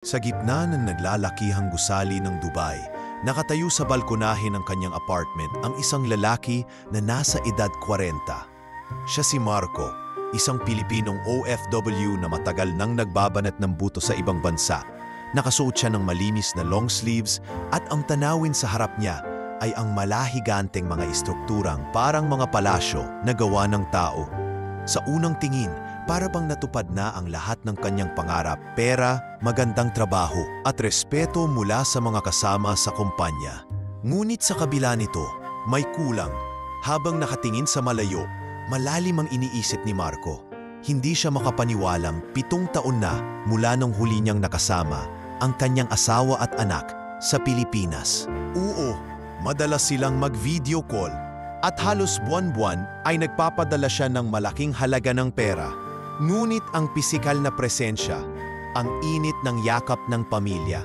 Sa gitna ng naglalakihang gusali ng Dubai, nakatayo sa balkonahe ng kanyang apartment ang isang lalaki na nasa edad 40. Siya si Marco, isang Pilipinong OFW na matagal nang nagbabanat ng buto sa ibang bansa. Nakasuot siya ng malinis na long sleeves at ang tanawin sa harap niya ay ang malahiganteng mga istrukturang parang mga palasyo na gawa ng tao. Sa unang tingin, para bang natupad na ang lahat ng kanyang pangarap, pera, magandang trabaho at respeto mula sa mga kasama sa kumpanya. Ngunit sa kabila nito, may kulang. Habang nakatingin sa malayo, malalim ang iniisip ni Marco. Hindi siya makapaniwalang 7 taon na mula nung huli niyang nakasama ang kanyang asawa at anak sa Pilipinas. Oo, madalas silang mag-video call at halos buwan-buwan ay nagpapadala siya ng malaking halaga ng pera. Ngunit ang pisikal na presensya, ang init ng yakap ng pamilya,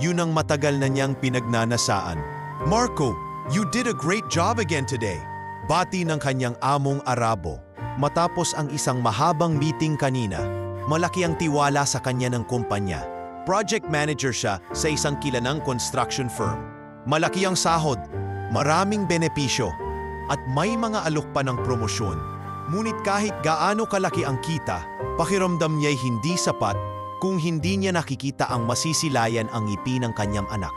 yun ang matagal na niyang pinagnanasaan. "Marco, you did a great job again today," bati ng kanyang among Arabo. Matapos ang isang mahabang meeting kanina, malaki ang tiwala sa kanya ng kumpanya. Project manager siya sa isang kilalang construction firm. Malaki ang sahod, maraming benepisyo, at may mga alok pa ng promosyon. Ngunit kahit gaano kalaki ang kita, pakiramdam niya'y hindi sapat kung hindi niya nakikita ang masisilayan ang ngiti ng kanyang anak.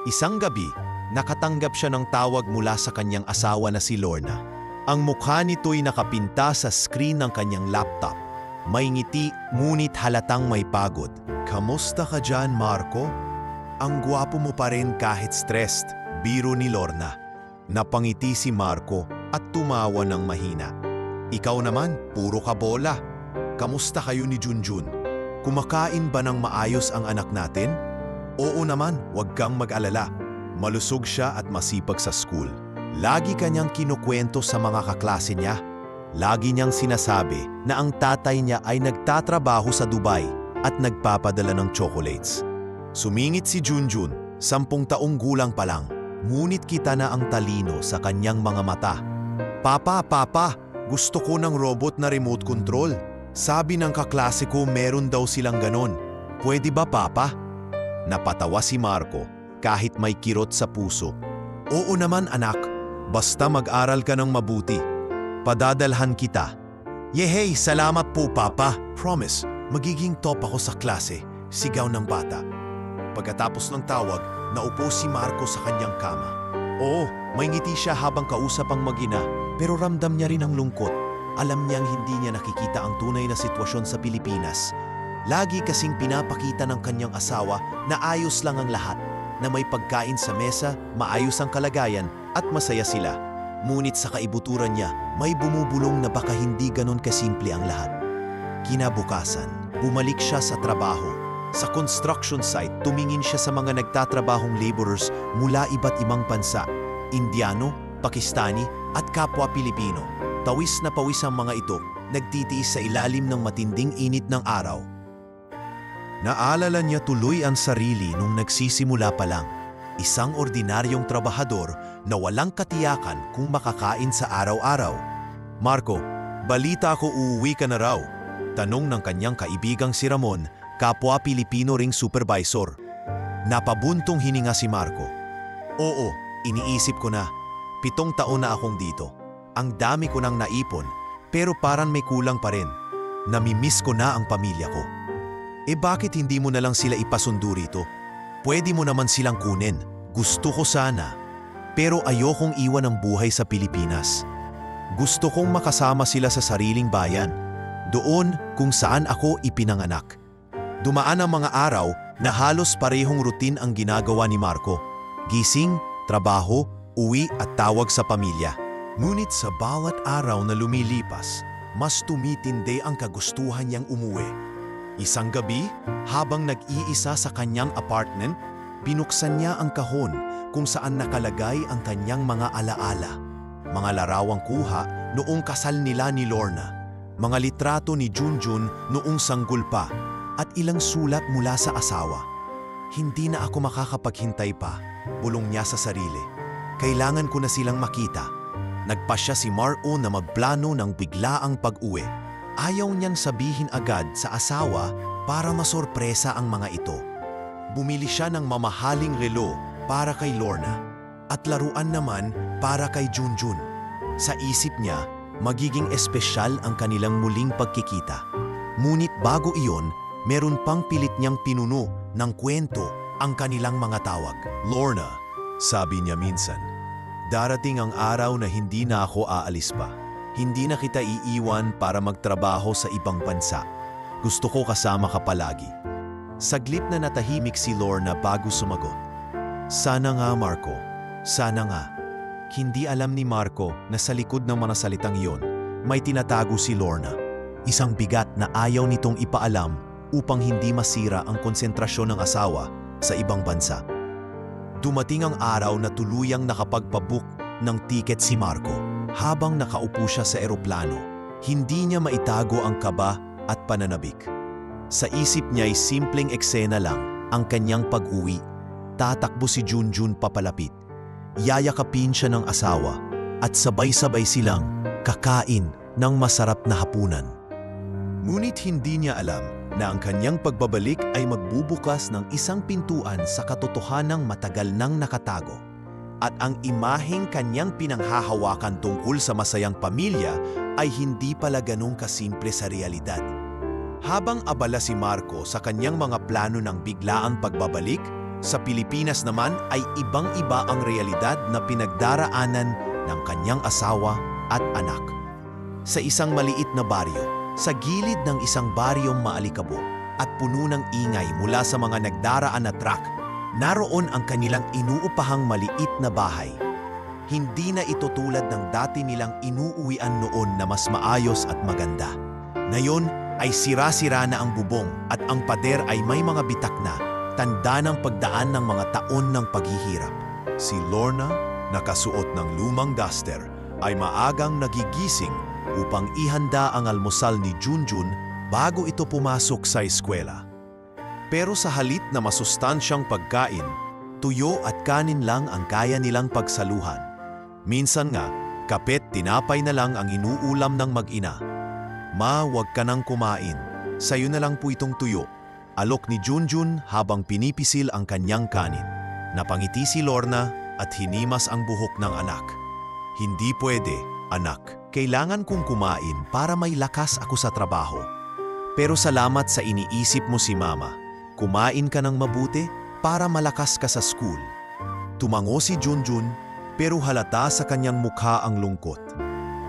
Isang gabi, nakatanggap siya ng tawag mula sa kanyang asawa na si Lorna. Ang mukha nito'y nakapinta sa screen ng kanyang laptop. May ngiti, ngunit halatang may pagod. "Kamusta ka dyan, Marco? Ang gwapo mo pa rin kahit stressed," biro ni Lorna. Napangiti si Marco at tumawa ng mahina. "Ikaw naman, puro ka bola. Kamusta kayo ni Junjun? Kumakain ba ng maayos ang anak natin?" "Oo naman, huwag kang mag-alala. Malusog siya at masipag sa school. Lagi kanyang kinukwento sa mga kaklase niya. Lagi niyang sinasabi na ang tatay niya ay nagtatrabaho sa Dubai at nagpapadala ng chocolates." Sumingit si Junjun, 10 taong gulang pa lang. Ngunit kita na ang talino sa kanyang mga mata. Papa, gusto ko ng robot na remote control. Sabi ng kaklase ko meron daw silang ganon. Pwede ba, Papa?" Napatawa si Marco kahit may kirot sa puso. "Oo naman, anak. Basta mag-aral ka ng mabuti. Padadalhan kita." "Yehey, salamat po, Papa. Promise, magiging top ako sa klase," sigaw ng bata. Pagkatapos ng tawag, naupo si Marco sa kanyang kama. Oo, may ngiti siya habang kausap ang mag-ina, pero ramdam niya rin ang lungkot. Alam niyang hindi niya nakikita ang tunay na sitwasyon sa Pilipinas. Lagi kasing pinapakita ng kanyang asawa na ayos lang ang lahat, na may pagkain sa mesa, maayos ang kalagayan at masaya sila. Ngunit sa kaibuturan niya, may bumubulong na baka hindi ganon kasimple ang lahat. Kinabukasan, bumalik siya sa trabaho. Sa construction site, tumingin siya sa mga nagtatrabahong laborers mula iba't ibang bansa, Indiano, Pakistani at kapwa Pilipino. Tawis na pawis ang mga ito, nagtitiis sa ilalim ng matinding init ng araw. Naalala niya tuloy ang sarili nung nagsisimula pa lang. Isang ordinaryong trabahador na walang katiyakan kung makakain sa araw-araw. "Marco, balita ko uuwi ka na raw," tanong ng kanyang kaibigang si Ramon, kapwa Pilipino ring supervisor. Napabuntong hininga si Marco. "Oo, iniisip ko na. 7 taon na akong dito. Ang dami ko nang naipon, pero parang may kulang pa rin. Namimiss ko na ang pamilya ko." "Eh bakit hindi mo na lang sila ipasundo rito? Pwede mo naman silang kunin. Gusto ko sana. Pero ayokong iwan ang buhay sa Pilipinas. Gusto kong makasama sila sa sariling bayan, doon kung saan ako ipinanganak." Dumaan ang mga araw na halos parehong routine ang ginagawa ni Marco. Gising, trabaho, uwi at tawag sa pamilya. Ngunit sa bawat araw na lumilipas, mas tumitindi ang kagustuhan niyang umuwi. Isang gabi, habang nag-iisa sa kanyang apartment, binuksan niya ang kahon kung saan nakalagay ang kanyang mga alaala. Mga larawang kuha noong kasal nila ni Lorna, mga litrato ni Junjun noong sanggol pa, at ilang sulat mula sa asawa. "Hindi na ako makakapaghintay pa," bulong niya sa sarili. "Kailangan ko na silang makita." Nagpasya si Marco na magplano ng biglaang pag-uwi. Ayaw niyang sabihin agad sa asawa para masorpresa ang mga ito. Bumili siya ng mamahaling relo para kay Lorna at laruan naman para kay Junjun. Sa isip niya, magiging espesyal ang kanilang muling pagkikita. Ngunit bago iyon, meron pang pilit niyang pinuno ng kwento ang kanilang mga tawag. Lorna, sabi niya minsan, darating ang araw na hindi na ako aalis pa. Hindi na kita iiwan para magtrabaho sa ibang bansa. Gusto ko kasama ka palagi. Saglit na natahimik si Lorna bago sumagot. Sana nga, Marco. Sana nga. Hindi alam ni Marco na sa likod ng mga salitang iyon, may tinatago si Lorna. Isang bigat na ayaw nitong ipaalam upang hindi masira ang konsentrasyon ng asawa sa ibang bansa. Dumating ang araw na tuluyang nakapagpabook ng tiket si Marco. Habang nakaupo siya sa eroplano, hindi niya maitago ang kaba at pananabik. Sa isip niya ay simpleng eksena lang ang kanyang pag-uwi. Tatakbo si Junjun papalapit. Yayakapin siya ng asawa at sabay-sabay silang kakain ng masarap na hapunan. Ngunit hindi niya alam na ang kanyang pagbabalik ay magbubukas ng isang pintuan sa katotohanang matagal nang nakatago. At ang imaheng kanyang pinanghahawakan tungkol sa masayang pamilya ay hindi pala ganong kasimple sa realidad. Habang abala si Marco sa kanyang mga plano ng biglaang pagbabalik, sa Pilipinas naman ay ibang-iba ang realidad na pinagdaraanan ng kanyang asawa at anak. Sa isang maliit na baryo, sa gilid ng isang baryong maalikabok at puno ng ingay mula sa mga nagdaraan na truck, naroon ang kanilang inuupahang maliit na bahay. Hindi na ito tulad ng dati nilang inuuwian noon na mas maayos at maganda. Ngayon ay sira-sira na ang bubong at ang pader ay may mga bitak na, tanda ng pagdaan ng mga taon ng paghihirap. Si Lorna, nakasuot ng lumang duster, ay maagang nagigising upang ihanda ang almusal ni Junjun bago ito pumasok sa eskwela. Pero sa halip na masustansyang pagkain, tuyo at kanin lang ang kaya nilang pagsaluhan. Minsan nga, kapet tinapay na lang ang inuulam ng mag-ina. Ma, wag ka nang kumain. Sayo na lang po itong tuyo. Alok ni Junjun habang pinipisil ang kanyang kanin. Napangiti si Lorna at hinimas ang buhok ng anak. Hindi pwede, anak. Kailangan kong kumain para may lakas ako sa trabaho. Pero salamat sa iniisip mo si Mama. Kumain ka ng mabuti para malakas ka sa school. Tumango si Junjun pero halata sa kanyang mukha ang lungkot.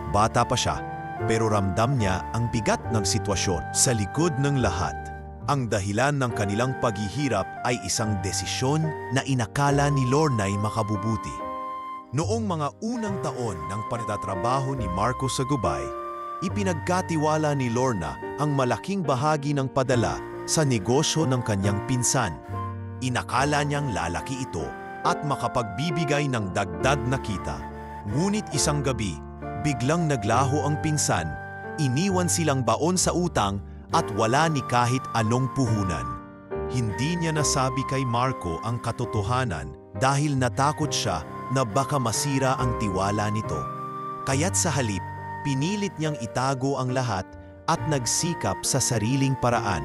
Bata pa siya pero ramdam niya ang bigat ng sitwasyon. Sa likod ng lahat, ang dahilan ng kanilang paghihirap ay isang desisyon na inakala ni Lorna'y makabubuti. Noong mga unang taon ng panitatrabaho ni Marco sa Gubay, ipinagkatiwala ni Lorna ang malaking bahagi ng padala sa negosyo ng kanyang pinsan. Inakala niyang lalaki ito at makapagbibigay ng dagdag na kita. Ngunit isang gabi, biglang naglaho ang pinsan, iniwan silang baon sa utang at wala ni kahit anong puhunan. Hindi niya nasabi kay Marco ang katotohanan dahil natakot siya na baka masira ang tiwala nito. Kaya't sa halip, pinilit niyang itago ang lahat at nagsikap sa sariling paraan.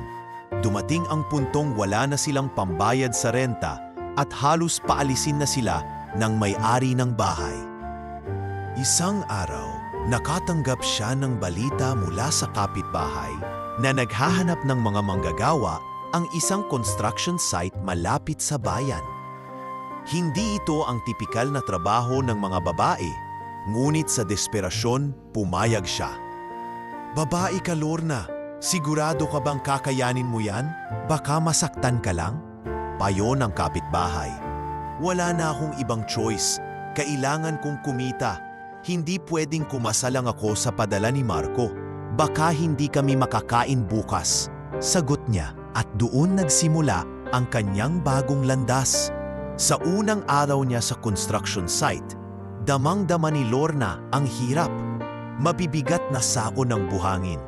Dumating ang puntong wala na silang pambayad sa renta at halos paalisin na sila ng may-ari ng bahay. Isang araw, nakatanggap siya ng balita mula sa kapitbahay na naghahanap ng mga manggagawa ang isang construction site malapit sa bayan. Hindi ito ang tipikal na trabaho ng mga babae, ngunit sa desperasyon, pumayag siya. Babae ka, Lorna. Sigurado ka bang kakayanin mo yan? Baka masaktan ka lang? Payo ng kapitbahay. Wala na akong ibang choice. Kailangan kong kumita. Hindi pwedeng kumasa lang ako sa padala ni Marco. Baka hindi kami makakain bukas. Sagot niya at doon nagsimula ang kanyang bagong landas. Sa unang araw niya sa construction site, damang-dama ni Lorna ang hirap. Mabibigat na sako ng buhangin,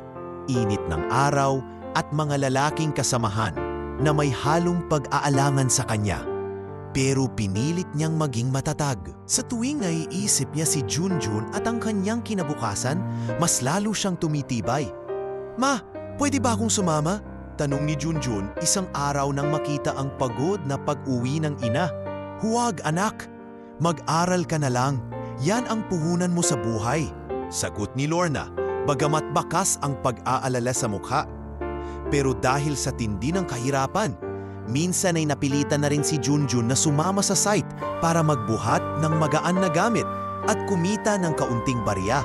init ng araw at mga lalaking kasamahan na may halong pag-aalangan sa kanya. Pero pinilit niyang maging matatag. Sa tuwing naiisip niya si Junjun at ang kanyang kinabukasan, mas lalo siyang tumitibay. Ma, pwede ba akong sumama? Tanong ni Junjun isang araw nang makita ang pagod na pag-uwi ng ina. "Huwag anak, mag-aral ka na lang. Yan ang puhunan mo sa buhay." Sagot ni Lorna, bagamat bakas ang pag-aalala sa mukha. Pero dahil sa tindi ng kahirapan, minsan ay napilitan na rin si Junjun na sumama sa site para magbuhat ng magaan na gamit at kumita ng kaunting barya.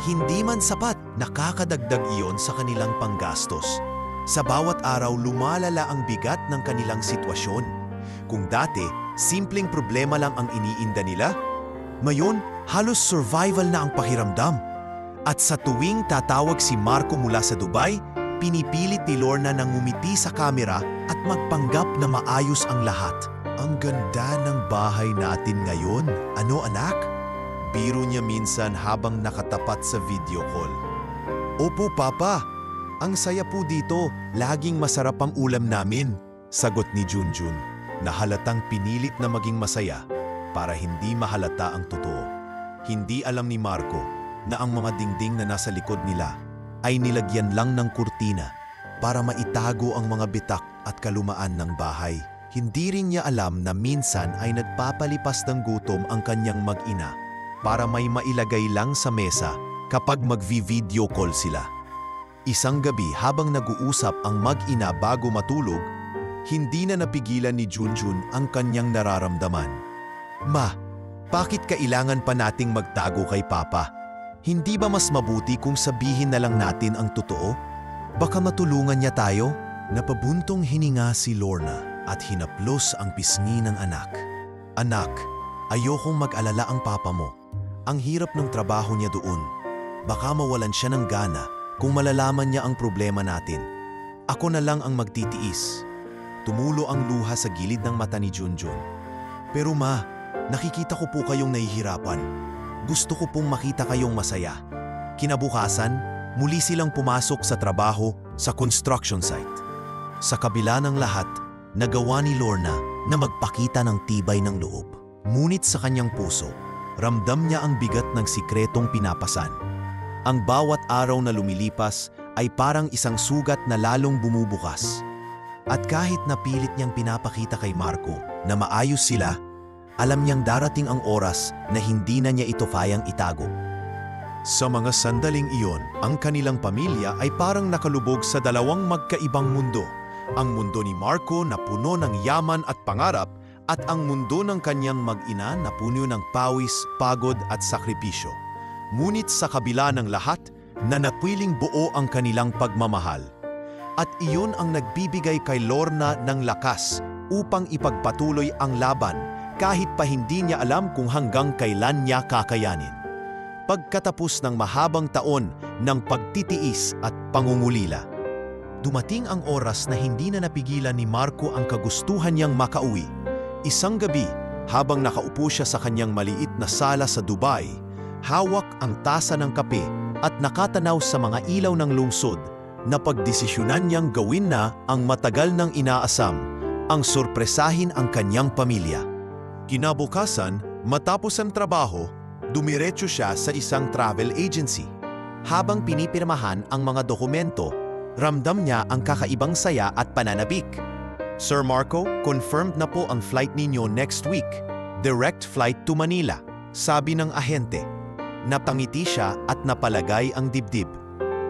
Hindi man sapat, nakakadagdag iyon sa kanilang panggastos. Sa bawat araw lumalala ang bigat ng kanilang sitwasyon. Kung dati, simpleng problema lang ang iniinda nila, ngayon halos survival na ang pakiramdam. At sa tuwing tatawag si Marco mula sa Dubai, pinipilit ni Lorna na ngumiti sa kamera at magpanggap na maayos ang lahat. "Ang ganda ng bahay natin ngayon. Ano anak?" Biro niya minsan habang nakatapat sa video call. "Opo papa, ang saya po dito. Laging masarap ang ulam namin." Sagot ni Junjun, na halatang pinilit na maging masaya para hindi mahalata ang totoo. Hindi alam ni Marco na ang mga dingding na nasa likod nila ay nilagyan lang ng kurtina para maitago ang mga bitak at kalumaan ng bahay. Hindi rin niya alam na minsan ay nagpapalipas ng gutom ang kanyang mag-ina para may mailagay lang sa mesa kapag mag-video call sila. Isang gabi habang nag-uusap ang mag-ina bago matulog, hindi na napigilan ni Junjun ang kanyang nararamdaman. "Ma, bakit kailangan pa nating magtago kay Papa? Hindi ba mas mabuti kung sabihin na lang natin ang totoo? Baka matulungan niya tayo?" Napabuntong hininga si Lorna at hinaplos ang pisngi ng anak. "Anak, ayokong mag-alala ang papa mo. Ang hirap ng trabaho niya doon. Baka mawalan siya ng gana kung malalaman niya ang problema natin. Ako na lang ang magtitiis." Tumulo ang luha sa gilid ng mata ni Junjun. "Pero ma, nakikita ko po kayong nahihirapan. Gusto ko pong makita kayong masaya." Kinabukasan, muli silang pumasok sa trabaho sa construction site. Sa kabila ng lahat, nagawa ni Lorna na magpakita ng tibay ng loob. Ngunit sa kanyang puso, ramdam niya ang bigat ng sikretong pinapasan. Ang bawat araw na lumilipas ay parang isang sugat na lalong bumubukas. At kahit napilit niyang pinapakita kay Marco na maayos sila, alam niyang darating ang oras na hindi na niya ito kayang itago. Sa mga sandaling iyon, ang kanilang pamilya ay parang nakalubog sa dalawang magkaibang mundo. Ang mundo ni Marco na puno ng yaman at pangarap, at ang mundo ng kanyang mag-ina na puno ng pawis, pagod at sakripisyo. Ngunit sa kabila ng lahat, nanatiling buo ang kanilang pagmamahal. At iyon ang nagbibigay kay Lorna ng lakas upang ipagpatuloy ang laban kahit pa hindi niya alam kung hanggang kailan niya kakayanin. Pagkatapos ng mahabang taon ng pagtitiis at pangungulila, dumating ang oras na hindi na napigilan ni Marco ang kagustuhan niyang makauwi. Isang gabi, habang nakaupo siya sa kanyang maliit na sala sa Dubai, hawak ang tasa ng kape at nakatanaw sa mga ilaw ng lungsod, napagdesisyonan niyang gawin na ang matagal nang inaasam, ang sorpresahin ang kanyang pamilya. Kinabukasan, matapos ang trabaho, dumiretso siya sa isang travel agency. Habang pinipirmahan ang mga dokumento, ramdam niya ang kakaibang saya at pananabik. "Sir Marco, confirmed na po ang flight ninyo next week. Direct flight to Manila," sabi ng ahente. Napangiti siya at napalagay ang dibdib.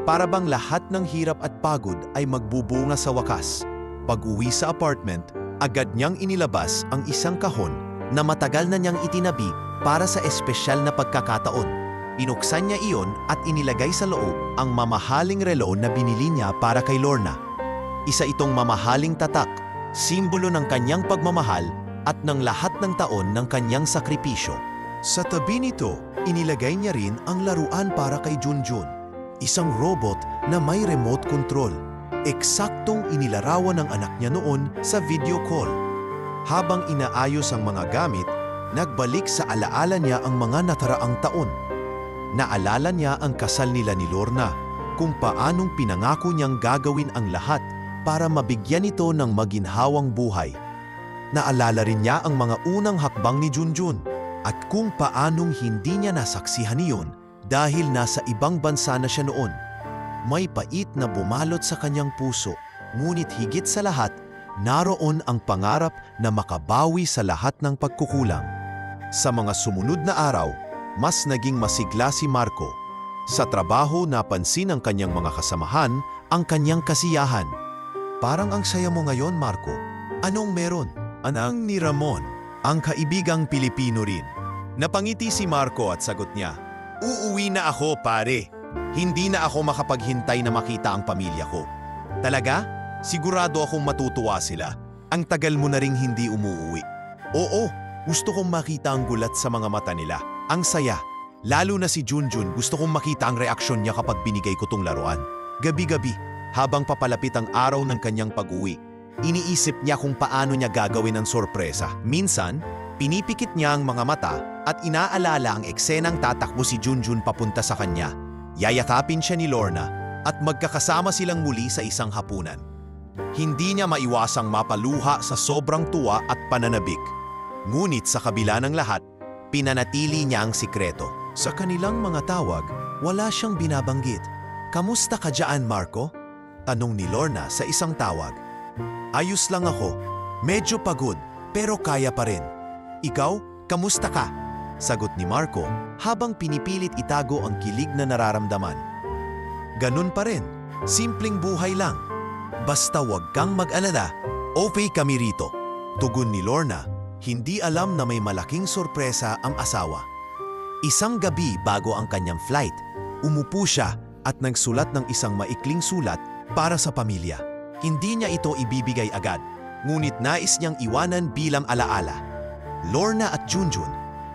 Para bang lahat ng hirap at pagod ay magbubunga sa wakas. Pag-uwi sa apartment, agad niyang inilabas ang isang kahon na matagal na niyang itinabi para sa espesyal na pagkakataon. Binuksan niya iyon at inilagay sa loob ang mamahaling relo na binili niya para kay Lorna. Isa itong mamahaling tatak, simbolo ng kanyang pagmamahal at ng lahat ng taon ng kanyang sakripisyo. Sa tabi nito, inilagay niya rin ang laruan para kay Junjun. Isang robot na may remote control. Eksaktong inilarawan ng anak niya noon sa video call. Habang inaayos ang mga gamit, nagbalik sa alaala niya ang mga nataraang taon. Naalala niya ang kasal nila ni Lorna, kung paanong pinangako niyang gagawin ang lahat para mabigyan ito ng maginhawang buhay. Naalala rin niya ang mga unang hakbang ni Junjun at kung paanong hindi niya nasaksihan iyon dahil nasa ibang bansa na siya noon. May pait na bumalot sa kanyang puso Ngunit higit sa lahat, naroon ang pangarap na makabawi sa lahat ng pagkukulang. Sa mga sumunod na araw, mas naging masigla si Marco. Sa trabaho, napansin ng kanyang mga kasamahan ang kanyang kasiyahan. Parang ang saya mo ngayon, Marco. Anong meron? Anang ni Ramon, ang kaibigang Pilipino rin. Napangiti si Marco at sagot niya, "Uuwi na ako, pare. Hindi na ako makapaghintay na makita ang pamilya ko." "Talaga? Sigurado akong matutuwa sila. Ang tagal mo na ring hindi umuuwi." "Oo, gusto kong makita ang gulat sa mga mata nila. Ang saya. Lalo na si Junjun, gusto kong makita ang reaksyon niya kapag binigay ko tong laruan." Gabi-gabi, habang papalapit ang araw ng kanyang pag-uwi, iniisip niya kung paano niya gagawin ang sorpresa. Minsan, pinipikit niya ang mga mata at inaalala ang eksenang tatakbo si Junjun papunta sa kanya. Yayakapin siya ni Lorna at magkakasama silang muli sa isang hapunan. Hindi niya maiwasang mapaluha sa sobrang tuwa at pananabik. Ngunit sa kabila ng lahat, pinanatili niya ang sikreto. Sa kanilang mga tawag, wala siyang binabanggit. "Kamusta ka dyan, Marco?" tanong ni Lorna sa isang tawag. "Ayos lang ako. Medyo pagod, pero kaya pa rin." "Ikaw, kamusta ka?" sagot ni Marco habang pinipilit itago ang kilig na nararamdaman. "Ganun pa rin. Simpleng buhay lang. Basta wag kang mag-alala. Okay kami rito." Tugon ni Lorna, hindi alam na may malaking sorpresa ang asawa. Isang gabi bago ang kanyang flight, umupo siya at nagsulat ng isang maikling sulat para sa pamilya. Hindi niya ito ibibigay agad, ngunit nais niyang iwanan bilang alaala. "Lorna at Junjun,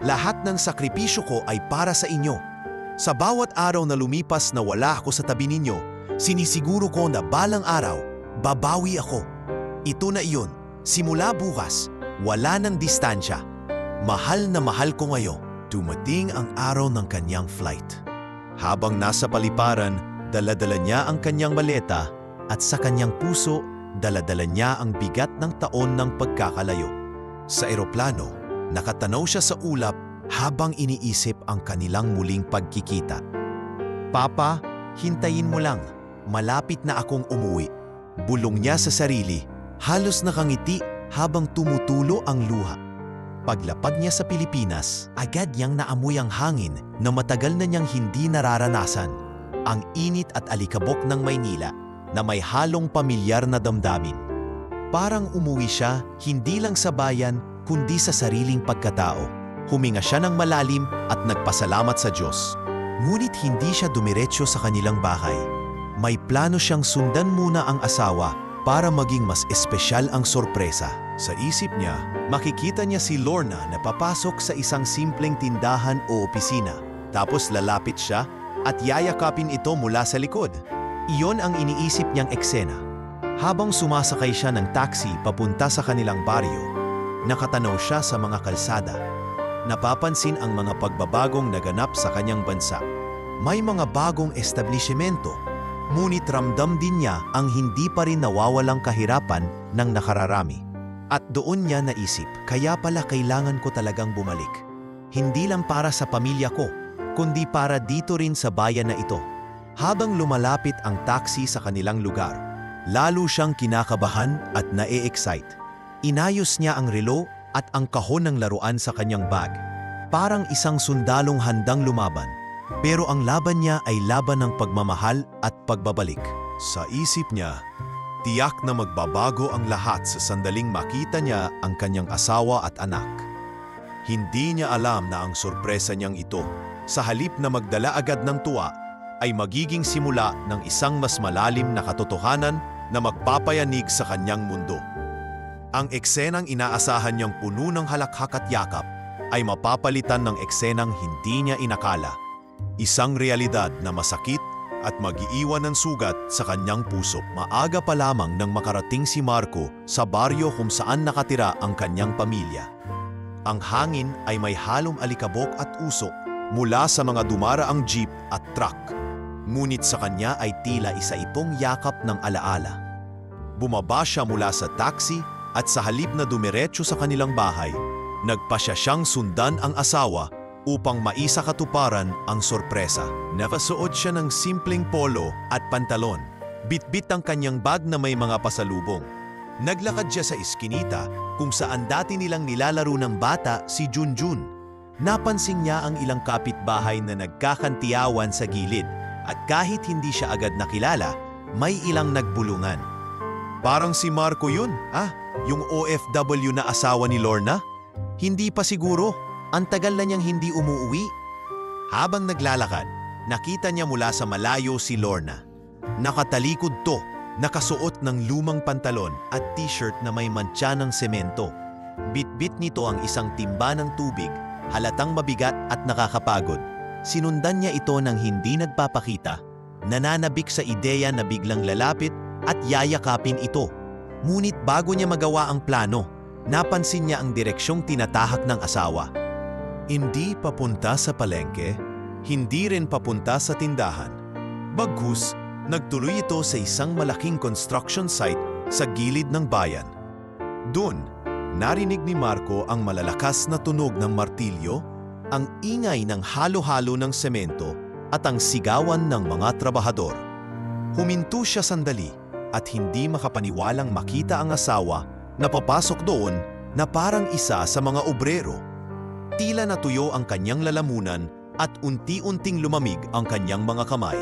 lahat ng sakripisyo ko ay para sa inyo. Sa bawat araw na lumipas na wala ako sa tabi ninyo, sinisiguro ko na balang araw, babawi ako. Ito na iyon, simula bukas, wala ng distansya. Mahal na mahal ko ngayon." Dumating ang araw ng kanyang flight. Habang nasa paliparan, dala-dala niya ang kanyang maleta at sa kanyang puso, dala-dala niya ang bigat ng taon ng pagkakalayo. Sa eroplano, nakatanaw siya sa ulap habang iniisip ang kanilang muling pagkikita. "Papa, hintayin mo lang. Malapit na akong umuwi." Bulong niya sa sarili, halos nakangiti habang tumutulo ang luha. Paglapag niya sa Pilipinas, agad niyang naamoy ang hangin na matagal na niyang hindi nararanasan. Ang init at alikabok ng Maynila na may halong pamilyar na damdamin. Parang umuwi siya hindi lang sa bayan kundi sa sariling pagkatao. Huminga siya ng malalim at nagpasalamat sa Diyos. Ngunit hindi siya dumiretso sa kanilang bahay. May plano siyang sundan muna ang asawa para maging mas espesyal ang sorpresa. Sa isip niya, makikita niya si Lorna na papasok sa isang simpleng tindahan o opisina. Tapos lalapit siya at yayakapin ito mula sa likod. Iyon ang iniisip niyang eksena. Habang sumasakay siya ng taxi papunta sa kanilang baryo, nakatanaw siya sa mga kalsada. Napapansin ang mga pagbabagong naganap sa kanyang bansa. May mga bagong establishmento, ngunit ramdam din niya ang hindi pa rin nawawalang kahirapan ng nakararami. At doon niya naisip, kaya pala kailangan ko talagang bumalik. Hindi lang para sa pamilya ko, kundi para dito rin sa bayan na ito. Habang lumalapit ang taxi sa kanilang lugar, lalo siyang kinakabahan at na-e-excite. Inayos niya ang relo at ang kahon ng laruan sa kanyang bag. Parang isang sundalong handang lumaban. Pero ang laban niya ay laban ng pagmamahal at pagbabalik. Sa isip niya, tiyak na magbabago ang lahat sa sandaling makita niya ang kanyang asawa at anak. Hindi niya alam na ang sorpresa niyang ito, sa halip na magdala agad ng tuwa, ay magiging simula ng isang mas malalim na katotohanan na magpapayanig sa kanyang mundo. Ang eksenang inaasahan niyang puno ng halakhak at yakap ay mapapalitan ng eksenang hindi niya inakala. Isang realidad na masakit at mag-iiwan ng sugat sa kanyang puso. Maaga pa lamang nang makarating si Marco sa baryo kung saan nakatira ang kanyang pamilya. Ang hangin ay may halong alikabok at usok mula sa mga dumaraang jeep at truck. Ngunit sa kanya ay tila isa itong yakap ng alaala. Bumaba siya mula sa taxi at sa halip na dumiretso sa kanilang bahay, nagpasya siyang sundan ang asawa upang maisakatuparan ang sorpresa. Nakasuot siya ng simpleng polo at pantalon, Bitbit ang kanyang bag na may mga pasalubong. Naglakad siya sa iskinita kung saan dati nilang nilalaro ng bata si Junjun. Napansin niya ang ilang kapitbahay na nagkakantiyawan sa gilid at kahit hindi siya agad nakilala, may ilang nagbulungan. Parang si Marco yun, yung OFW na asawa ni Lorna? Hindi pa siguro, ang tagal na niyang hindi umuwi. Habang naglalakad, nakita niya mula sa malayo si Lorna. Nakatalikod to, nakasuot ng lumang pantalon at t-shirt na may mantsa ng semento. Bitbit nito ang isang timba ng tubig, halatang mabigat at nakakapagod. Sinundan niya ito ng hindi nagpapakita, nananabik sa ideya na biglang lalapit at yayakapin ito. Ngunit bago niya magawa ang plano, napansin niya ang direksyong tinatahak ng asawa. Hindi papunta sa palengke, hindi rin papunta sa tindahan. Bagkus, nagtuloy ito sa isang malaking construction site sa gilid ng bayan. Doon, narinig ni Marco ang malalakas na tunog ng martilyo, ang ingay ng halo-halo ng semento at ang sigawan ng mga trabahador. Huminto siya sandali at hindi makapaniwalang makita ang asawa na papasok doon na parang isa sa mga obrero. Tila natuyo ang kanyang lalamunan at unti-unting lumamig ang kanyang mga kamay.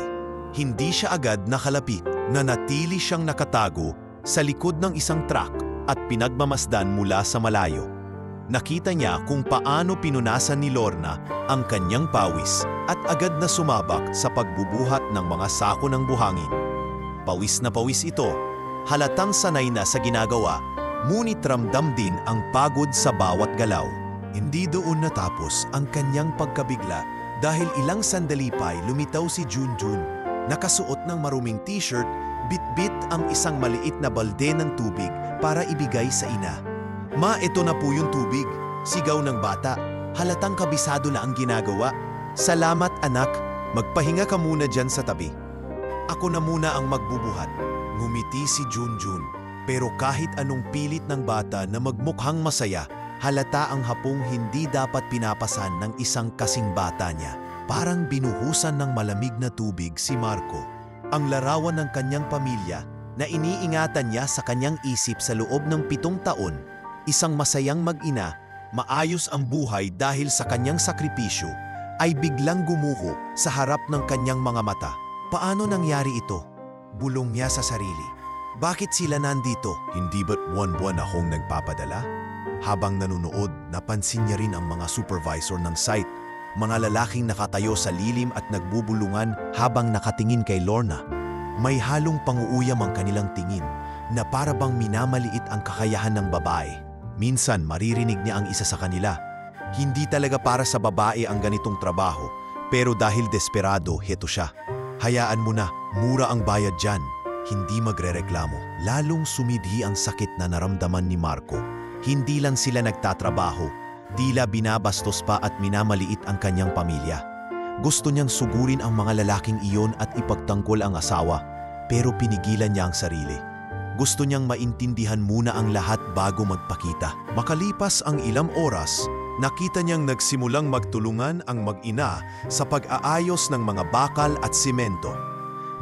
Hindi siya agad nakalapit, nanatili siyang nakatago sa likod ng isang truck at pinagmamasdan mula sa malayo. Nakita niya kung paano pinunasan ni Lorna ang kanyang pawis at agad na sumabak sa pagbubuhat ng mga sako ng buhangin. Pawis na pawis ito, halatang sanay na sa ginagawa, ngunit ramdam din ang pagod sa bawat galaw. Hindi doon natapos ang kanyang pagkabigla dahil ilang sandali pa'y lumitaw si Junjun. Nakasuot ng maruming t-shirt, bitbit ang isang maliit na balde ng tubig para ibigay sa ina. "Ma, ito na po yung tubig," sigaw ng bata. Halatang kabisado na ang ginagawa. "Salamat anak, magpahinga ka muna dyan sa tabi. Ako na muna ang magbubuhat." Ngumiti si Junjun. Pero kahit anong pilit ng bata na magmukhang masaya, halata ang hapong hindi dapat pinapasan ng isang kasing bata niya. Parang binuhusan ng malamig na tubig si Marco, ang larawan ng kanyang pamilya na iniingatan niya sa kanyang isip sa loob ng 7 taon. Isang masayang mag-ina, maayos ang buhay dahil sa kanyang sakripisyo, ay biglang gumuho sa harap ng kanyang mga mata. Paano nangyari ito? Bulong niya sa sarili. Bakit sila nandito? Hindi ba't buwan-buwan akong nagpapadala? Habang nanunood, napansin niya rin ang mga supervisor ng site, mga lalaking nakatayo sa lilim at nagbubulungan habang nakatingin kay Lorna. May halong panguuyam ang kanilang tingin na para bang minamaliit ang kakayahan ng babae. Minsan maririnig niya ang isa sa kanila. Hindi talaga para sa babae ang ganitong trabaho, pero dahil desperado, heto siya. Hayaan mo na, mura ang bayad dyan. Hindi magrereklamo. Lalong sumidhi ang sakit na naramdaman ni Marco. Hindi lang sila nagtatrabaho, tila binabastos pa at minamaliit ang kanyang pamilya. Gusto niyang sugurin ang mga lalaking iyon at ipagtanggol ang asawa, pero pinigilan niya ang sarili. Gusto niyang maintindihan muna ang lahat bago magpakita. Makalipas ang ilang oras, nakita niyang nagsimulang magtulungan ang mag-ina sa pag-aayos ng mga bakal at simento.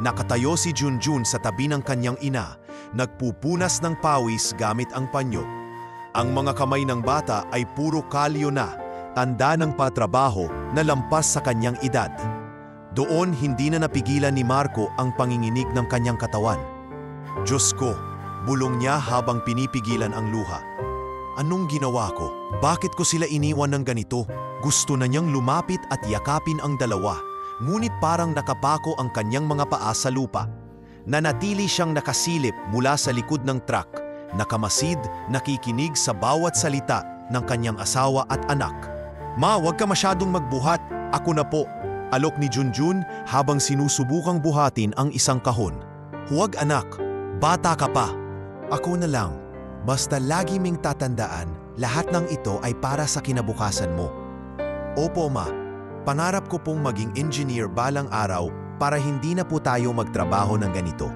Nakatayo si Junjun sa tabi ng kanyang ina, nagpupunas ng pawis gamit ang panyo. Ang mga kamay ng bata ay puro kalyo na, tanda ng patrabaho na lampas sa kanyang edad. Doon hindi na napigilan ni Marco ang panginginig ng kanyang katawan. "Diyos ko," bulong niya habang pinipigilan ang luha. "Anong ginawa ko? Bakit ko sila iniwan ng ganito?" Gusto na niyang lumapit at yakapin ang dalawa, ngunit parang nakapako ang kanyang mga paa sa lupa. Nanatili siyang nakasilip mula sa likod ng truck, nakamasid, nakikinig sa bawat salita ng kanyang asawa at anak. "Ma, huwag ka masyadong magbuhat. Ako na po," alok ni Junjun habang sinusubukang buhatin ang isang kahon. "Huwag anak, bata ka pa. Ako na lang. Basta lagi ming tatandaan, lahat ng ito ay para sa kinabukasan mo." "Opo ma, pangarap ko pong maging engineer balang araw para hindi na po tayo magtrabaho ng ganito."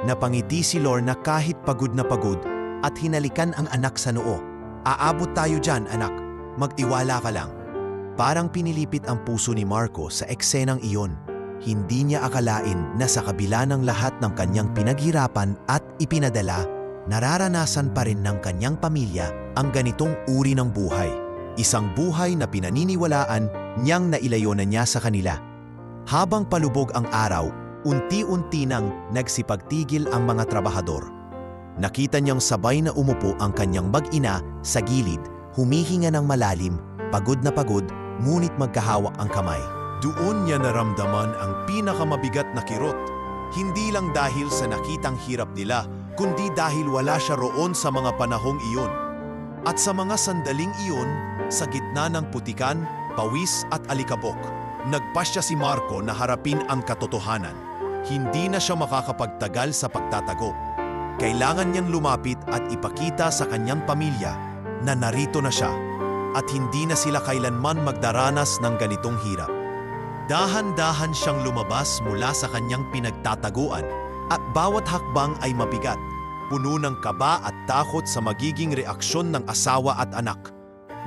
Napangiti si Lorna kahit pagod na pagod at hinalikan ang anak sa noo. "Aabot tayo dyan anak, magtiwala ka lang." Parang pinilipit ang puso ni Marco sa eksenang iyon. Hindi niya akalain na sa kabila ng lahat ng kanyang pinaghirapan at ipinadala, nararanasan pa rin ng kanyang pamilya ang ganitong uri ng buhay. Isang buhay na pinaniniwalaan niyang nailayo na niya sa kanila. Habang palubog ang araw, unti-unti nang nagsipagtigil ang mga trabahador. Nakita niyang sabay na umupo ang kanyang mag-ina sa gilid, humihinga ng malalim, pagod, ngunit magkahawak ang kamay. Doon niya naramdaman ang pinakamabigat na kirot, hindi lang dahil sa nakitang hirap nila, kundi dahil wala siya roon sa mga panahong iyon. At sa mga sandaling iyon, sa gitna ng putikan, pawis at alikabok, nagpasya si Marco na harapin ang katotohanan. Hindi na siya makakapagtagal sa pagtatago. Kailangan niyang lumapit at ipakita sa kanyang pamilya na narito na siya at hindi na sila kailanman magdaranas ng ganitong hirap. Dahan-dahan siyang lumabas mula sa kanyang pinagtataguan at bawat hakbang ay mabigat, puno ng kaba at takot sa magiging reaksyon ng asawa at anak.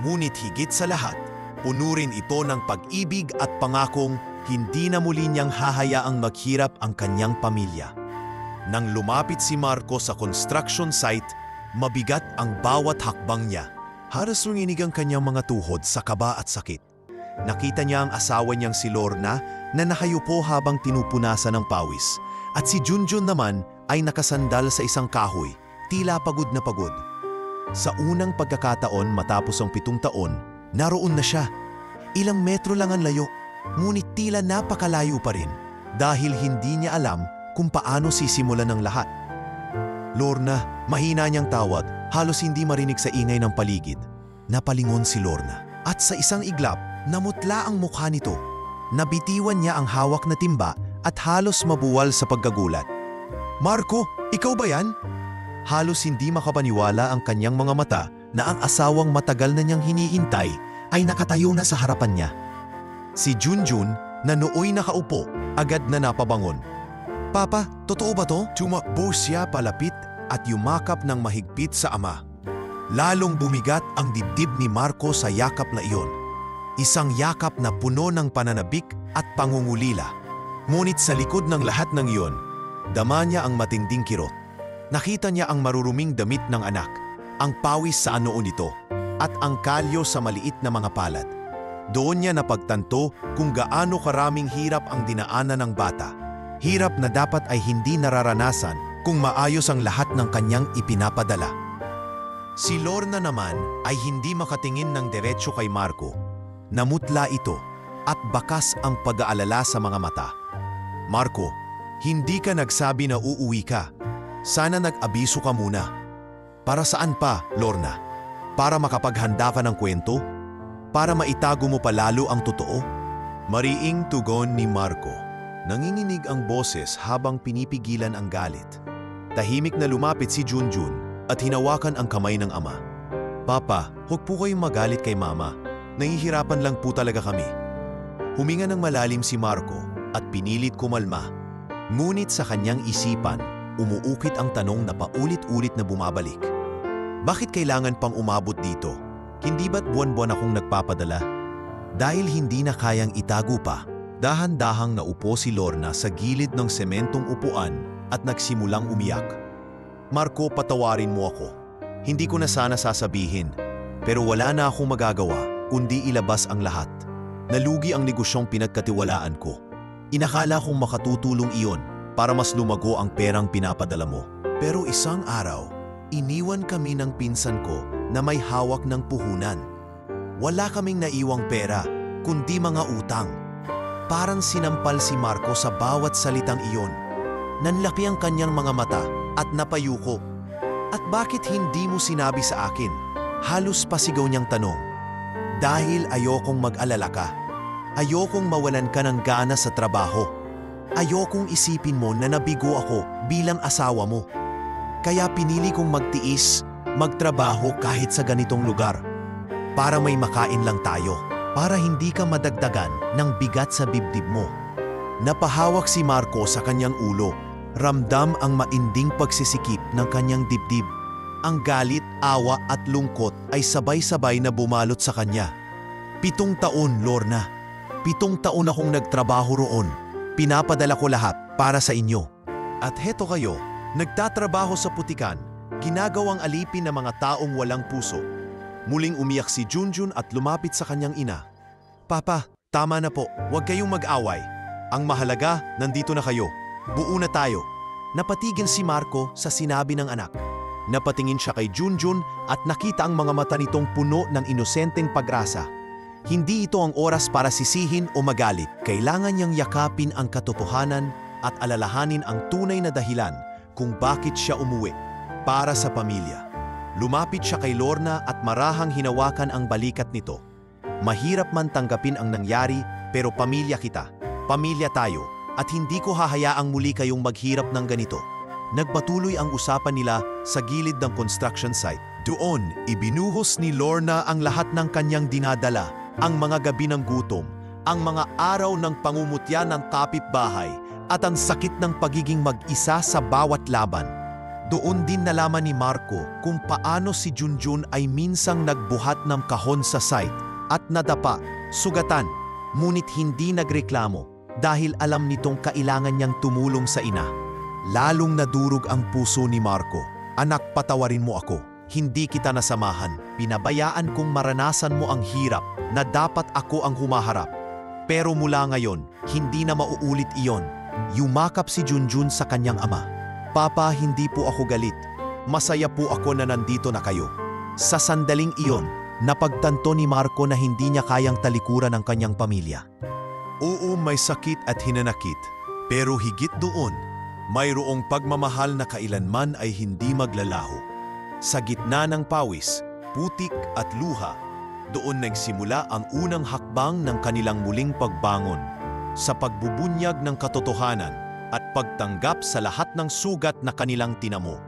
Ngunit higit sa lahat, puno rin ito ng pag-ibig at pangakong hindi na muli niyang hahayaang maghirap ang kanyang pamilya. Nang lumapit si Marco sa construction site, mabigat ang bawat hakbang niya. Halos runginig ang kanyang mga tuhod sa kaba at sakit. Nakita niya ang asawa niyang si Lorna na nakayupo habang tinupunasan ng pawis. At si Junjun naman ay nakasandal sa isang kahoy, tila pagod na pagod. Sa unang pagkakataon matapos ang 7 taon, naroon na siya. Ilang metro lang ang layo, ngunit tila napakalayo pa rin dahil hindi niya alam kung paano sisimulan ng lahat. Lorna, mahina niyang tawag, halos hindi marinig sa ingay ng paligid. Napalingon si Lorna at sa isang iglap, namutla ang mukha nito. Nabitiwan niya ang hawak na timba at halos mabuwal sa pagkagulat. Marco, ikaw ba yan? Halos hindi makapaniwala ang kanyang mga mata na ang asawang matagal na niyang hinihintay ay nakatayo na sa harapan niya. Si Junjun, na nooy nakaupo, agad na napabangon. Papa, totoo ba to? Tumakbo siya palapit at yumakap ng mahigpit sa ama. Lalong bumigat ang dibdib ni Marco sa yakap na iyon. Isang yakap na puno ng pananabik at pangungulila. Ngunit sa likod ng lahat ng iyon, dama niya ang matinding kirot. Nakita niya ang maruruming damit ng anak, ang pawis sa noo nito, at ang kalyo sa maliit na mga palad. Doon niya napagtanto kung gaano karaming hirap ang dinaanan ng bata. Hirap na dapat ay hindi nararanasan kung maayos ang lahat ng kanyang ipinapadala. Si Lorna naman ay hindi makatingin ng diretsyo kay Marco. Namutla ito at bakas ang pag-aalala sa mga mata. Marco, hindi ka nagsabi na uuwi ka. Sana nag-abiso ka muna. Para saan pa, Lorna? Para makapaghanda ka ng kwento? Para maitago mo palalo ang totoo? Mariing tugon ni Marco. Nanginginig ang boses habang pinipigilan ang galit. Tahimik na lumapit si Junjun at hinawakan ang kamay ng ama. Papa, huwag po kayong magalit kay Mama. Nahihirapan lang po talaga kami. Huminga ng malalim si Marco at pinilit kumalma. Ngunit sa kanyang isipan, umuukit ang tanong na paulit-ulit na bumabalik. Bakit kailangan pang umabot dito? Hindi ba't buwan-buwan akong nagpapadala? Dahil hindi na kayang itago pa, dahan-dahang naupo si Lorna sa gilid ng sementong upuan at nagsimulang umiyak. Marco, patawarin mo ako. Hindi ko na sana sasabihin, pero wala na akong magagawa kundi ilabas ang lahat. Nalugi ang negosyong pinagkatiwalaan ko. Inakala kong makatutulong iyon para mas lumago ang perang pinapadala mo. Pero isang araw, iniwan kami ng pinsan ko na may hawak ng puhunan. Wala kaming naiwang pera, kundi mga utang. Parang sinampal si Marco sa bawat salitang iyon. Nanlaki ang kanyang mga mata at napayuko. At bakit hindi mo sinabi sa akin? Halos pasigaw niyang tanong. Dahil ayokong mag-alala ka. Ayokong mawalan ka ng gana sa trabaho. Ayokong isipin mo na nabigo ako bilang asawa mo. Kaya pinili kong magtiis, magtrabaho kahit sa ganitong lugar. Para may makain lang tayo. Para hindi ka madagdagan ng bigat sa dibdib mo. Napahawak si Marco sa kanyang ulo. Ramdam ang mainding pagsisikip ng kanyang dibdib. Ang galit, awa at lungkot ay sabay-sabay na bumalot sa kanya. 7 taon, Lorna. 7 taon akong nagtrabaho roon. Pinapadala ko lahat para sa inyo. At heto kayo, nagtatrabaho sa putikan, ginagawang alipin ng mga taong walang puso. Muling umiyak si Junjun at lumapit sa kanyang ina. Papa, tama na po, huwag kayong mag-away. Ang mahalaga, nandito na kayo. Buo na tayo. Napatigil si Marco sa sinabi ng anak. Napatingin siya kay Junjun at nakita ang mga mata nitong puno ng inosenteng pag-asa. Hindi ito ang oras para sisihin o magalit. Kailangan niyang yakapin ang katotohanan at alalahanin ang tunay na dahilan kung bakit siya umuwi. Para sa pamilya. Lumapit siya kay Lorna at marahang hinawakan ang balikat nito. Mahirap man tanggapin ang nangyari, pero pamilya kita. Pamilya tayo. At hindi ko hahayaang muli kayong maghirap ng ganito. Nagpatuloy ang usapan nila sa gilid ng construction site. Doon, ibinuhos ni Lorna ang lahat ng kanyang dinadala, ang mga gabi ng gutom, ang mga araw ng pangumutya ng kapitbahay, at ang sakit ng pagiging mag-isa sa bawat laban. Doon din nalaman ni Marco kung paano si Junjun ay minsang nagbuhat ng kahon sa site at nadapa, sugatan, ngunit hindi nagreklamo dahil alam nitong kailangan niyang tumulong sa ina. Lalong nadurog ang puso ni Marco. Anak, patawarin mo ako. Hindi kita nasamahan. Pinabayaan kong maranasan mo ang hirap na dapat ako ang humaharap. Pero mula ngayon, hindi na mauulit iyon. Yumakap si Junjun sa kanyang ama. Papa, hindi po ako galit. Masaya po ako na nandito na kayo. Sa sandaling iyon, napagtanto ni Marco na hindi niya kayang talikuran ang kanyang pamilya. Oo, may sakit at hinanakit. Pero higit doon, mayroong pagmamahal na kailanman ay hindi maglalaho. Sa gitna ng pawis, putik at luha, doon nagsimula ang unang hakbang ng kanilang muling pagbangon sa pagbubunyag ng katotohanan at pagtanggap sa lahat ng sugat na kanilang tinamo.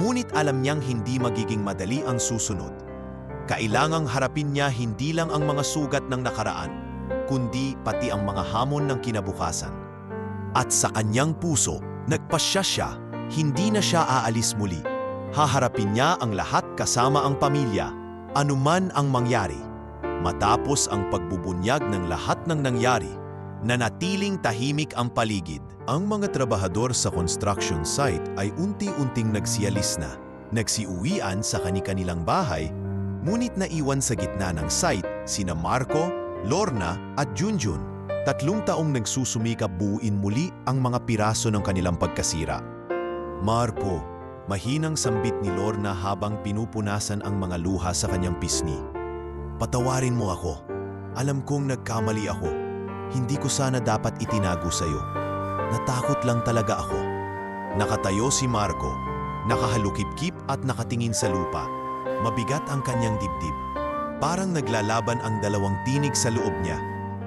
Ngunit alam niyang hindi magiging madali ang susunod. Kailangang harapin niya hindi lang ang mga sugat ng nakaraan, kundi pati ang mga hamon ng kinabukasan. At sa kanyang puso, nagpasya siya, hindi na siya aalis muli. Haharapin niya ang lahat kasama ang pamilya, anuman ang mangyari. Matapos ang pagbubunyag ng lahat ng nangyari, nanatiling tahimik ang paligid. Ang mga trabahador sa construction site ay unti-unting nagsialis na, nagsiuwian sa kani-kanilang bahay, ngunit naiwan sa gitna ng site sina Marco, Lorna at Junjun. 3 taong nagsusumikap buuin muli ang mga piraso ng kanilang pagkasira. Marco, mahinang sambit ni Lorna habang pinupunasan ang mga luha sa kanyang pisngi. Patawarin mo ako. Alam kong nagkamali ako. Hindi ko sana dapat itinago sa'yo. Natakot lang talaga ako. Nakatayo si Marco, nakahalukip-kip at nakatingin sa lupa. Mabigat ang kanyang dibdib. Parang naglalaban ang dalawang tinig sa loob niya.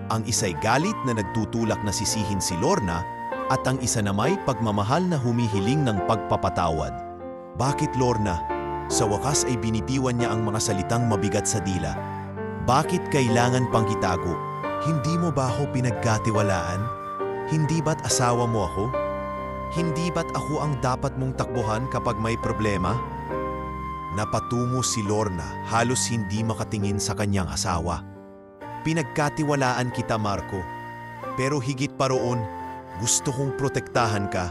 Ang isa'y galit na nagtutulak na sisihin si Lorna at ang isa namay pagmamahal na humihiling ng pagpapatawad. Bakit, Lorna? Sa wakas ay binitiwan niya ang mga salitang mabigat sa dila. Bakit kailangan pang itago? Hindi mo ba ako pinagkatiwalaan? Hindi ba't asawa mo ako? Hindi ba't ako ang dapat mong takbuhan kapag may problema? Napatungo si Lorna, halos hindi makatingin sa kanyang asawa. Pinagkatiwalaan kita, Marco. Pero higit pa roon, gusto kong protektahan ka.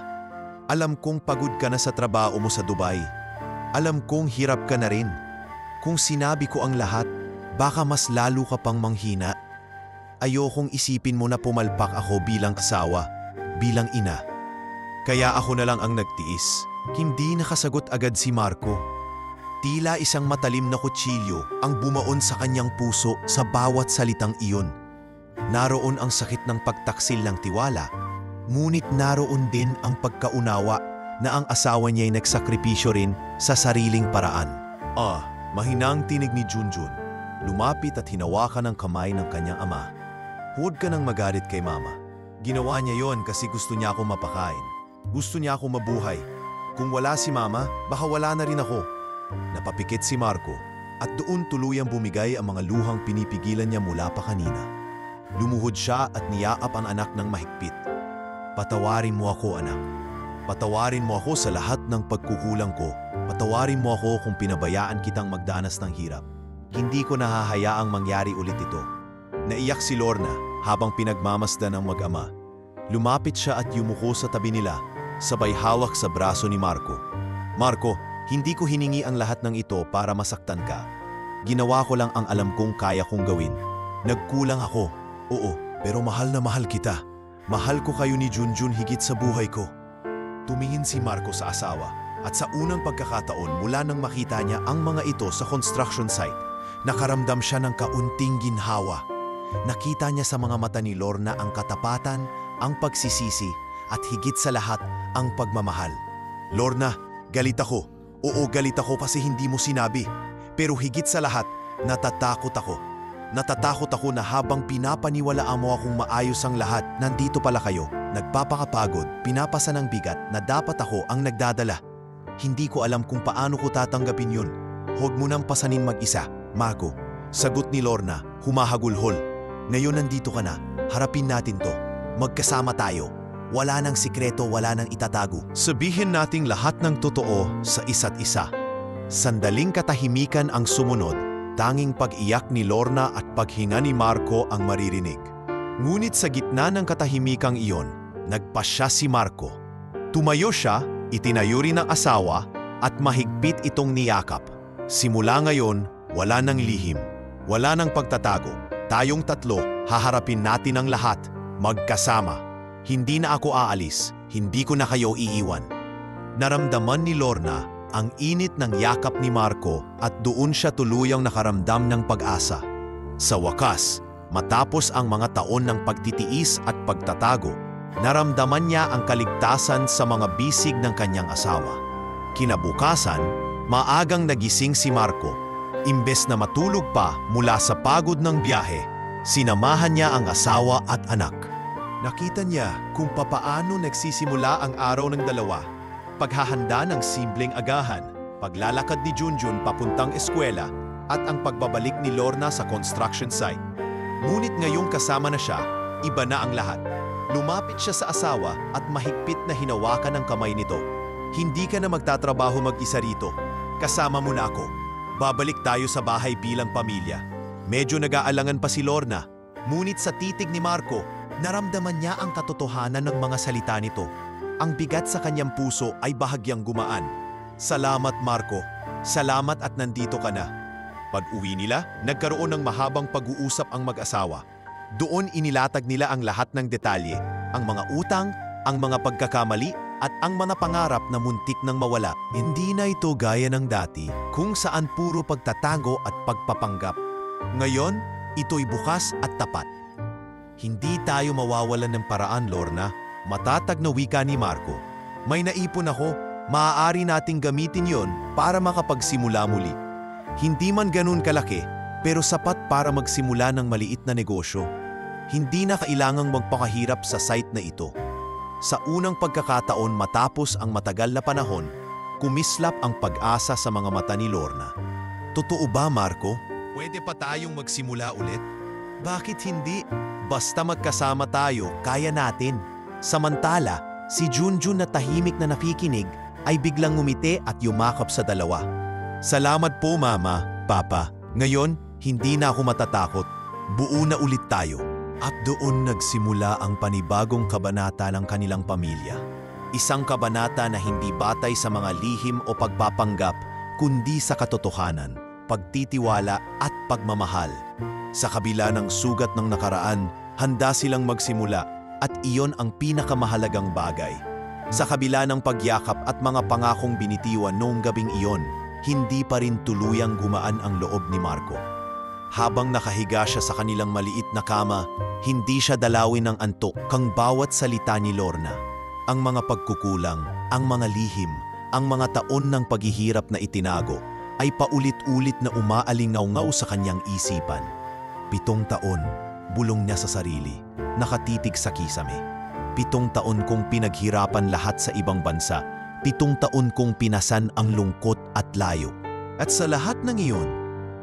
Alam kong pagod ka na sa trabaho mo sa Dubai. Alam kong hirap ka na rin. Kung sinabi ko ang lahat, baka mas lalo ka pang manghina. Ayokong isipin mo na pumalpak ako bilang asawa, bilang ina. Kaya ako na lang ang nagtiis. Hindi nakasagot agad si Marco. Tila isang matalim na kutsilyo ang bumaon sa kanyang puso sa bawat salitang iyon. Naroon ang sakit ng pagtaksil ng tiwala, ngunit naroon din ang pagkaunawa na ang asawa niya'y nagsakripisyo rin sa sariling paraan. Mahinang tinig ni Junjun. Lumapit at hinawakan ang kamay ng kanyang ama. Huwag ka nang magalit kay Mama. Ginawa niya yon kasi gusto niya akong mapakain. Gusto niya akong mabuhay. Kung wala si Mama, baka wala na rin ako. Napapikit si Marco at doon tuluyang bumigay ang mga luhang pinipigilan niya mula pa kanina. Lumuhod siya at niyaap ang anak ng mahigpit. Patawarin mo ako, anak. Patawarin mo ako sa lahat ng pagkukulang ko. Patawarin mo ako kung pinabayaan kitang magdanas ng hirap. Hindi ko nahahayaang mangyari ulit ito. Naiyak si Lorna habang pinagmamasdan ang mag-ama. Lumapit siya at yumuko sa tabi nila, sabay hawak sa braso ni Marco. Marco, hindi ko hiningi ang lahat ng ito para masaktan ka. Ginawa ko lang ang alam kong kaya kong gawin. Nagkulang ako, oo, pero mahal na mahal kita. Mahal ko kayo ni Junjun higit sa buhay ko. Tumingin si Marco sa asawa at sa unang pagkakataon mula nang makita niya ang mga ito sa construction site, nakaramdam siya ng kaunting ginhawa. Nakita niya sa mga mata ni Lorna ang katapatan, ang pagsisisi at higit sa lahat ang pagmamahal. Lorna, galit ako. Oo, galit ako kasi hindi mo sinabi. Pero higit sa lahat, natatakot ako. Natatakot ako na habang pinapaniwalaan mo akong maayos ang lahat, nandito pala kayo, nagpapakapagod, pinapasa ng bigat na dapat ako ang nagdadala. Hindi ko alam kung paano ko tatanggapin yun. Huwag mo nang pasanin mag-isa, Marco. Sagot ni Lorna, humahagulhol. Ngayon nandito ka na, harapin natin to. Magkasama tayo. Wala nang sikreto, wala nang itatago. Sabihin nating lahat ng totoo sa isa't isa. Sandaling katahimikan ang sumunod, tanging pag-iyak ni Lorna at paghinga ni Marco ang maririnig. Ngunit sa gitna ng katahimikang iyon, nagpasya si Marco. Tumayo siya, itinayo rin ng asawa, at mahigpit itong niyakap. Simula ngayon, wala nang lihim, wala nang pagtatago. Tayong tatlo, haharapin natin ang lahat, magkasama. Hindi na ako aalis, hindi ko na kayo iiwan. Naramdaman ni Lorna ang init ng yakap ni Marco at doon siya tuluyang nakaramdam ng pag-asa. Sa wakas, matapos ang mga taon ng pagtitiis at pagtatago, naramdaman niya ang kaligtasan sa mga bisig ng kanyang asawa. Kinabukasan, maagang nagising si Marco. Imbes na matulog pa mula sa pagod ng biyahe, sinamahan niya ang asawa at anak. Nakita niya kung papaano nagsisimula ang araw ng dalawa. Paghahanda ng simpleng agahan, paglalakad ni Junjun papuntang eskwela, at ang pagbabalik ni Lorna sa construction site. Ngunit ngayong kasama na siya, iba na ang lahat. Lumapit siya sa asawa at mahigpit na hinawakan ang kamay nito. Hindi ka na magtatrabaho mag-isa rito. Kasama mo na ako. Babalik tayo sa bahay bilang pamilya. Medyo nag-aalangan pa si Lorna, ngunit sa titig ni Marco, naramdaman niya ang katotohanan ng mga salita nito. Ang bigat sa kanyang puso ay bahagyang gumaan. Salamat Marco, salamat at nandito ka na. Pag-uwi nila, nagkaroon ng mahabang pag-uusap ang mag-asawa. Doon inilatag nila ang lahat ng detalye, ang mga utang, ang mga pagkakamali, at ang mga pangarap na muntik nang mawala. Hindi na ito gaya ng dati, kung saan puro pagtatago at pagpapanggap. Ngayon, ito'y bukas at tapat. Hindi tayo mawawalan ng paraan, Lorna. Matatag na wika ni Marco. May naipon ako, maaari nating gamitin yon para makapagsimula muli. Hindi man ganun kalaki, pero sapat para magsimula ng maliit na negosyo. Hindi na kailangang magpakahirap sa site na ito. Sa unang pagkakataon matapos ang matagal na panahon, kumislap ang pag-asa sa mga mata ni Lorna. Totoo ba, Marco? Pwede pa tayong magsimula ulit? Bakit hindi? Basta magkasama tayo, kaya natin. Samantala, si Junjun na tahimik na nakikinig ay biglang ngumiti at yumakap sa dalawa. Salamat po, Mama, Papa. Ngayon, hindi na ako matatakot. Buo na ulit tayo. At doon nagsimula ang panibagong kabanata ng kanilang pamilya. Isang kabanata na hindi batay sa mga lihim o pagpapanggap, kundi sa katotohanan, pagtitiwala at pagmamahal. Sa kabila ng sugat ng nakaraan, handa silang magsimula at iyon ang pinakamahalagang bagay. Sa kabila ng pagyakap at mga pangakong binitiwan noong gabing iyon, hindi pa rin tuluyang gumaan ang loob ni Marco. Habang nakahiga siya sa kanilang maliit na kama, hindi siya dalawin ng antok kang bawat salita ni Lorna. Ang mga pagkukulang, ang mga lihim, ang mga taon ng paghihirap na itinago ay paulit-ulit na umaalingaw-ngaw sa kanyang isipan. 7 taon, bulong niya sa sarili, nakatitig sa kisame. 7 taon kong pinaghirapan lahat sa ibang bansa. 7 taon kong pinasan ang lungkot at layo. At sa lahat ng iyon,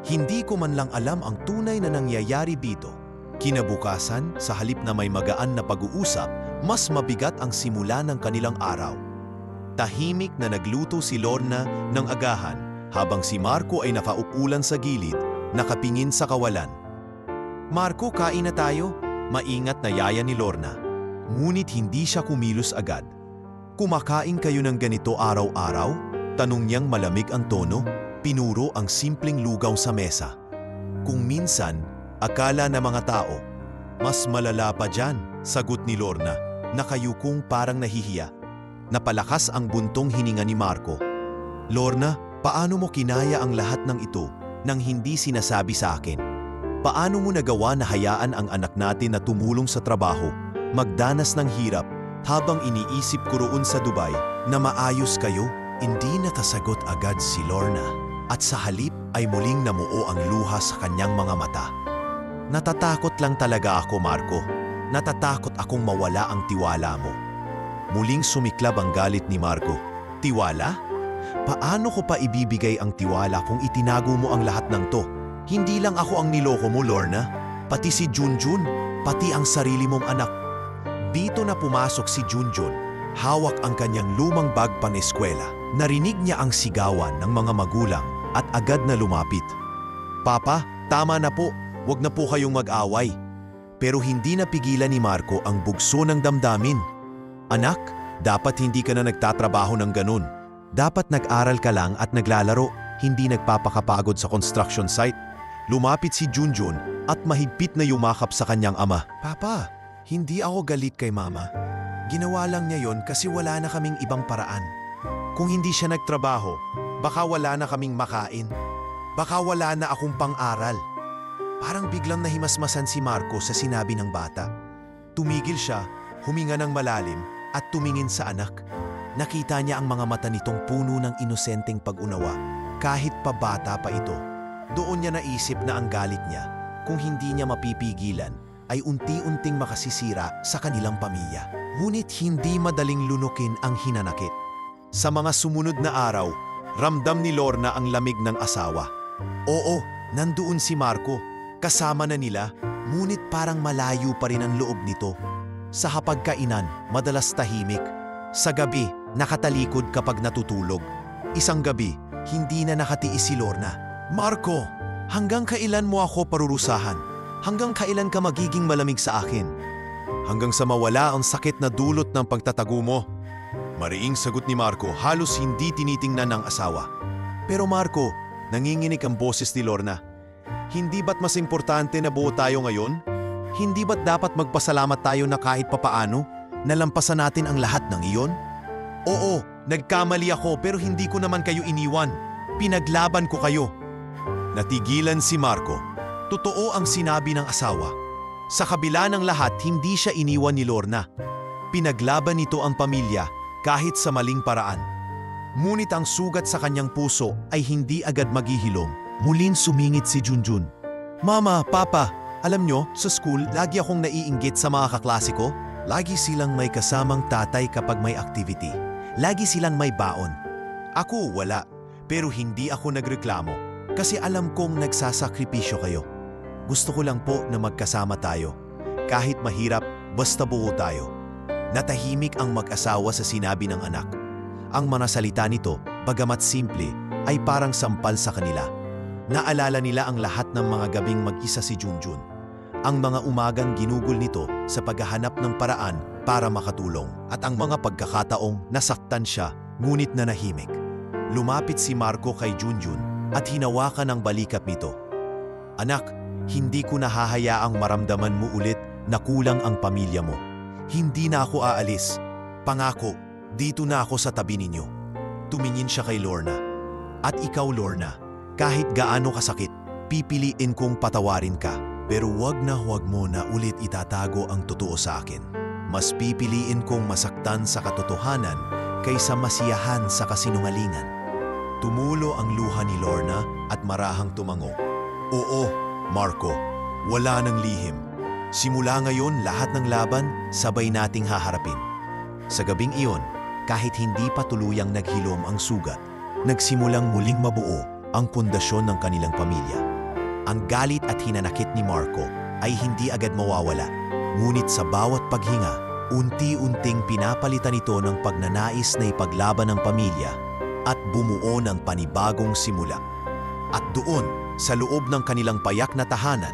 hindi ko man lang alam ang tunay na nangyayari dito. Kinabukasan, sa halip na may magaan na pag-uusap, mas mabigat ang simula ng kanilang araw. Tahimik na nagluto si Lorna ng agahan habang si Marco ay nakaupulan sa gilid, nakapingin sa kawalan. Marco, kain na tayo? Maingat na yaya ni Lorna. Ngunit hindi siya kumilos agad. "Kumakain kayo ng ganito araw-araw?" Tanong niyang malamig ang tono, pinuro ang simpleng lugaw sa mesa. Kung minsan, akala ng mga tao, "Mas malala pa dyan," sagot ni Lorna, nakayukong parang nahihiya. Napalakas ang buntong hininga ni Marco. "Lorna, paano mo kinaya ang lahat ng ito nang hindi sinasabi sa akin? Paano mo nagawa na hayaan ang anak natin na tumulong sa trabaho, magdanas ng hirap, habang iniisip ko roon sa Dubai na maayos kayo?" Hindi nakasagot agad si Lorna, at sa halip ay muling namuo ang luha sa kanyang mga mata. "Natatakot lang talaga ako, Marco. Natatakot akong mawala ang tiwala mo." Muling sumiklab ang galit ni Marco. "Tiwala? Paano ko pa ibibigay ang tiwala kung itinago mo ang lahat ng to? Hindi lang ako ang niloko mo, Lorna. Pati si Junjun, pati ang sarili mong anak." Dito na pumasok si Junjun, hawak ang kanyang lumang bag pang-eskwela. Narinig niya ang sigawan ng mga magulang at agad na lumapit. "Papa, tama na po. Huwag na po kayong mag-away." Pero hindi napigilan ni Marco ang bugso ng damdamin. "Anak, dapat hindi ka na nagtatrabaho ng ganun. Dapat nag-aral ka lang at naglalaro, hindi nagpapakapagod sa construction site." Lumapit si Junjun at mahigpit na yumakap sa kanyang ama. "Papa, hindi ako galit kay Mama. Ginawa lang niya yon kasi wala na kaming ibang paraan. Kung hindi siya nagtrabaho, baka wala na kaming makain. Baka wala na akong pang-aral." Parang biglang nahimasmasan si Marco sa sinabi ng bata. Tumigil siya, huminga ng malalim at tumingin sa anak. Nakita niya ang mga mata nitong puno ng inosenteng pag-unawa, kahit pa bata pa ito. Doon niya naisip na ang galit niya, kung hindi niya mapipigilan, ay unti-unting makasisira sa kanilang pamilya. Ngunit hindi madaling lunukin ang hinanakit. Sa mga sumunod na araw, ramdam ni Lorna ang lamig ng asawa. Oo, nandoon si Marco, kasama na nila, ngunit parang malayo pa rin ang loob nito. Sa hapagkainan, madalas tahimik. Sa gabi, nakatalikod kapag natutulog. Isang gabi, hindi na nakatiis si Lorna. "Marco, hanggang kailan mo ako parurusahan? Hanggang kailan ka magiging malamig sa akin? Hanggang sa mawala ang sakit na dulot ng pagtatago mo." Mariing sagot ni Marco, halos hindi tinitingnan ng asawa. "Pero Marco," nanginginig ang boses ni Lorna, "hindi ba't mas importante na buo tayo ngayon? Hindi ba't dapat magpasalamat tayo na kahit papaano, nalampasan natin ang lahat ng iyon?" "Oo, nagkamali ako pero hindi ko naman kayo iniwan. Pinaglaban ko kayo." Natigilan si Marco. Totoo ang sinabi ng asawa. Sa kabila ng lahat, hindi siya iniwan ni Lorna. Pinaglaban nito ang pamilya kahit sa maling paraan. Ngunit ang sugat sa kanyang puso ay hindi agad maghihilom. Muling sumingit si Junjun. "Mama, Papa, alam nyo, sa school, lagi akong naiinggit sa mga kaklase ko. Lagi silang may kasamang tatay kapag may activity. Lagi silang may baon. Ako wala, pero hindi ako nagreklamo kasi alam kong nagsasakripisyo kayo. Gusto ko lang po na magkasama tayo. Kahit mahirap, basta buo tayo." Natahimik ang mag-asawa sa sinabi ng anak. Ang mga salita nito, bagamat simple, ay parang sampal sa kanila. Naalala nila ang lahat ng mga gabing mag-isa si Junjun. Ang mga umagang ginugol nito sa paghahanap ng paraan para makatulong. At ang mga pagkakataong nasaktan siya, ngunit nanahimik. Lumapit si Marco kay Junjun at hinawakan ang balikap nito. "Anak, hindi ko nahahayaang maramdaman mo ulit na kulang ang pamilya mo. Hindi na ako aalis. Pangako, dito na ako sa tabi ninyo." Tumingin siya kay Lorna. "At ikaw, Lorna, kahit gaano kasakit, pipiliin kong patawarin ka. Pero huwag mo na ulit itatago ang totoo sa akin. Mas pipiliin kong masaktan sa katotohanan kaysa masiyahan sa kasinungalingan." Tumulo ang luha ni Lorna at marahang tumango. "Oo, Marco, wala nang lihim. Simula ngayon, lahat ng laban, sabay nating haharapin." Sa gabing iyon, kahit hindi pa tuluyang naghilom ang sugat, nagsimulang muling mabuo ang pundasyon ng kanilang pamilya. Ang galit at hinanakit ni Marco ay hindi agad mawawala, ngunit sa bawat paghinga, unti-unting pinapalitan ito ng pagnanais na ipaglaban ang pamilya at bumuo ng panibagong simula. At doon, sa loob ng kanilang payak na tahanan,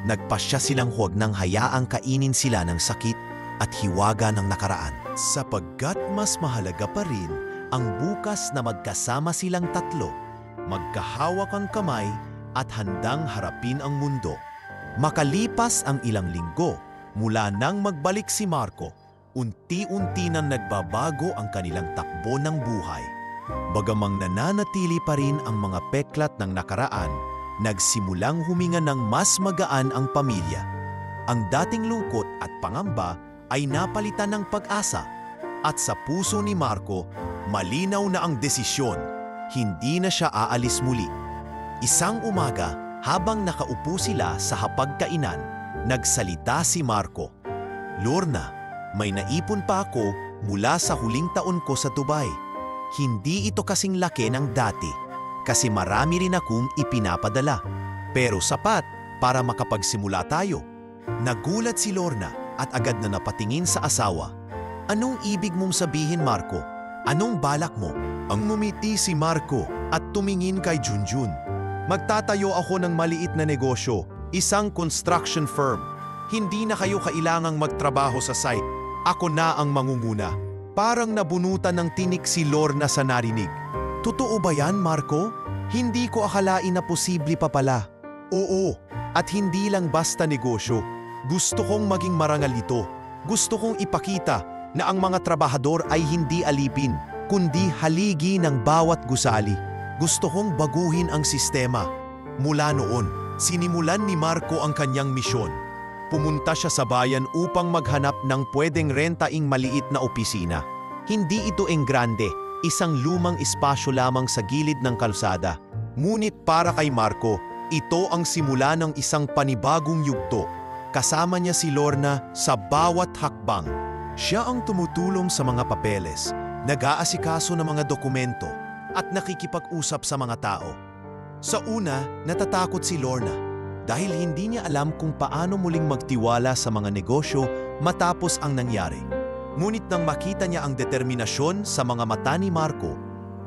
nagpasya silang huwag nang hayaang kainin sila ng sakit, at hiwaga ng nakaraan. Sapagkat mas mahalaga pa rin ang bukas na magkasama silang tatlo, magkahawak ang kamay at handang harapin ang mundo. Makalipas ang ilang linggo, mula nang magbalik si Marco, unti-unti nang nagbabago ang kanilang takbo ng buhay. Bagamang nananatili pa rin ang mga peklat ng nakaraan, nagsimulang huminga ng mas magaan ang pamilya. Ang dating lungkot at pangamba ay napalitan ng pag-asa, at sa puso ni Marco, malinaw na ang desisyon, hindi na siya aalis muli. Isang umaga, habang nakaupo sila sa hapagkainan, nagsalita si Marco. "Lorna, may naipon pa ako mula sa huling taon ko sa Dubai. Hindi ito kasing laki ng dati, kasi marami rin akong ipinapadala. Pero sapat para makapagsimula tayo." Nagulat si Lorna at agad na napatingin sa asawa. "Anong ibig mong sabihin, Marco? Anong balak mo?" Ang ngumiti si Marco at tumingin kay Junjun. "Magtatayo ako ng maliit na negosyo, isang construction firm. Hindi na kayo kailangang magtrabaho sa site. Ako na ang mangunguna." Parang nabunutan ng tinik si Lorna sa narinig. "Totoo ba yan, Marco? Hindi ko akalain na posible pa pala." "Oo, at hindi lang basta negosyo. Gusto kong maging marangal ito. Gusto kong ipakita na ang mga trabahador ay hindi alipin, kundi haligi ng bawat gusali. Gusto kong baguhin ang sistema." Mula noon, sinimulan ni Marco ang kanyang misyon. Pumunta siya sa bayan upang maghanap ng pwedeng rentaing maliit na opisina. Hindi ito enggrande, isang lumang espasyo lamang sa gilid ng kalsada. Ngunit para kay Marco, ito ang simula ng isang panibagong yugto. Kasama niya si Lorna sa bawat hakbang. Siya ang tumutulong sa mga papeles, nag-aasikaso ng mga dokumento, at nakikipag-usap sa mga tao. Sa una, natatakot si Lorna dahil hindi niya alam kung paano muling magtiwala sa mga negosyo matapos ang nangyari. Ngunit nang makita niya ang determinasyon sa mga mata ni Marco,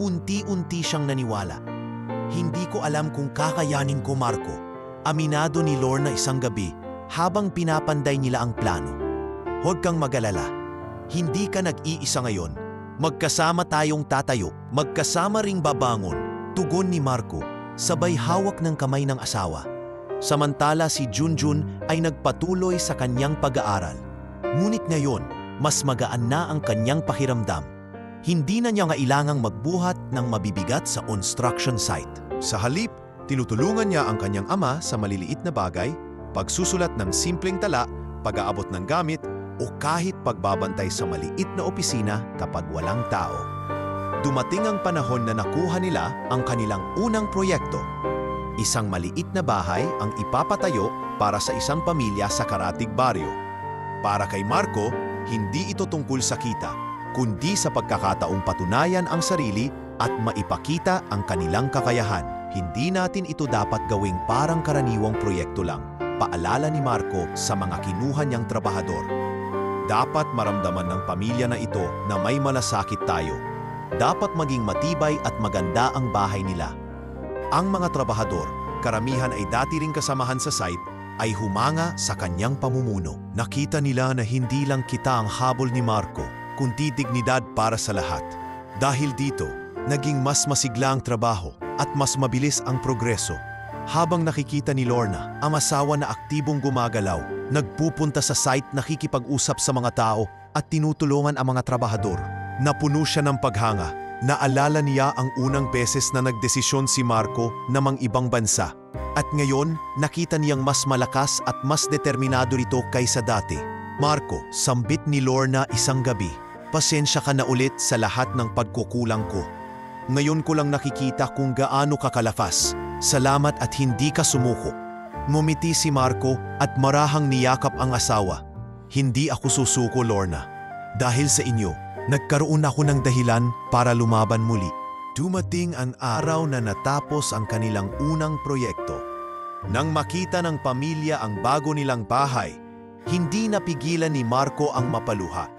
unti-unti siyang naniwala. "Hindi ko alam kung kakayanin ko, Marco," aminado ni Lorna isang gabi habang pinapanday nila ang plano. "Huwag kang mag-alala. Hindi ka nag-iisa ngayon. Magkasama tayong tatayo, magkasama ring babangon," tugon ni Marco, sabay hawak ng kamay ng asawa. Samantala si Junjun ay nagpatuloy sa kanyang pag-aaral. Ngunit ngayon, mas magaan na ang kanyang pakiramdam. Hindi na niya kailangang magbuhat ng mabibigat sa construction site. Sa halip, tinutulungan niya ang kanyang ama sa maliliit na bagay, pagsusulat ng simpleng tala, pag-aabot ng gamit, o kahit pagbabantay sa maliit na opisina kapag walang tao. Dumating ang panahon na nakuha nila ang kanilang unang proyekto. Isang maliit na bahay ang ipapatayo para sa isang pamilya sa Karatig Baryo. Para kay Marco, hindi ito tungkol sa kita, kundi sa pagkakataong patunayan ang sarili at maipakita ang kanilang kakayahan. Hindi natin ito dapat gawing parang karaniwang proyekto lang, paalala ni Marco sa mga kinuha niyang trabahador. Dapat maramdaman ng pamilya na ito na may malasakit tayo. Dapat maging matibay at maganda ang bahay nila. Ang mga trabahador, karamihan ay dati ring kasamahan sa site, ay humanga sa kanyang pamumuno. Nakita nila na hindi lang kita ang habol ni Marco, kundi dignidad para sa lahat. Dahil dito, naging mas masigla ang trabaho at mas mabilis ang progreso. Habang nakikita ni Lorna ang asawa na aktibong gumagalaw, nagpupunta sa site, nakikipag-usap sa mga tao at tinutulungan ang mga trabahador. Napuno siya ng paghanga. Naalala niya ang unang beses na nagdesisyon si Marco na mang-ibang bansa. At ngayon, nakita niyang mas malakas at mas determinado ito kaysa dati. "Marco," sambit ni Lorna isang gabi, "pasensya ka na ulit sa lahat ng pagkukulang ko. Ngayon ko lang nakikita kung gaano ka kalakas. Salamat at hindi ka sumuko." Ngumiti si Marco at marahang niyakap ang asawa. "Hindi ako susuko, Lorna. Dahil sa inyo, nagkaroon ako ng dahilan para lumaban muli." Dumating ang araw na natapos ang kanilang unang proyekto. Nang makita ng pamilya ang bago nilang bahay, hindi napigilan ni Marco ang mapaluha.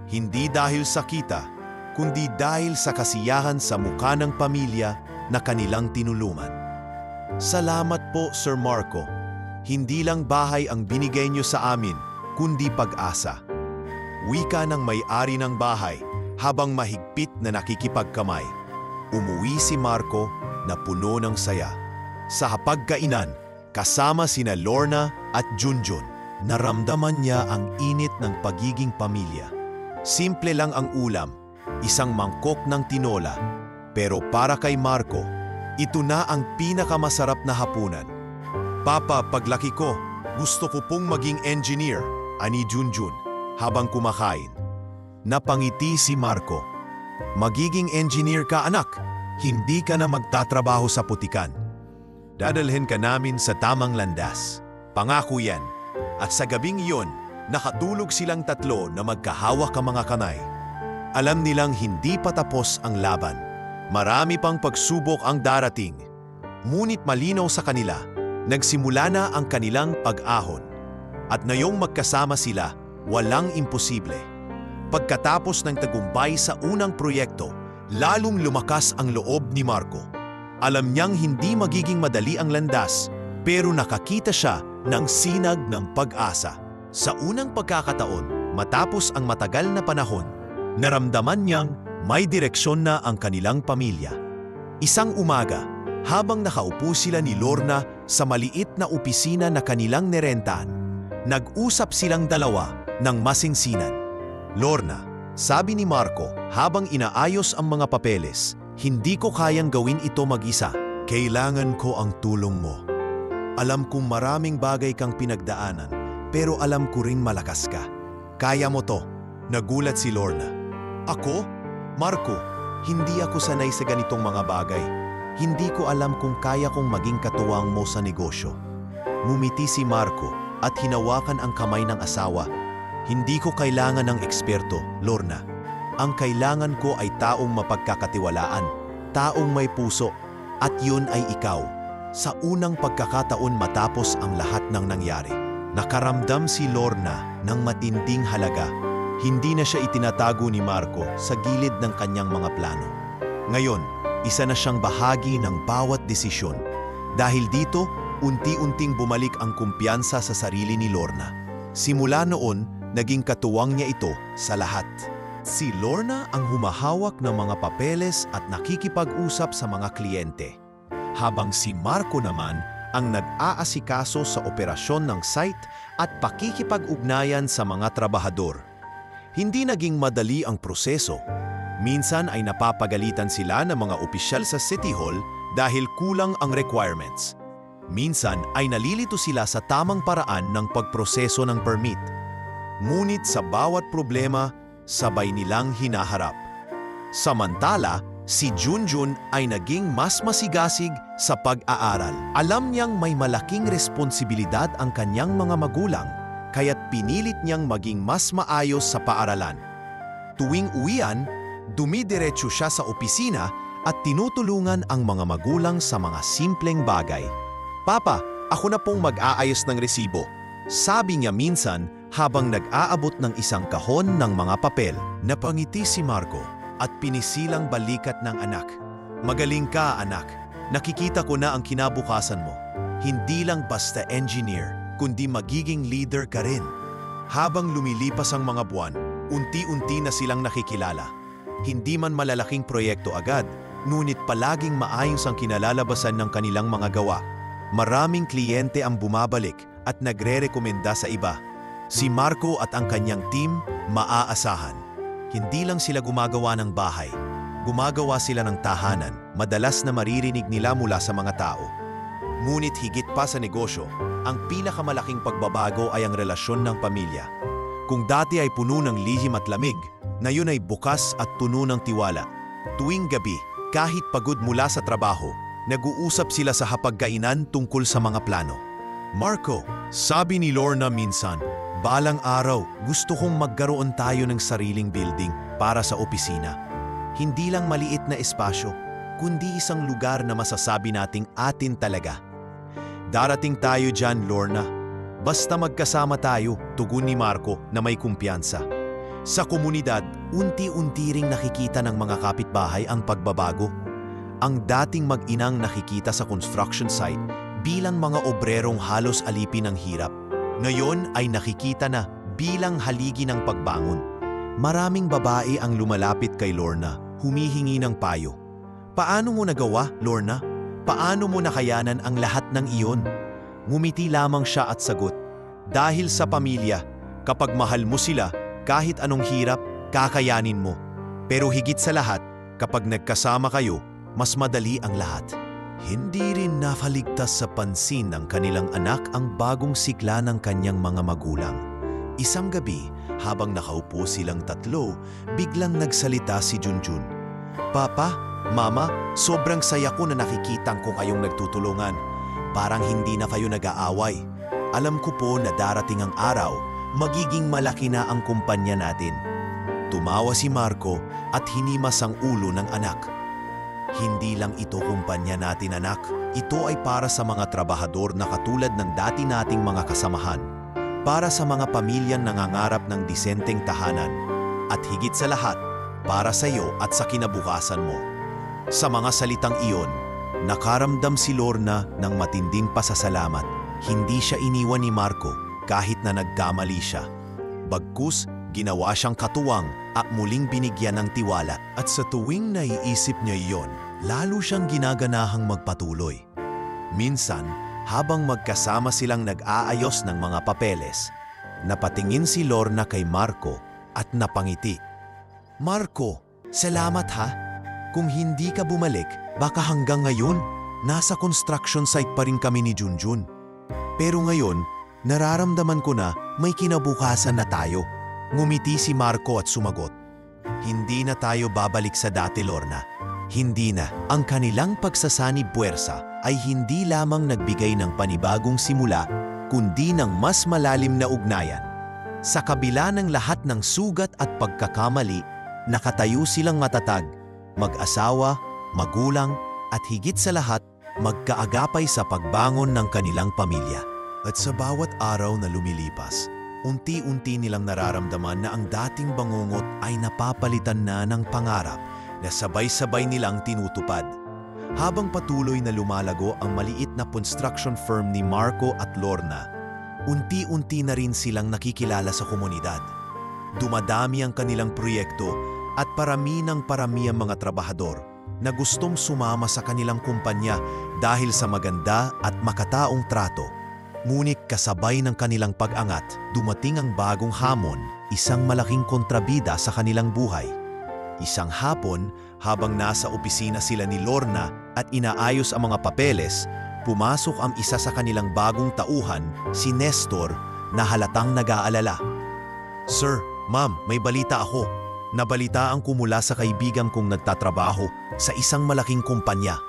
Hindi dahil sa kita, kundi dahil sa kasiyahan sa mukha ng pamilya na kanilang tinulungan. "Salamat po, Sir Marco. Hindi lang bahay ang binigay niyo sa amin, kundi pag-asa. Wika ng may-ari ng bahay habang mahigpit na nakikipagkamay. Umuwi si Marco na puno ng saya. Sa hapagkainan, kasama sina Lorna at Junjun, naramdaman niya ang init ng pagiging pamilya. Simple lang ang ulam, isang mangkok ng tinola. Pero para kay Marco, ito na ang pinakamasarap na hapunan. Papa, paglaki ko, gusto ko pong maging engineer, ani Junjun, habang kumakain. Napangiti si Marco. Magiging engineer ka, anak. Hindi ka na magtatrabaho sa putikan. Dadalhin ka namin sa tamang landas. Pangako yan. At sa gabing iyon, nakatulog silang tatlo na magkahawak ang mga kamay. Alam nilang hindi pa tapos ang laban. Marami pang pagsubok ang darating. Ngunit malinaw sa kanila, nagsimula na ang kanilang pag-ahon. At ngayong magkasama sila, walang imposible. Pagkatapos ng tagumpay sa unang proyekto, lalong lumakas ang loob ni Marco. Alam niyang hindi magiging madali ang landas, pero nakakita siya ng sinag ng pag-asa. Sa unang pagkakataon, matapos ang matagal na panahon, naramdaman niyang may direksyon na ang kanilang pamilya. Isang umaga, habang nakaupo sila ni Lorna sa maliit na opisina na kanilang nerentahan, nag-usap silang dalawa ng masinsinan. Lorna, sabi ni Marco habang inaayos ang mga papeles, hindi ko kayang gawin ito mag-isa. Kailangan ko ang tulong mo. Alam kong maraming bagay kang pinagdaanan, pero alam ko ring malakas ka. Kaya mo to. Nagulat si Lorna. Ako? Marco, hindi ako sanay sa ganitong mga bagay. Hindi ko alam kung kaya kong maging katuwang mo sa negosyo. Ngumiti si Marco at hinawakan ang kamay ng asawa. Hindi ko kailangan ng eksperto, Lorna. Ang kailangan ko ay taong mapagkakatiwalaan, taong may puso, at yun ay ikaw. Sa unang pagkakataon matapos ang lahat ng nangyari, nakaramdam si Lorna ng matinding halaga. Hindi na siya itinatago ni Marco sa gilid ng kanyang mga plano. Ngayon, isa na siyang bahagi ng bawat desisyon. Dahil dito, unti-unting bumalik ang kumpiyansa sa sarili ni Lorna. Simula noon, naging katuwang niya ito sa lahat. Si Lorna ang humahawak ng mga papeles at nakikipag-usap sa mga kliyente. Habang si Marco naman ang nag-aasikaso sa operasyon ng site at pakikipag-ugnayan sa mga trabahador. Hindi naging madali ang proseso. Minsan ay napapagalitan sila ng mga opisyal sa City Hall dahil kulang ang requirements. Minsan ay nalilito sila sa tamang paraan ng pagproseso ng permit. Ngunit sa bawat problema, sabay nilang hinaharap. Samantala, si Junjun ay naging mas masigasig sa pag-aaral. Alam niyang may malaking responsibilidad ang kanyang mga magulang, kaya't pinilit niyang maging mas maayos sa paaralan. Tuwing uwian, dumidiretso siya sa opisina at tinutulungan ang mga magulang sa mga simpleng bagay. Papa, ako na pong mag-aayos ng resibo. Sabi niya minsan habang nag-aabot ng isang kahon ng mga papel. Napangiti si Marco at pinisilang balikat ng anak. Magaling ka, anak. Nakikita ko na ang kinabukasan mo. Hindi lang basta engineer, kundi magiging leader ka rin. Habang lumilipas ang mga buwan, unti-unti na silang nakikilala. Hindi man malalaking proyekto agad, ngunit palaging maayos ang kinalalabasan ng kanilang mga gawa. Maraming kliyente ang bumabalik at nagre-rekomenda sa iba. Si Marco at ang kanyang team maaasahan. Hindi lang sila gumagawa ng bahay. Gumagawa sila ng tahanan, madalas na maririnig nila mula sa mga tao. Ngunit higit pa sa negosyo, ang pinakamalaking pagbabago ay ang relasyon ng pamilya. Kung dati ay puno ng lihim at lamig, ngayon ay bukas at puno ng tiwala. Tuwing gabi, kahit pagod mula sa trabaho, nag-uusap sila sa hapagkainan tungkol sa mga plano. Marco, sabi ni Lorna minsan, balang araw gusto kong magkaroon tayo ng sariling building para sa opisina. Hindi lang maliit na espasyo, kundi isang lugar na masasabi nating atin talaga. Darating tayo dyan, Lorna. Basta magkasama tayo, tugon ni Marco na may kumpiyansa. Sa komunidad, unti-unti ring nakikita ng mga kapitbahay ang pagbabago. Ang dating mag-inang nakikita sa construction site bilang mga obrerong halos alipin ng hirap, ngayon ay nakikita na bilang haligi ng pagbangon. maraming babae ang lumalapit kay Lorna, humihingi ng payo. Paano mo nagawa, Lorna? Paano mo nakayanan ang lahat ng iyon? Ngumiti lamang siya at sagot, dahil sa pamilya, kapag mahal mo sila, kahit anong hirap, kakayanin mo. Pero higit sa lahat, kapag nagkasama kayo, mas madali ang lahat. Hindi rin nafaligtas sa pansin ng kanilang anak ang bagong sigla ng kanyang mga magulang. Isang gabi, habang nakaupo silang tatlo, biglang nagsalita si Junjun. Papa, Mama, sobrang saya ko na nakikitang ko kayong nagtutulungan. Parang hindi na kayo nag-aaway. Alam ko po na darating ang araw, magiging malaki na ang kumpanya natin. Tumawa si Marco at hinimas ang ulo ng anak. Hindi lang ito kumpanya natin, anak. Ito ay para sa mga trabahador na katulad ng dati nating mga kasamahan. Para sa mga pamilyang nangangarap ng disenteng tahanan. At higit sa lahat, para sa iyo at sa kinabukasan mo. Sa mga salitang iyon, nakaramdam si Lorna ng matinding pasasalamat. Hindi siya iniwan ni Marco kahit na nagkamali siya. Bagkus, ginawa siyang katuwang at muling binigyan ng tiwala. At sa tuwing naiisip niya iyon, lalo siyang ginaganahang magpatuloy. Minsan, habang magkasama silang nag-aayos ng mga papeles, napatingin si Lorna kay Marco at napangiti. Marco, salamat ha. Kung hindi ka bumalik, baka hanggang ngayon, nasa construction site pa rin kami ni Junjun. Pero ngayon, nararamdaman ko na may kinabukasan na tayo. Ngumiti si Marco at sumagot, hindi na tayo babalik sa dati, Lorna. Hindi na. Ang kanilang pagsasanib puwersa ay hindi lamang nagbigay ng panibagong simula, kundi ng mas malalim na ugnayan. Sa kabila ng lahat ng sugat at pagkakamali, nakatayo silang matatag, mag-asawa, magulang, at higit sa lahat, magkaagapay sa pagbangon ng kanilang pamilya. At sa bawat araw na lumilipas, unti-unti nilang nararamdaman na ang dating bangungot ay napapalitan na ng pangarap na sabay-sabay nilang tinutupad. Habang patuloy na lumalago ang maliit na construction firm ni Marco at Lorna, unti-unti na rin silang nakikilala sa komunidad. Dumadami ang kanilang proyekto at parami ang mga trabahador na gustong sumama sa kanilang kumpanya dahil sa maganda at makataong trato. Ngunit kasabay ng kanilang pag-angat, dumating ang bagong hamon, isang malaking kontrabida sa kanilang buhay. Isang hapon, habang nasa opisina sila ni Lorna at inaayos ang mga papeles, pumasok ang isa sa kanilang bagong tauhan, si Nestor, na halatang nag-aalala. Sir, ma'am, may balita ako. Nabalitaan ko mula sa kaibigan kong nagtatrabaho sa isang malaking kumpanya.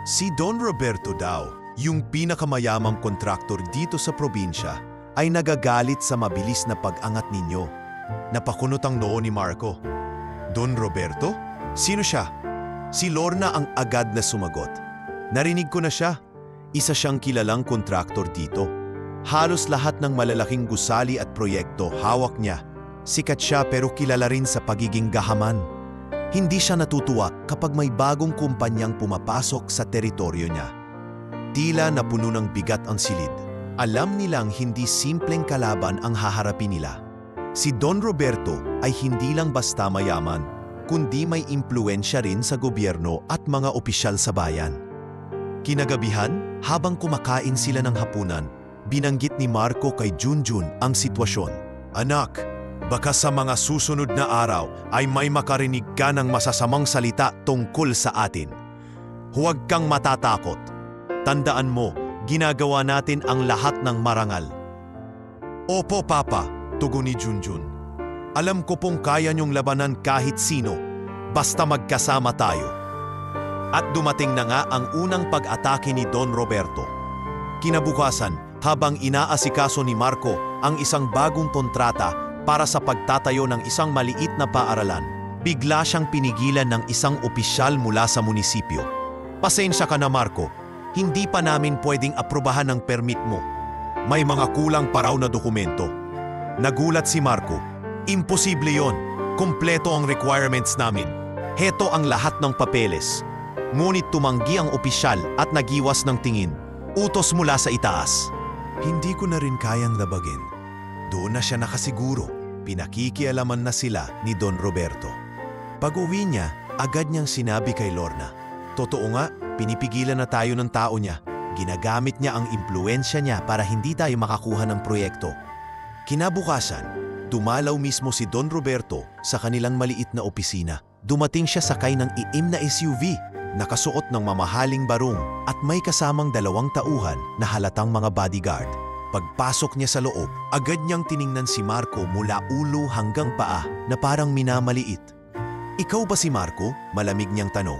Si Don Roberto daw, yung pinakamayamang kontraktor dito sa probinsya, ay nagagalit sa mabilis na pag-angat ninyo. Napakunot ang noo ni Marco. Don Roberto? Sino siya? Si Lorna ang agad na sumagot. Narinig ko na siya. Isa siyang kilalang kontraktor dito. Halos lahat ng malalaking gusali at proyekto hawak niya. Sikat siya pero kilala rin sa pagiging gahaman. Hindi siya natutuwa kapag may bagong kumpanyang pumapasok sa teritoryo niya. Tila napuno ng bigat ang silid. Alam nilang hindi simpleng kalaban ang haharapin nila. Si Don Roberto ay hindi lang basta mayaman, kundi may impluensya rin sa gobyerno at mga opisyal sa bayan. Kinagabihan, habang kumakain sila ng hapunan, binanggit ni Marco kay Junjun ang sitwasyon. Anak, baka sa mga susunod na araw ay may makarinig ka ng masasamang salita tungkol sa atin. Huwag kang matatakot. Tandaan mo, ginagawa natin ang lahat ng marangal. Opo, Papa, tugon ni Junjun. Alam ko pong kaya niyong labanan kahit sino, basta magkasama tayo. At dumating na nga ang unang pag-atake ni Don Roberto. Kinabukasan, habang inaasikaso ni Marco ang isang bagong kontrata para sa pagtatayo ng isang maliit na paaralan, bigla siyang pinigilan ng isang opisyal mula sa munisipyo. Pasensya ka na, Marco. Hindi pa namin pwedeng aprobahan ang permit mo. May mga kulang pa raw na dokumento. Nagulat si Marco. Imposible yon. Kompleto ang requirements namin. Heto ang lahat ng papeles. Ngunit tumanggi ang opisyal at nagiwas ng tingin. Utos mula sa itaas. Hindi ko na rin kayang labagin. Doon na siya nakasiguro. Pinakikialaman na sila ni Don Roberto. Pag-uwi niya, agad niyang sinabi kay Lorna, "Totoo nga, pinipigilan na tayo ng tao niya. Ginagamit niya ang impluensya niya para hindi tayo makakuha ng proyekto." Kinabukasan, dumalaw mismo si Don Roberto sa kanilang maliit na opisina. Dumating siya sakay ng iim na SUV, nakasuot ng mamahaling barong at may kasamang 2 tauhan na halatang mga bodyguard. Pagpasok niya sa loob, agad niyang tiningnan si Marco mula ulo hanggang paa na parang minamaliit. "Ikaw ba si Marco?" malamig niyang tanong.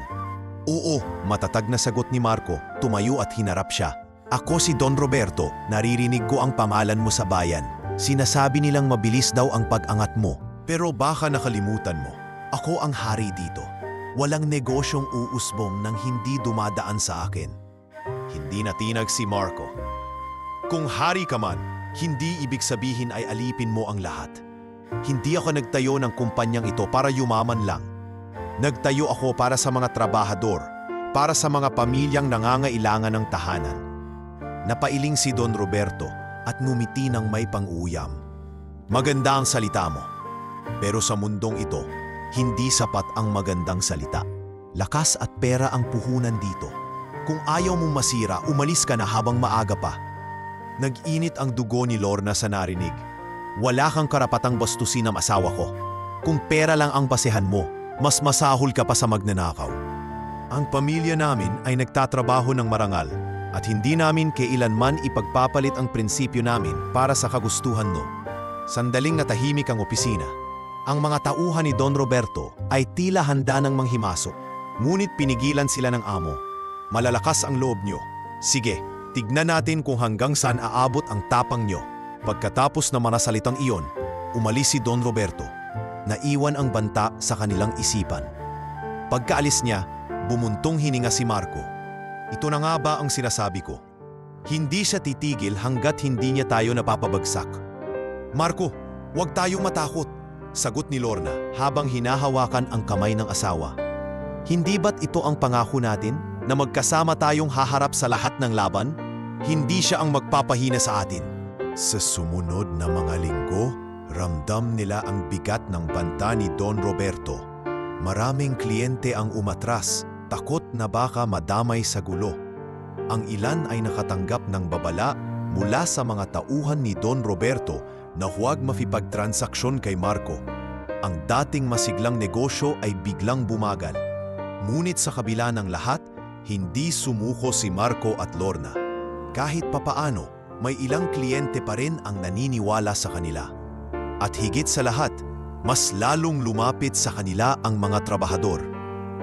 "Oo," matatag na sagot ni Marco, tumayo at hinarap siya. "Ako si Don Roberto, naririnig ko ang pamalan mo sa bayan. Sinasabi nilang mabilis daw ang pag-angat mo. Pero baka nakalimutan mo, ako ang hari dito. Walang negosyong uusbong nang hindi dumadaan sa akin." Hindi natinag si Marco. "Kung hari ka man, hindi ibig sabihin ay alipin mo ang lahat. Hindi ako nagtayo ng kumpanyang ito para yumaman lang. Nagtayo ako para sa mga trabahador, para sa mga pamilyang nangangailangan ng tahanan." Napailing si Don Roberto at ngumiti ng may pang-uyam. "Maganda ang salita mo. Pero sa mundong ito, hindi sapat ang magandang salita. Lakas at pera ang puhunan dito. Kung ayaw mong masira, umalis ka na habang maaga pa." Nag-init ang dugo ni Lorna sa narinig. "Wala kang karapatang bastusin ang asawa ko. Kung pera lang ang basehan mo, mas masahol ka pa sa magnanakaw. Ang pamilya namin ay nagtatrabaho ng marangal at hindi namin kailanman ipagpapalit ang prinsipyo namin para sa kagustuhan mo." Sandaling natahimik ang opisina. Ang mga tauhan ni Don Roberto ay tila handa ng manghimasok, ngunit pinigilan sila ng amo. "Malalakas ang loob nyo. Sige, tignan natin kung hanggang saan aabot ang tapang nyo." Pagkatapos na manasalitang iyon, umalis si Don Roberto. Naiwan ang banta sa kanilang isipan. Pagkaalis niya, bumuntong hininga si Marco. "Ito na nga ba ang sinasabi ko? Hindi siya titigil hanggat hindi niya tayo napapabagsak." "Marco, huwag tayong matakot," sagot ni Lorna habang hinahawakan ang kamay ng asawa. "Hindi ba't ito ang pangako natin na magkasama tayong haharap sa lahat ng laban? Hindi siya ang magpapahina sa atin." Sa sumunod na mga linggo, ramdam nila ang bigat ng banta ni Don Roberto. Maraming kliyente ang umatras, takot na baka madamay sa gulo. Ang ilan ay nakatanggap ng babala mula sa mga tauhan ni Don Roberto na huwag makipagtransaksyon kay Marco. Ang dating masiglang negosyo ay biglang bumagal. Ngunit sa kabila ng lahat, hindi sumuko si Marco at Lorna. Kahit papaano, may ilang kliyente pa rin ang naniniwala sa kanila. At higit sa lahat, mas lalong lumapit sa kanila ang mga trabahador.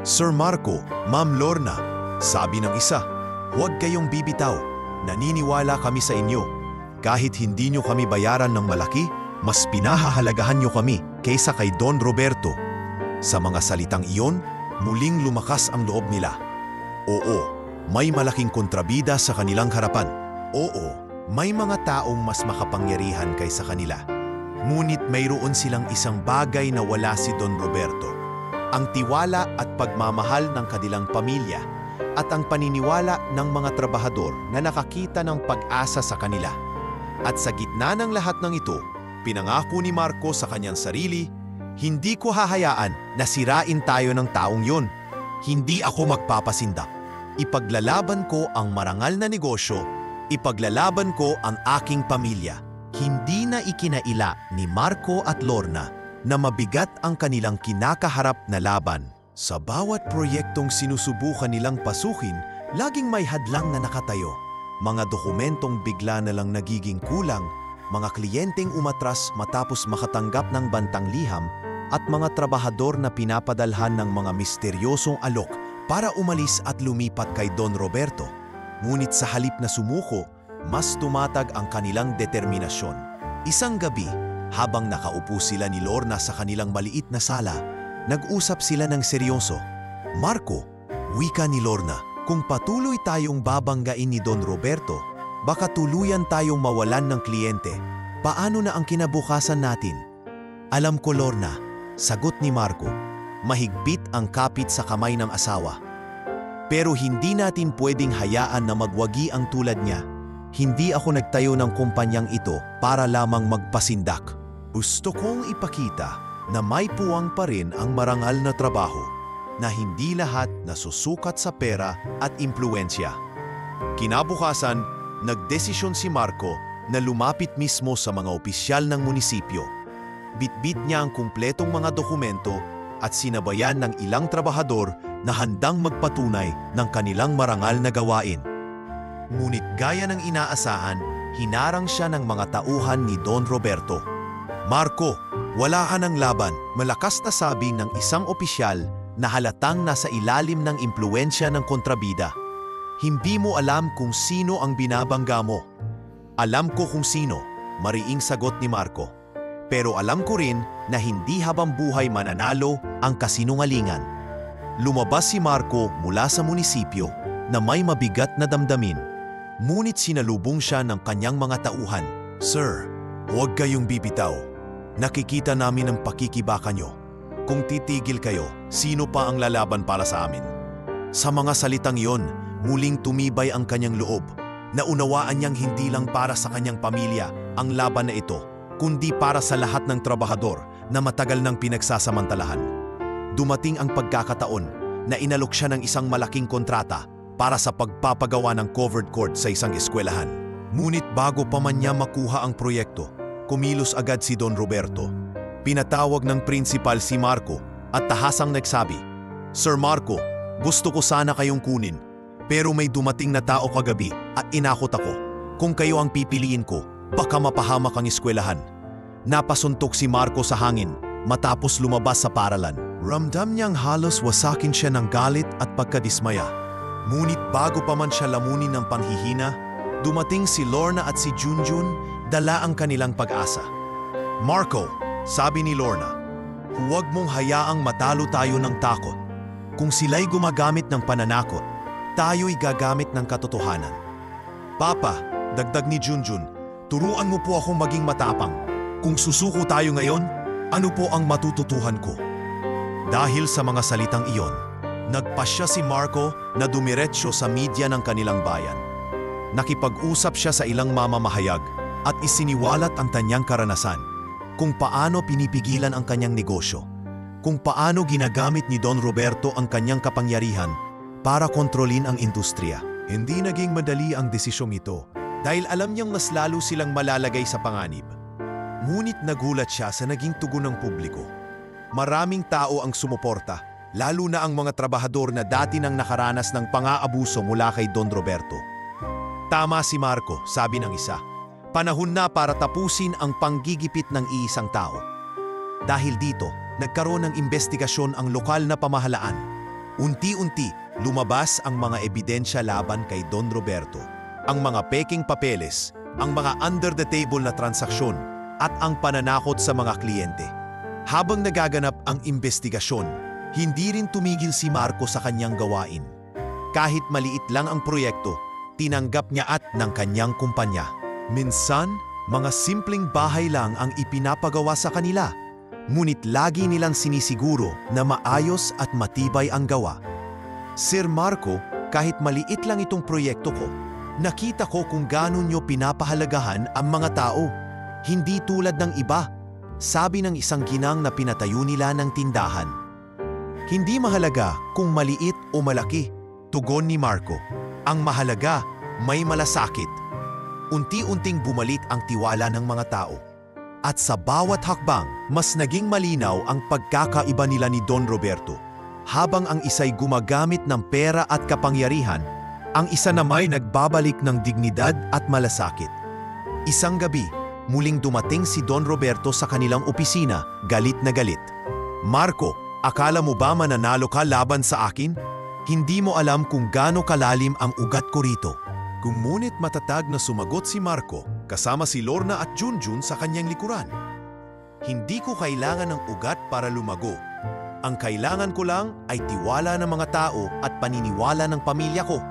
"Sir Marco, Ma'am Lorna," sabi ng isa, "huwag kayong bibitaw. Naniniwala kami sa inyo. Kahit hindi nyo kami bayaran ng malaki, mas pinahahalagahan nyo kami kaysa kay Don Roberto." Sa mga salitang iyon, muling lumakas ang loob nila. Oo, may malaking kontrabida sa kanilang harapan. Oo, may mga taong mas makapangyarihan kaysa kanila. Ngunit mayroon silang isang bagay na wala si Don Roberto. Ang tiwala at pagmamahal ng kanilang pamilya at ang paniniwala ng mga trabahador na nakakita ng pag-asa sa kanila. At sa gitna ng lahat ng ito, pinangako ni Marco sa kanyang sarili, "Hindi ko hahayaan na sirain tayo ng taong yon. Hindi ako magpapasindak. Ipaglalaban ko ang marangal na negosyo, ipaglalaban ko ang aking pamilya." Hindi na ikinaila ni Marco at Lorna na mabigat ang kanilang kinakaharap na laban. Sa bawat proyektong sinusubukan nilang pasukin, laging may hadlang na nakatayo. Mga dokumentong bigla na lang nagiging kulang, mga kliyenteng umatras matapos makatanggap ng bantang liham, at mga trabahador na pinapadalhan ng mga misteryosong alok para umalis at lumipat kay Don Roberto. Ngunit sa halip na sumuko, mas tumatag ang kanilang determinasyon. Isang gabi, habang nakaupo sila ni Lorna sa kanilang maliit na sala, nag-usap sila ng seryoso. "Marco," wika ni Lorna, "kung patuloy tayong babanggain ni Don Roberto, baka tuluyan tayong mawalan ng kliyente. Paano na ang kinabukasan natin?" "Alam ko, Lorna," sagot ni Marco, mahigpit ang kapit sa kamay ng asawa. "Pero hindi natin pwedeng hayaan na magwagi ang tulad niya. Hindi ako nagtayo ng kumpanyang ito para lamang magpasindak. Gusto kong ipakita na may puwang pa rin ang marangal na trabaho, na hindi lahat nasusukat sa pera at impluensya. Kinabukasan, nagdesisyon si Marco na lumapit mismo sa mga opisyal ng munisipyo. Bitbit niya ang kumpletong mga dokumento at sinabayan ng ilang trabahador na handang magpatunay ng kanilang marangal na gawain. Ngunit gaya ng inaasahan, hinarang siya ng mga tauhan ni Don Roberto. "Marco, wala ka ng laban," malakas na sabi ng isang opisyal na halatang nasa ilalim ng impluensya ng kontrabida. "Hindi mo alam kung sino ang binabangga mo." "Alam ko kung sino," mariing sagot ni Marco. "Pero alam ko rin na hindi habang buhay mananalo ang kasinungalingan." Lumabas si Marco mula sa munisipyo na may mabigat na damdamin. Ngunit sinalubong siya ng kanyang mga tauhan. "Sir, huwag kayong bibitaw. Nakikita namin ang pakikibaka nyo. Kung titigil kayo, sino pa ang lalaban para sa amin?" Sa mga salitang iyon, muling tumibay ang kanyang loob. Naunawaan niyang hindi lang para sa kanyang pamilya ang laban na ito, kundi para sa lahat ng trabahador na matagal nang pinagsasamantalahan. Dumating ang pagkakataon na inalok siya ng isang malaking kontrata para sa pagpapagawa ng covered court sa isang eskwelahan. Ngunit bago pa man niya makuha ang proyekto, kumilos agad si Don Roberto. Pinatawag ng principal si Marco at tahasang nagsabi, "Sir Marco, gusto ko sana kayong kunin, pero may dumating na tao kagabi at inakot ako. Kung kayo ang pipiliin ko, baka mapahamak ang eskwelahan." Napasuntok si Marco sa hangin matapos lumabas sa paralan. Ramdam niyang halos wasakin siya ng galit at pagkadismaya. Ngunit bago pa man siya lamunin ng panghihina, dumating si Lorna at si Junjun, dala ang kanilang pag-asa. "Marco," sabi ni Lorna, "huwag mong hayaang matalo tayo ng takot. Kung sila'y gumagamit ng pananakot, tayo'y gagamit ng katotohanan." "Papa," dagdag ni Junjun, "turuan mo po akong maging matapang. Kung susuko tayo ngayon, ano po ang matututuhan ko?" Dahil sa mga salitang iyon, nagpasya si Marco na dumiretsyo sa media ng kanilang bayan. Nakipag-usap siya sa ilang mamamahayag at isiniwalat ang kanyang karanasan, kung paano pinipigilan ang kanyang negosyo, kung paano ginagamit ni Don Roberto ang kanyang kapangyarihan para kontrolin ang industriya. Hindi naging madali ang desisyong ito dahil alam niyang mas lalo silang malalagay sa panganib. Ngunit nagulat siya sa naging tugon ng publiko. Maraming tao ang sumuporta, lalo na ang mga trabahador na dati nang nakaranas ng pang-aabuso mula kay Don Roberto. "Tama si Marco," sabi ng isa. "Panahon na para tapusin ang panggigipit ng iisang tao." Dahil dito, nagkaroon ng investigasyon ang lokal na pamahalaan. Unti-unti, lumabas ang mga ebidensya laban kay Don Roberto. Ang mga peking papeles, ang mga under-the-table na transaksyon, at ang pananakot sa mga kliyente. Habang nagaganap ang investigasyon, hindi rin tumigil si Marco sa kanyang gawain. Kahit maliit lang ang proyekto, tinanggap niya at ng kanyang kumpanya. Minsan, mga simpleng bahay lang ang ipinapagawa sa kanila, ngunit lagi nilang sinisiguro na maayos at matibay ang gawa. "Sir Marco, kahit maliit lang itong proyekto ko, nakita ko kung gaano nyo pinapahalagahan ang mga tao. Hindi tulad ng iba," sabi ng isang ginang na pinatayo nila ng tindahan. "Hindi mahalaga kung maliit o malaki," tugon ni Marco. "Ang mahalaga, may malasakit." Unti-unting bumalik ang tiwala ng mga tao. At sa bawat hakbang, mas naging malinaw ang pagkakaiba nila ni Don Roberto. Habang ang isa'y gumagamit ng pera at kapangyarihan, ang isa naman ay nagbabalik ng dignidad at malasakit. Isang gabi, muling dumating si Don Roberto sa kanilang opisina, galit na galit. "Marco, akala mo ba mananalo ka laban sa akin? Hindi mo alam kung gaano kalalim ang ugat ko rito." Ngunit matatag na sumagot si Marco, kasama si Lorna at Junjun sa kanyang likuran. "Hindi ko kailangan ng ugat para lumago. Ang kailangan ko lang ay tiwala ng mga tao at paniniwala ng pamilya ko.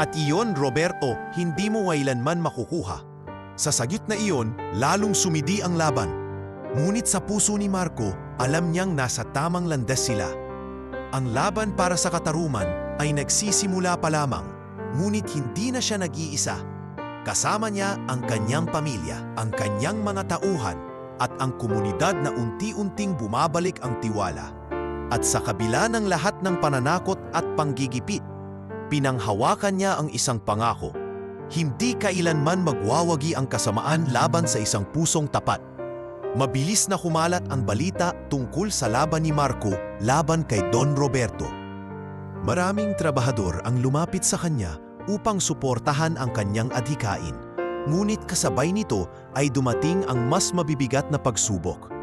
At iyon, Roberto, hindi mo kailanman makukuha." Sa sagot na iyon, lalong sumidi ang laban. Ngunit sa puso ni Marco, alam niyang nasa tamang landas sila. Ang laban para sa katarungan ay nagsisimula pa lamang, ngunit hindi na siya nag-iisa. Kasama niya ang kanyang pamilya, ang kanyang mga tauhan, at ang komunidad na unti-unting bumabalik ang tiwala. At sa kabila ng lahat ng pananakot at panggigipit, pinanghawakan niya ang isang pangako. Hindi kailanman magwawagi ang kasamaan laban sa isang pusong tapat. Mabilis na kumalat ang balita tungkol sa laban ni Marco laban kay Don Roberto. Maraming trabahador ang lumapit sa kanya upang suportahan ang kanyang adhikain. Ngunit kasabay nito ay dumating ang mas mabibigat na pagsubok.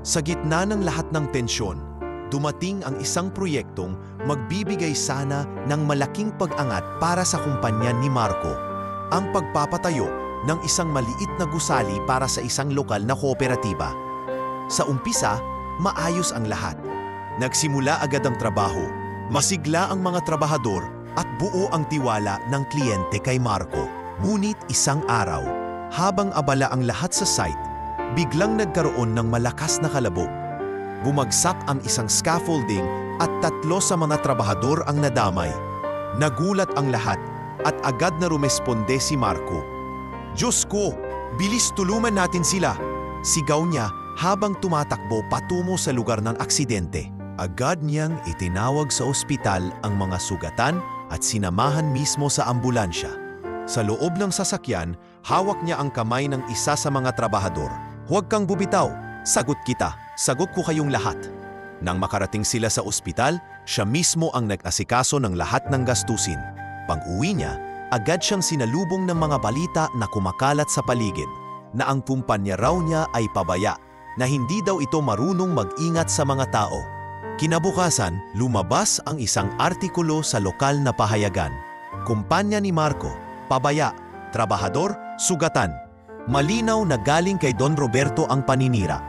Sa gitna ng lahat ng tensyon, dumating ang isang proyektong magbibigay sana ng malaking pag-angat para sa kumpanya ni Marco, ang pagpapatayo ng isang maliit na gusali para sa isang lokal na kooperatiba. Sa umpisa, maayos ang lahat. Nagsimula agad ang trabaho, masigla ang mga trabahador at buo ang tiwala ng kliyente kay Marco. Ngunit isang araw, habang abala ang lahat sa site, biglang nagkaroon ng malakas na kalabog. Bumagsak ang isang scaffolding at 3 sa mga trabahador ang nadamay. Nagulat ang lahat at agad na rumesponde si Marco. "Diyos ko, bilis tulungan natin sila!" Sigaw niya habang tumatakbo patungo sa lugar ng aksidente. Agad niyang itinawag sa ospital ang mga sugatan at sinamahan mismo sa ambulansya. Sa loob ng sasakyan, hawak niya ang kamay ng isa sa mga trabahador. "Huwag kang bubitaw, sagot kita, sagot ko kayong lahat." Nang makarating sila sa ospital, siya mismo ang nag-asikaso ng lahat ng gastusin. Pag-uwi niya, agad siyang sinalubong ng mga balita na kumakalat sa paligid, na ang kumpanya raw niya ay pabaya, na hindi daw ito marunong mag-ingat sa mga tao. Kinabukasan, lumabas ang isang artikulo sa lokal na pahayagan. Kumpanya ni Marco, pabaya, trabahador, sugatan. Malinaw na galing kay Don Roberto ang paninira.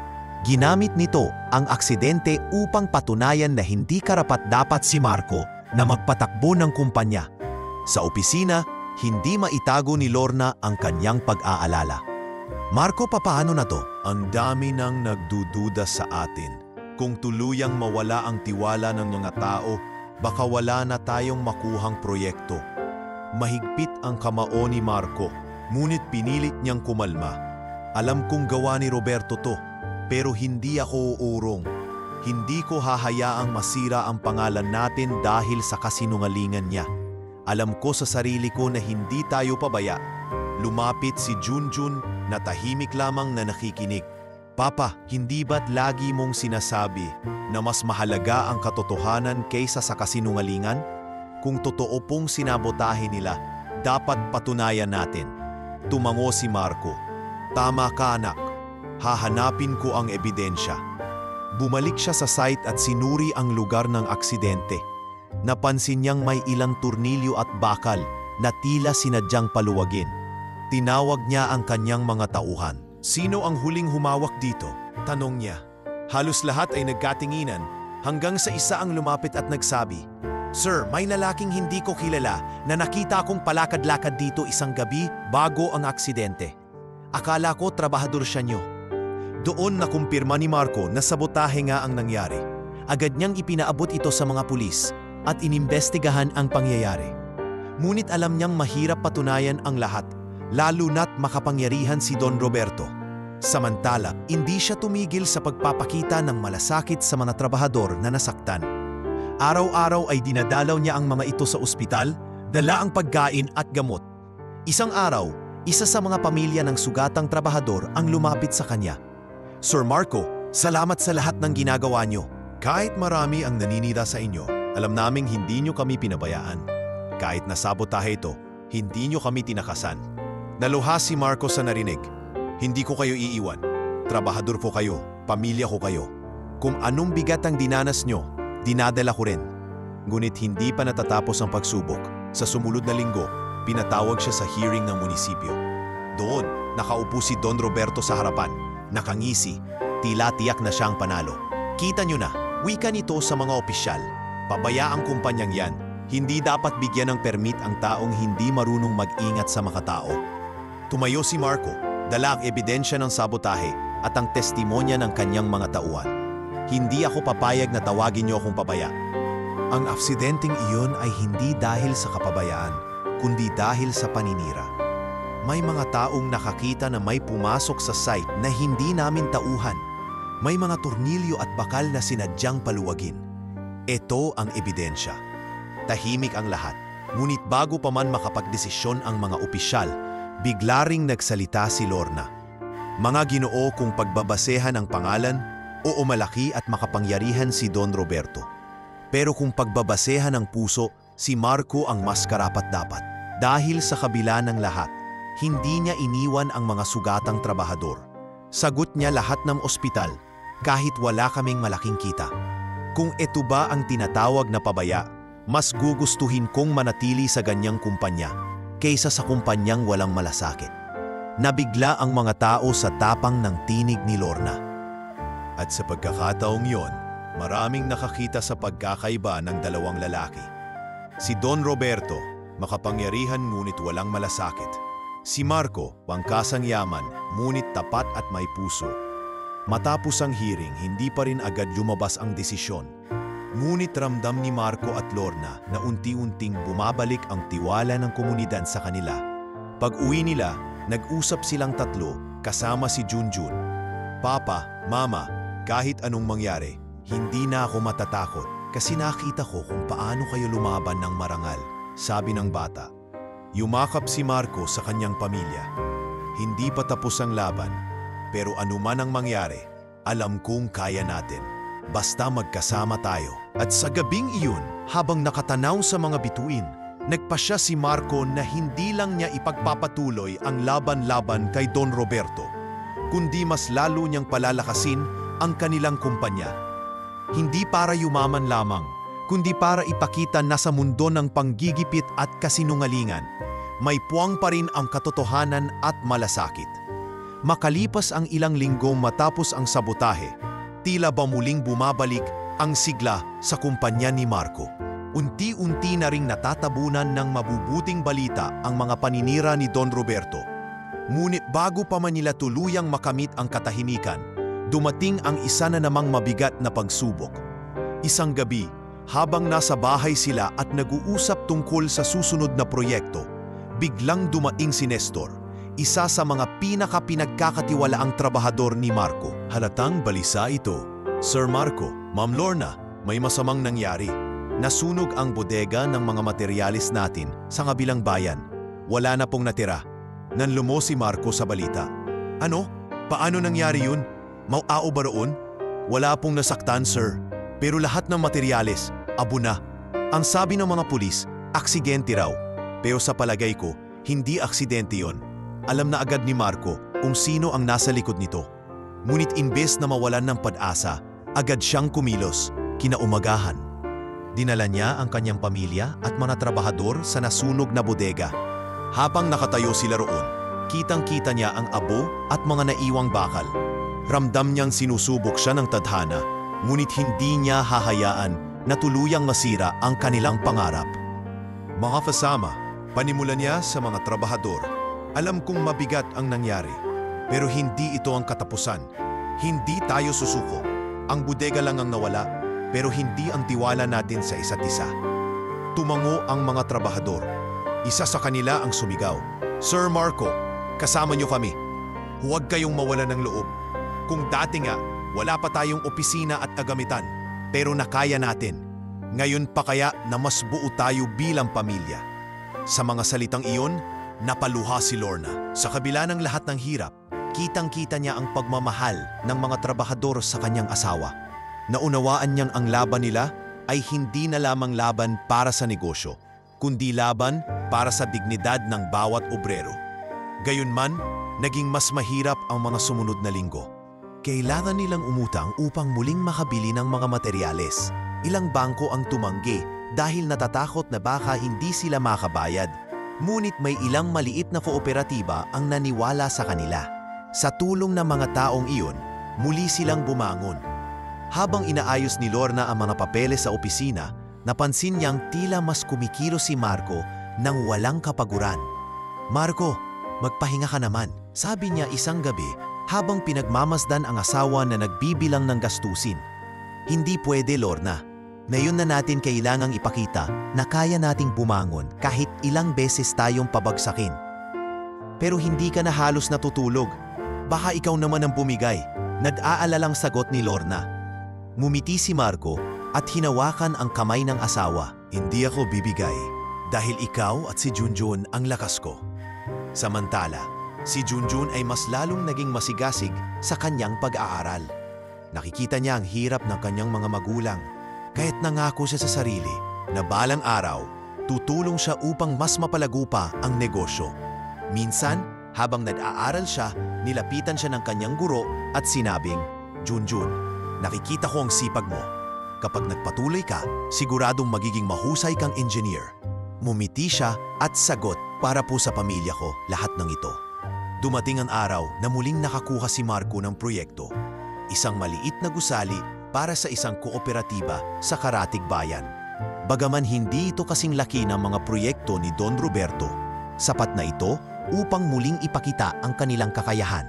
Ginamit nito ang aksidente upang patunayan na hindi karapat-dapat si Marco na magpatakbo ng kumpanya. Sa opisina, hindi maitago ni Lorna ang kanyang pag-aalala. "Marco, papaano na to?" "Ang dami nang nagdududa sa atin. Kung tuluyang mawala ang tiwala ng mga tao, baka wala na tayong makuhang proyekto." Mahigpit ang kamao ni Marco, ngunit pinilit niyang kumalma. "Alam kong gawa ni Roberto to, pero hindi ako uurong. Hindi ko hahayaang masira ang pangalan natin dahil sa kasinungalingan niya. Alam ko sa sarili ko na hindi tayo pabaya." Lumapit si Junjun na tahimik lamang na nakikinig. "Papa, hindi ba't lagi mong sinasabi na mas mahalaga ang katotohanan kaysa sa kasinungalingan? Kung totoo pong sinabotahe nila, dapat patunayan natin." Tumango si Marco. "Tama ka, anak. Hahanapin ko ang ebidensya." Bumalik siya sa site at sinuri ang lugar ng aksidente. Napansin niyang may ilang turnilyo at bakal na tila sinadyang paluwagin. Tinawag niya ang kanyang mga tauhan. "Sino ang huling humawak dito?" tanong niya. Halos lahat ay nagkatinginan hanggang sa isa ang lumapit at nagsabi, "Sir, may lalaking hindi ko kilala na nakita akong palakad-lakad dito isang gabi bago ang aksidente. Akala ko trabahador siya niyo." Doon nakumpirma ni Marco na sabotahe nga ang nangyari. Agad niyang ipinaabot ito sa mga pulis at inimbestigahan ang pangyayari. Ngunit alam niyang mahirap patunayan ang lahat, lalo na't makapangyarihan si Don Roberto. Samantala, hindi siya tumigil sa pagpapakita ng malasakit sa mga trabahador na nasaktan. Araw-araw ay dinadalaw niya ang mga ito sa ospital, dala ang pagkain at gamot. Isang araw, isa sa mga pamilya ng sugatang trabahador ang lumapit sa kanya. "Sir Marco, salamat sa lahat ng ginagawa niyo. Kahit marami ang naninira sa inyo, alam naming hindi niyo kami pinabayaan. Kahit nasabotahe ito, hindi niyo kami tinakasan." Naluha si Marco sa narinig. "Hindi ko kayo iiwan. Trabahador ko kayo, pamilya ko kayo. Kung anong bigat ang dinanas niyo, dinadala ko rin." Ngunit hindi pa natatapos ang pagsubok. Sa sumunod na linggo, pinatawag siya sa hearing ng munisipyo. Doon, nakaupo si Don Roberto sa harapan. Nakangisi, tila tiyak na siyang panalo. "Kita niyo na, wika nito sa mga opisyal. Pabaya ang kumpanyang yan. Hindi dapat bigyan ng permit ang taong hindi marunong mag-ingat sa mga tao." Tumayo si Marco, dala ang ebidensya ng sabotahe at ang testimonya ng kanyang mga tauhan. "Hindi ako papayag na tawagin niyo akong pabaya. Ang aksidenteng iyon ay hindi dahil sa kapabayaan, kundi dahil sa paninira. May mga taong nakakita na may pumasok sa site na hindi namin tauhan. May mga tornilyo at bakal na sinadyang paluwagin. Ito ang ebidensya. Tahimik ang lahat. Ngunit bago pa man makapagdesisyon ang mga opisyal, bigla ring nagsalita si Lorna. Mga Ginoo, kung pagbabasehan ang pangalan, oo, malaki at makapangyarihan si Don Roberto. Pero kung pagbabasehan ang puso, si Marco ang mas karapat-dapat. Dahil sa kabila ng lahat, hindi niya iniwan ang mga sugatang trabahador. Sagot niya lahat ng ospital, kahit wala kaming malaking kita. Kung ito ba ang tinatawag na pabaya, mas gugustuhin kong manatili sa ganyang kumpanya kaysa sa kumpanyang walang malasakit. Nabigla ang mga tao sa tapang ng tinig ni Lorna. At sa pagkakataong yon, maraming nakakita sa pagkakaiba ng dalawang lalaki. Si Don Roberto, makapangyarihan ngunit walang malasakit. Si Marco, pangkasang yaman, ngunit tapat at may puso. Matapos ang hearing, hindi pa rin agad lumabas ang desisyon. Ngunit ramdam ni Marco at Lorna na unti-unting bumabalik ang tiwala ng komunidad sa kanila. Pag-uwi nila, nag-usap silang tatlo kasama si Junjun. Papa, Mama, kahit anong mangyari, hindi na ako matatakot kasi nakita ko kung paano kayo lumaban ng marangal, sabi ng bata. Yumakap si Marco sa kanyang pamilya. Hindi pa tapos ang laban, pero anuman ang mangyari, alam kong kaya natin. Basta magkasama tayo. At sa gabing iyon, habang nakatanaw sa mga bituin, nagpasya si Marco na hindi lang niya ipagpapatuloy ang laban-laban kay Don Roberto, kundi mas lalo niyang palalakasin ang kanilang kumpanya. Hindi para yumaman lamang, kundi para ipakita na sa mundo ng panggigipit at kasinungalingan, may puwang pa rin ang katotohanan at malasakit. Makalipas ang ilang linggo matapos ang sabotahe, tila ba muling bumabalik ang sigla sa kumpanya ni Marco. Unti-unti na ring natatabunan ng mabubuting balita ang mga paninira ni Don Roberto. Ngunit bago pa man nila tuluyang makamit ang katahimikan, dumating ang isa na namang mabigat na pagsubok. Isang gabi, habang nasa bahay sila at nag-uusap tungkol sa susunod na proyekto, biglang dumating si Nestor, isa sa mga pinaka-pinagkakatiwalaang trabahador ni Marco. Halatang balisa ito. Sir Marco, Ma'am Lorna, may masamang nangyari. Nasunog ang bodega ng mga materyales natin sa kabilang bayan. Wala na pong natira. Nanlumo si Marco sa balita. Ano? Paano nangyari yun? Mau-ao ba roon? Wala pong nasaktan, sir. Pero lahat ng materyales, abo na. Ang sabi ng mga pulis, aksidente raw. Pero sa palagay ko, hindi aksidente yon. Alam na agad ni Marco kung sino ang nasa likod nito. Ngunit imbes na mawalan ng pag-asa, agad siyang kumilos, kinaumagahan. Dinala niya ang kanyang pamilya at mga trabahador sa nasunog na bodega. Habang nakatayo sila roon, kitang-kita niya ang abo at mga naiwang bakal. Ramdam niyang sinusubok siya ng tadhana, ngunit hindi niya hahayaan na tuluyang masira ang kanilang pangarap. Mga kasama, panimula niya sa mga trabahador. Alam kong mabigat ang nangyari, pero hindi ito ang katapusan. Hindi tayo susuko. Ang bodega lang ang nawala, pero hindi ang tiwala natin sa isa't isa. Tumango ang mga trabahador. Isa sa kanila ang sumigaw, Sir Marco, kasama niyo kami. Huwag kayong mawala ng loob. Kung dati nga, wala pa tayong opisina at agamitan, pero nakaya natin. Ngayon pa kaya na mas buo tayo bilang pamilya. Sa mga salitang iyon, napaluha si Lorna. Sa kabila ng lahat ng hirap, kitang-kita niya ang pagmamahal ng mga trabahador sa kanyang asawa. Naunawaan niyang ang laban nila ay hindi na lamang laban para sa negosyo, kundi laban para sa dignidad ng bawat obrero. Gayunman, naging mas mahirap ang mga sumunod na linggo. Kailangan nilang umutang upang muling makabili ng mga materyales. Ilang bangko ang tumanggi dahil natatakot na baka hindi sila makabayad. Ngunit may ilang maliit na kooperatiba ang naniwala sa kanila. Sa tulong ng mga taong iyon, muli silang bumangon. Habang inaayos ni Lorna ang mga papeles sa opisina, napansin niyang tila mas kumikilos si Marco nang walang kapaguran. Marco, magpahinga ka naman, sabi niya isang gabi habang pinagmamasdan ang asawa na nagbibilang ng gastusin. Hindi pwede, Lorna. Ngayon na natin kailangang ipakita na kaya nating bumangon kahit ilang beses tayong pabagsakin. pero hindi ka na halos natutulog. Baka ikaw naman ang bumigay, nag-aalalang sagot ni Lorna. Ngumiti si Marco at hinawakan ang kamay ng asawa. Hindi ako bibigay dahil ikaw at si Junjun ang lakas ko. Samantala, si Junjun ay mas lalong naging masigasig sa kanyang pag-aaral. Nakikita niya ang hirap ng kanyang mga magulang, kaya't nangako siya sa sarili na balang araw, tutulong siya upang mas mapalago pa ang negosyo. Minsan, habang nag-aaral siya, nilapitan siya ng kanyang guro at sinabing, Junjun, nakikita ko ang sipag mo. Kapag nagpatuloy ka, siguradong magiging mahusay kang engineer. Mumiti siya at sagot, para po sa pamilya ko lahat ng ito. Dumating ang araw na muling nakakuha si Marco ng proyekto. Isang maliit na gusali para sa isang kooperatiba sa Karatig Bayan. Bagaman hindi ito kasing laki ng mga proyekto ni Don Roberto, sapat na ito upang muling ipakita ang kanilang kakayahan.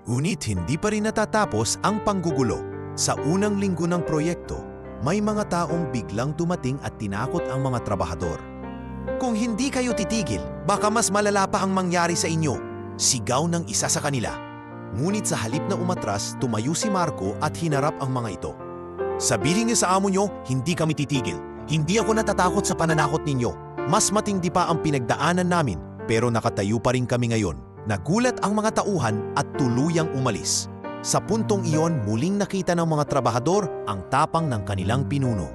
Ngunit hindi pa rin natatapos ang panggugulo. Sa unang linggo ng proyekto, may mga taong biglang dumating at tinakot ang mga trabahador. Kung hindi kayo titigil, baka mas malala pa ang mangyari sa inyo, sigaw ng isa sa kanila. Ngunit sa halip na umatras, tumayo si Marco at hinarap ang mga ito. Sabihin niyo sa amo niyo, hindi kami titigil. Hindi ako natatakot sa pananakot ninyo. Mas matindi pa ang pinagdaanan namin, pero nakatayo pa rin kami ngayon. Nagulat ang mga tauhan at tuluyang umalis. Sa puntong iyon, muling nakita ng mga trabahador ang tapang ng kanilang pinuno.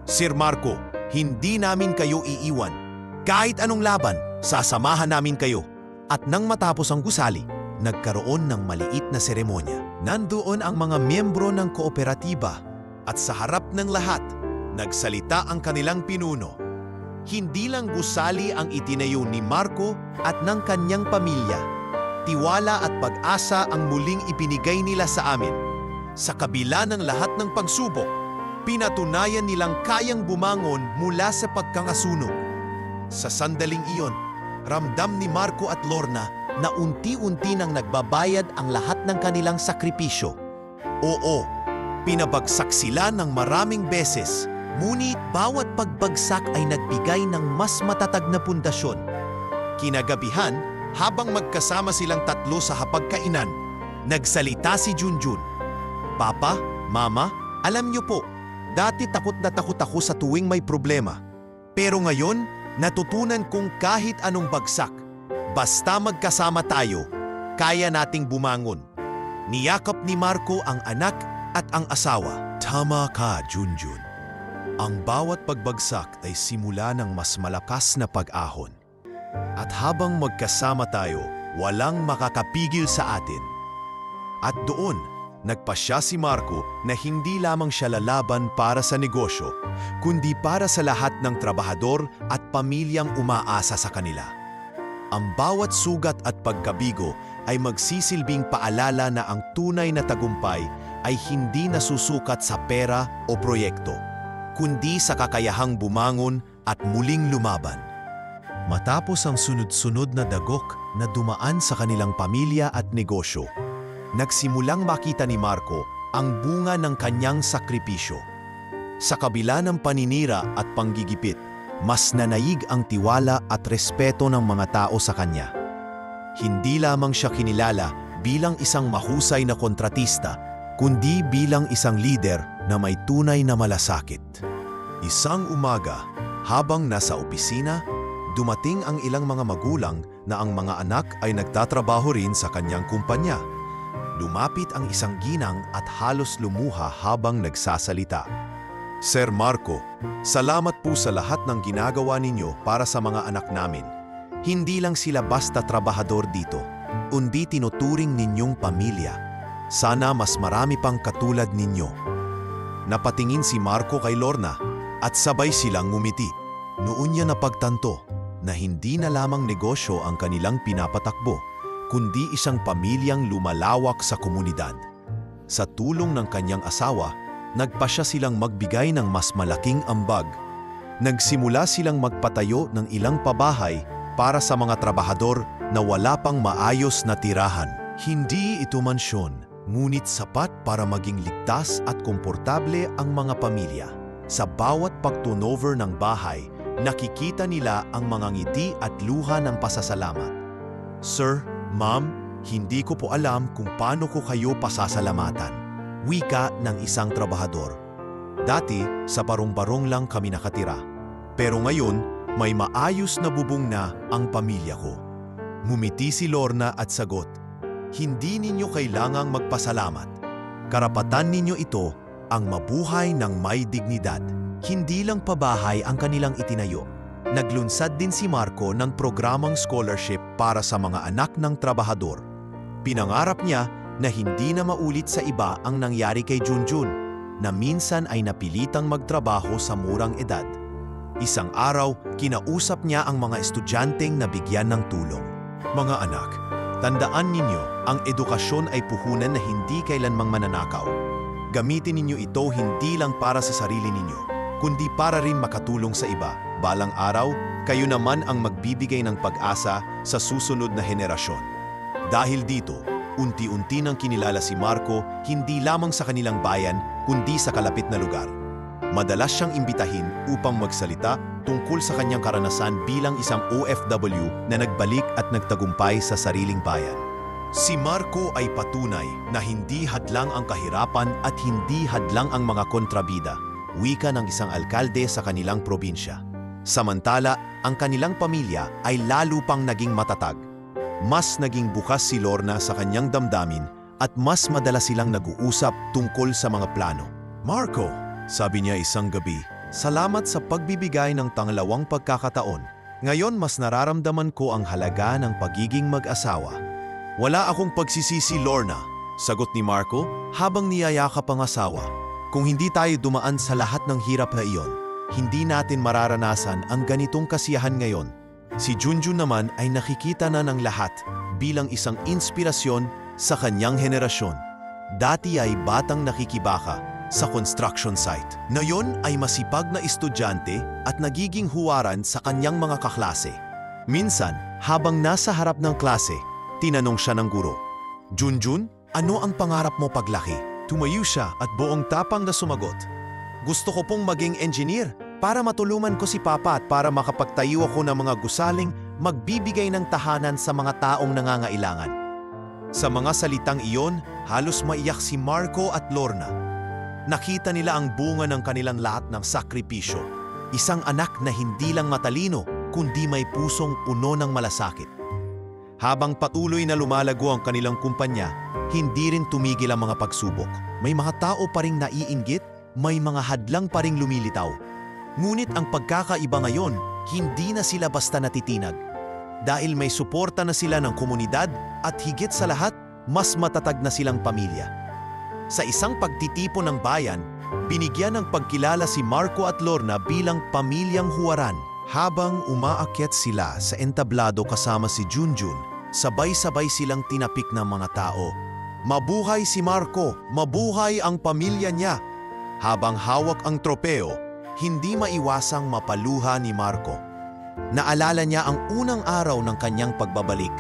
Sir Marco, hindi namin kayo iiwan. Kahit anong laban, sasamahan namin kayo. At nang matapos ang gusali, nagkaroon ng maliit na seremonya. Nandoon ang mga miyembro ng kooperatiba at sa harap ng lahat, nagsalita ang kanilang pinuno. Hindi lang gusali ang itinayo ni Marco at ng kanyang pamilya. Tiwala at pag-asa ang muling ipinigay nila sa amin. Sa kabila ng lahat ng pagsubok, pinatunayan nilang kayang bumangon mula sa pagkangasunog. Sa sandaling iyon, ramdam ni Marco at Lorna na unti-unti nang nagbabayad ang lahat ng kanilang sakripisyo. Oo, pinabagsak sila ng maraming beses, ngunit bawat pagbagsak ay nagbigay ng mas matatag na pundasyon. Kinagabihan, habang magkasama silang tatlo sa hapagkainan, nagsalita si Junjun. Papa, Mama, alam niyo po, dati takot na takot ako sa tuwing may problema. Pero ngayon, natutunan kong kahit anong bagsak, basta magkasama tayo, kaya nating bumangon. Niyakap ni Marco ang anak at ang asawa. Tama ka, Junjun. Ang bawat pagbagsak ay simula ng mas malakas na pag-ahon. At habang magkasama tayo, walang makakapigil sa atin. At doon, nagpasya si Marco na hindi lamang siya lalaban para sa negosyo, kundi para sa lahat ng trabahador at pamilyang umaasa sa kanila. Ang bawat sugat at pagkabigo ay magsisilbing paalala na ang tunay na tagumpay ay hindi nasusukat sa pera o proyekto, kundi sa kakayahang bumangon at muling lumaban. Matapos ang sunod-sunod na dagok na dumaan sa kanilang pamilya at negosyo, nagsimulang makita ni Marco ang bunga ng kanyang sakripisyo. Sa kabila ng paninira at panggigipit, mas nanayig ang tiwala at respeto ng mga tao sa kanya. Hindi lamang siya kinilala bilang isang mahusay na kontratista, kundi bilang isang lider na may tunay na malasakit. Isang umaga, habang nasa opisina, dumating ang ilang mga magulang na ang mga anak ay nagtatrabaho rin sa kanyang kumpanya. Lumapit ang isang ginang at halos lumuha habang nagsasalita. Sir Marco, salamat po sa lahat ng ginagawa ninyo para sa mga anak namin. Hindi lang sila basta trabahador dito, kundi tinuturing ninyong pamilya. Sana mas marami pang katulad ninyo. Napatingin si Marco kay Lorna at sabay silang ngumiti. Noon niya napagtanto na hindi na lamang negosyo ang kanilang pinapatakbo, kundi isang pamilyang lumalawak sa komunidad. Sa tulong ng kanyang asawa, nagpasya silang magbigay ng mas malaking ambag. Nagsimula silang magpatayo ng ilang pabahay para sa mga trabahador na wala pang maayos na tirahan. Hindi ito mansyon, ngunit sapat para maging ligtas at komportable ang mga pamilya. Sa bawat pag-turnover ng bahay, nakikita nila ang mga ngiti at luha ng pasasalamat. Sir, Ma'am, hindi ko po alam kung paano ko kayo pasasalamatan. Wika ng isang trabahador. Dati, sa barong-barong lang kami nakatira. Pero ngayon, may maayos na bubong na ang pamilya ko. Ngumiti si Lorna at sagot, "Hindi ninyo kailangang magpasalamat. Karapatan ninyo ito ang mabuhay ng may dignidad." Hindi lang pabahay ang kanilang itinayo. Naglunsad din si Marco ng programang scholarship para sa mga anak ng trabahador. Pinangarap niya na hindi na maulit sa iba ang nangyari kay Junjun, na minsan ay napilitang magtrabaho sa murang edad. Isang araw, kinausap niya ang mga estudyanteng nabigyan ng tulong. "Mga anak, tandaan ninyo, ang edukasyon ay puhunan na hindi kailanmang mananakaw. Gamitin ninyo ito hindi lang para sa sarili ninyo, kundi para rin makatulong sa iba. Balang araw, kayo naman ang magbibigay ng pag-asa sa susunod na henerasyon." Dahil dito, unti-unti nang kinilala si Marco hindi lamang sa kanilang bayan, kundi sa kalapit na lugar. Madalas siyang imbitahin upang magsalita tungkol sa kanyang karanasan bilang isang OFW na nagbalik at nagtagumpay sa sariling bayan. Si Marco ay patunay na hindi hadlang ang kahirapan at hindi hadlang ang mga kontrabida, wika ng isang alkalde sa kanilang probinsya. Samantala, ang kanilang pamilya ay lalo pang naging matatag. Mas naging bukas si Lorna sa kanyang damdamin at mas madalas silang nag-uusap tungkol sa mga plano. "Marco," sabi niya isang gabi, "salamat sa pagbibigay ng pangalawang pagkakataon. Ngayon mas nararamdaman ko ang halaga ng pagiging mag-asawa." "Wala akong pagsisisi, Lorna," sagot ni Marco habang niyayakap ang asawa. "Kung hindi tayo dumaan sa lahat ng hirap na iyon, hindi natin mararanasan ang ganitong kasiyahan ngayon." Si Junjun naman ay nakikita na ng lahat bilang isang inspirasyon sa kanyang henerasyon. Dati ay batang nakikibaka sa construction site. Ngayon ay masipag na estudyante at nagiging huwaran sa kanyang mga kaklase. Minsan, habang nasa harap ng klase, tinanong siya ng guro, "Junjun, ano ang pangarap mo paglaki?" Tumayo siya at buong tapang na sumagot, "Gusto ko pong maging engineer para matulungan ko si Papa at para makapagtayo ako ng mga gusaling magbibigay ng tahanan sa mga taong nangangailangan." Sa mga salitang iyon, halos maiyak si Marco at Lorna. Nakita nila ang bunga ng kanilang lahat ng sakripisyo. Isang anak na hindi lang matalino, kundi may pusong puno ng malasakit. Habang patuloy na lumalago ang kanilang kumpanya, hindi rin tumigil ang mga pagsubok. May mga tao pa ring naiinggit, may mga hadlang pa ring lumilitaw. Ngunit ang pagkakaiba ngayon, hindi na sila basta natitinag. Dahil may suporta na sila ng komunidad at higit sa lahat, mas matatag na silang pamilya. Sa isang pagtitipon ng bayan, binigyan ng pagkilala si Marco at Lorna bilang pamilyang huwaran. Habang umaakyat sila sa entablado kasama si Junjun, sabay-sabay silang tinapik ng mga tao. "Mabuhay si Marco! Mabuhay ang pamilya niya!" Habang hawak ang tropeo, hindi maiwasang mapaluha ni Marco. Naalala niya ang unang araw ng kanyang pagbabalik,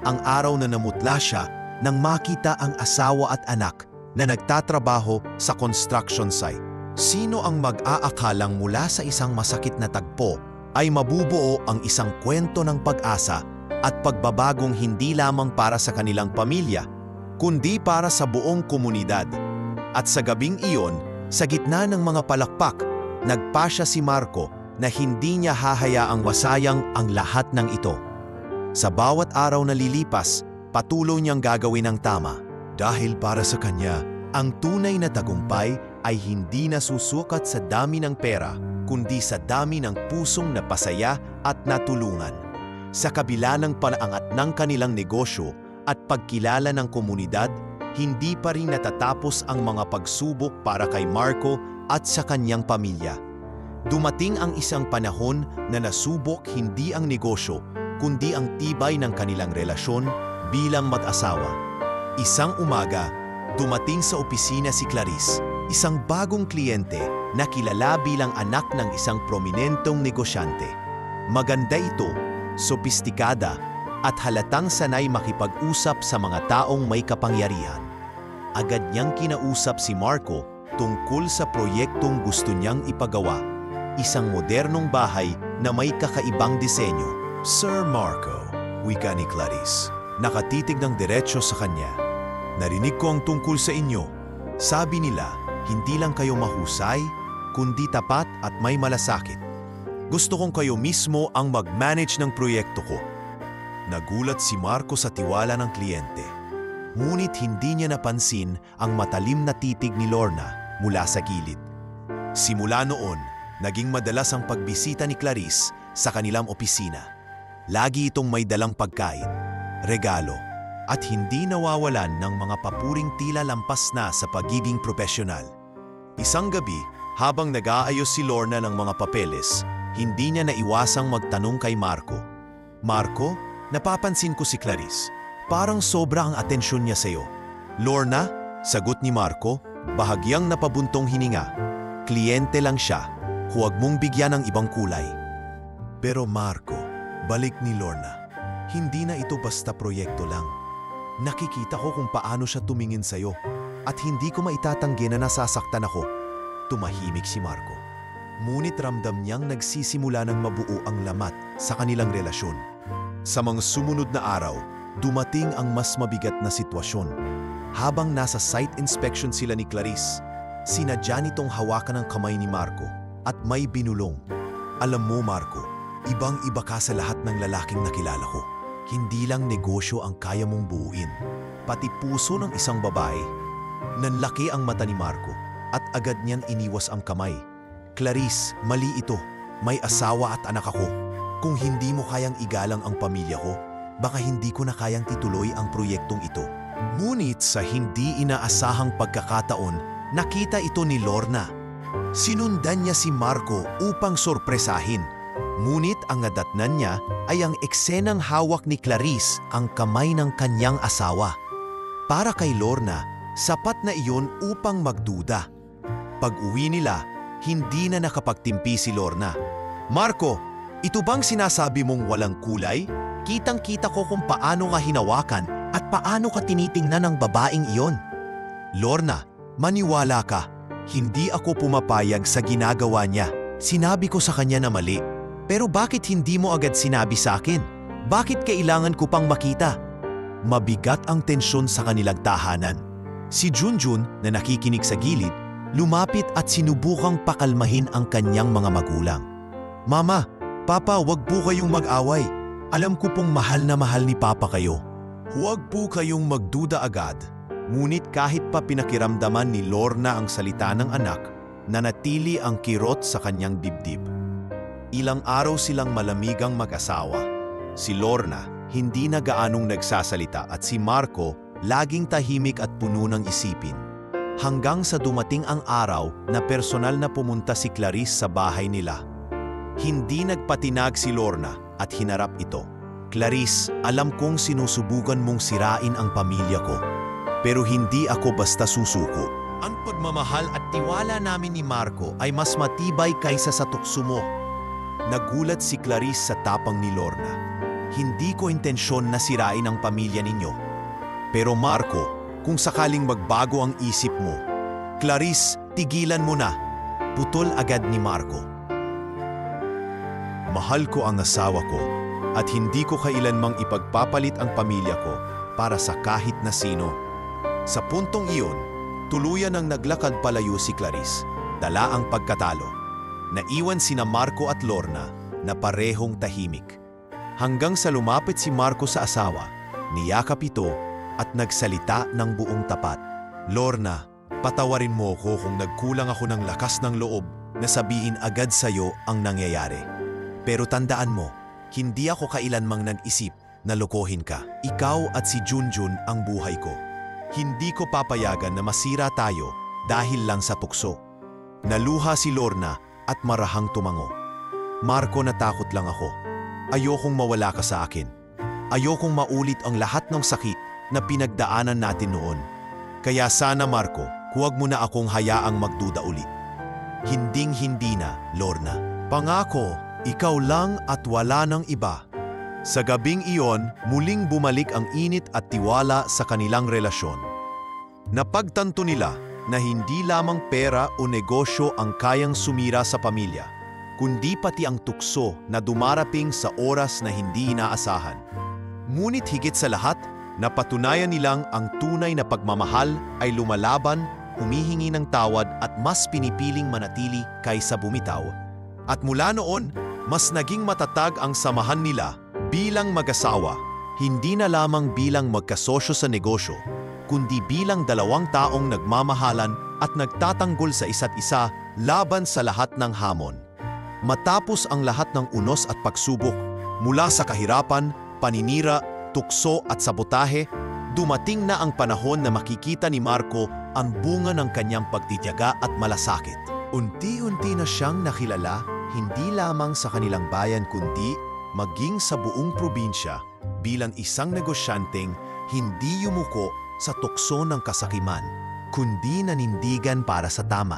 ang araw na namutla siya nang makita ang asawa at anak na nagtatrabaho sa construction site. Sino ang mag-aakalang mula sa isang masakit na tagpo ay mabubuo ang isang kwento ng pag-asa at pagbabagong hindi lamang para sa kanilang pamilya, kundi para sa buong komunidad. At sa gabing iyon, sa gitna ng mga palakpak, nagpasya si Marco na hindi niya hahayaang wasayang ang lahat ng ito. Sa bawat araw na lilipas, patuloy niyang gagawin ang tama. Dahil para sa kanya, ang tunay na tagumpay ay hindi nasusukat sa dami ng pera, kundi sa dami ng pusong napasaya at natulungan. Sa kabila ng panaangat ng kanilang negosyo at pagkilala ng komunidad, hindi pa rin natatapos ang mga pagsubok para kay Marco at sa kanyang pamilya. Dumating ang isang panahon na nasubok hindi ang negosyo, kundi ang tibay ng kanilang relasyon bilang mag-asawa. Isang umaga, dumating sa opisina si Clarice, isang bagong kliyente na kilala bilang anak ng isang prominentong negosyante. Maganda ito, sopistikada, at halatang sanay makipag-usap sa mga taong may kapangyarihan. Agad niyang kinausap si Marco tungkol sa proyektong gusto niyang ipagawa, isang modernong bahay na may kakaibang disenyo. "Sir Marco," wika ni Clarice, nakatitig ng diretsyo sa kanya. Narinig ko ang tungkol sa inyo. Sabi nila, hindi lang kayo mahusay, kundi tapat at may malasakit. Gusto kong kayo mismo ang mag-manage ng proyekto ko. Nagulat si Marco sa tiwala ng kliyente. Ngunit hindi niya napansin ang matalim na titig ni Lorna mula sa gilid. Simula noon, naging madalas ang pagbisita ni Clarice sa kanilang opisina. Lagi itong may dalang pagkain, regalo, at hindi nawawalan ng mga papuring tila lampas na sa pagiging propesyonal. Isang gabi, habang nag-aayos si Lorna ng mga papeles, hindi niya naiwasang magtanong kay Marco. Marco, napapansin ko si Clarice. Parang sobra ang atensyon niya sa'yo. Lorna, sagot ni Marco, bahagyang napabuntong hininga. Kliyente lang siya. Huwag mong bigyan ng ibang kulay. Pero Marco, balik ni Lorna. Hindi na ito basta proyekto lang. Nakikita ko kung paano siya tumingin sa'yo at hindi ko maitatanggi na nasasaktan ako. Tumahimik si Marco. Ngunit ramdam niyang nagsisimula ng mabuo ang lamat sa kanilang relasyon. Sa mga sumunod na araw, dumating ang mas mabigat na sitwasyon. Habang nasa site inspection sila ni Clarice, sinadya nitong hawakan ang kamay ni Marco at may binulong. Alam mo Marco, ibang-iba ka sa lahat ng lalaking nakilala ko. Hindi lang negosyo ang kaya mong buuin, pati puso ng isang babae. Nanlaki ang mata ni Marco at agad niyang iniwas ang kamay. Clarice, mali ito. May asawa at anak ako. Kung hindi mo kayang igalang ang pamilya ko, baka hindi ko na kayang ituloy ang proyektong ito. Ngunit sa hindi inaasahang pagkakataon, nakita ito ni Lorna. Sinundan niya si Marco upang sorpresahin. Ngunit ang nadatnan niya ay ang eksenang hawak ni Clarice ang kamay ng kanyang asawa. Para kay Lorna, sapat na iyon upang magduda. Pag-uwi nila, hindi na nakapagtimpi si Lorna. Marco, ito bang sinasabi mong walang kulay? Kitang-kita ko kung paano ka hinawakan at paano ka tinitingnan ng babaeng iyon. Lorna, maniwala ka. Hindi ako pumapayag sa ginagawa niya. Sinabi ko sa kanya na mali. Pero bakit hindi mo agad sinabi sa akin? Bakit kailangan ko pang makita? Mabigat ang tensyon sa kanilang tahanan. Si Junjun na nakikinig sa gilid, lumapit at sinubukang pakalmahin ang kanyang mga magulang. Mama, Papa, wag po kayong mag-away. Alam ko pong mahal na mahal ni Papa kayo. Huwag po kayong magduda agad. Ngunit kahit pa pinakiramdaman ni Lorna ang salita ng anak, nanatili ang kirot sa kanyang dibdib. Ilang araw silang malamigang mag-asawa. Si Lorna hindi na gaanong nagsasalita at si Marco laging tahimik at puno ng isipin. Hanggang sa dumating ang araw na personal na pumunta si Clarice sa bahay nila. Hindi nagpatinag si Lorna at hinarap ito. Clarice, alam kong sinusubukan mong sirain ang pamilya ko. Pero hindi ako basta susuko. Ang pagmamahal at tiwala namin ni Marco ay mas matibay kaysa sa tukso mo. Nagulat si Clarice sa tapang ni Lorna. Hindi ko intensyon na sirain ang pamilya ninyo. Pero Marco, kung sakaling magbago ang isip mo, Clarice, tigilan mo na. Putol agad ni Marco. Mahal ko ang asawa ko at hindi ko kailanmang ipagpapalit ang pamilya ko para sa kahit na sino. Sa puntong iyon, tuluyan ang naglakad palayo si Clarice. Dala ang pagkatalo. Naiwan sina Marco at Lorna na parehong tahimik. Hanggang sa lumapit si Marco sa asawa, niyakap ito at nagsalita ng buong tapat. Lorna, patawarin mo ko kung nagkulang ako ng lakas ng loob na sabihin agad sa'yo ang nangyayari. Pero tandaan mo, hindi ako kailanmang nag-isip na lokohin ka. Ikaw at si Junjun ang buhay ko. Hindi ko papayagan na masira tayo dahil lang sa tukso. Naluha si Lorna at marahang tumango. Marco, natakot lang ako. Ayokong mawala ka sa akin. Ayokong maulit ang lahat ng sakit na pinagdaanan natin noon. Kaya sana Marco, huwag mo na akong hayaang magduda ulit. Hinding-hindi na, Lorna. Pangako, ikaw lang at wala ng iba. Sa gabing iyon, muling bumalik ang init at tiwala sa kanilang relasyon. Napagtanto nila na hindi lamang pera o negosyo ang kayang sumira sa pamilya, kundi pati ang tukso na dumarating sa oras na hindi inaasahan. Ngunit higit sa lahat, napatunayan nilang ang tunay na pagmamahal ay lumalaban, humihingi ng tawad at mas pinipiling manatili kaysa bumitaw. At mula noon, mas naging matatag ang samahan nila bilang mag-asawa, hindi na lamang bilang magkasosyo sa negosyo, kundi bilang dalawang taong nagmamahalan at nagtatanggol sa isa't isa laban sa lahat ng hamon. Matapos ang lahat ng unos at pagsubok, mula sa kahirapan, paninira, tukso at sabotahe, dumating na ang panahon na makikita ni Marco ang bunga ng kanyang pagtitiyaga at malasakit. Unti-unti na siyang nakilala hindi lamang sa kanilang bayan kundi maging sa buong probinsya bilang isang negosyanteng hindi yumuko sa tukso ng kasakiman, kundi nanindigan para sa tama.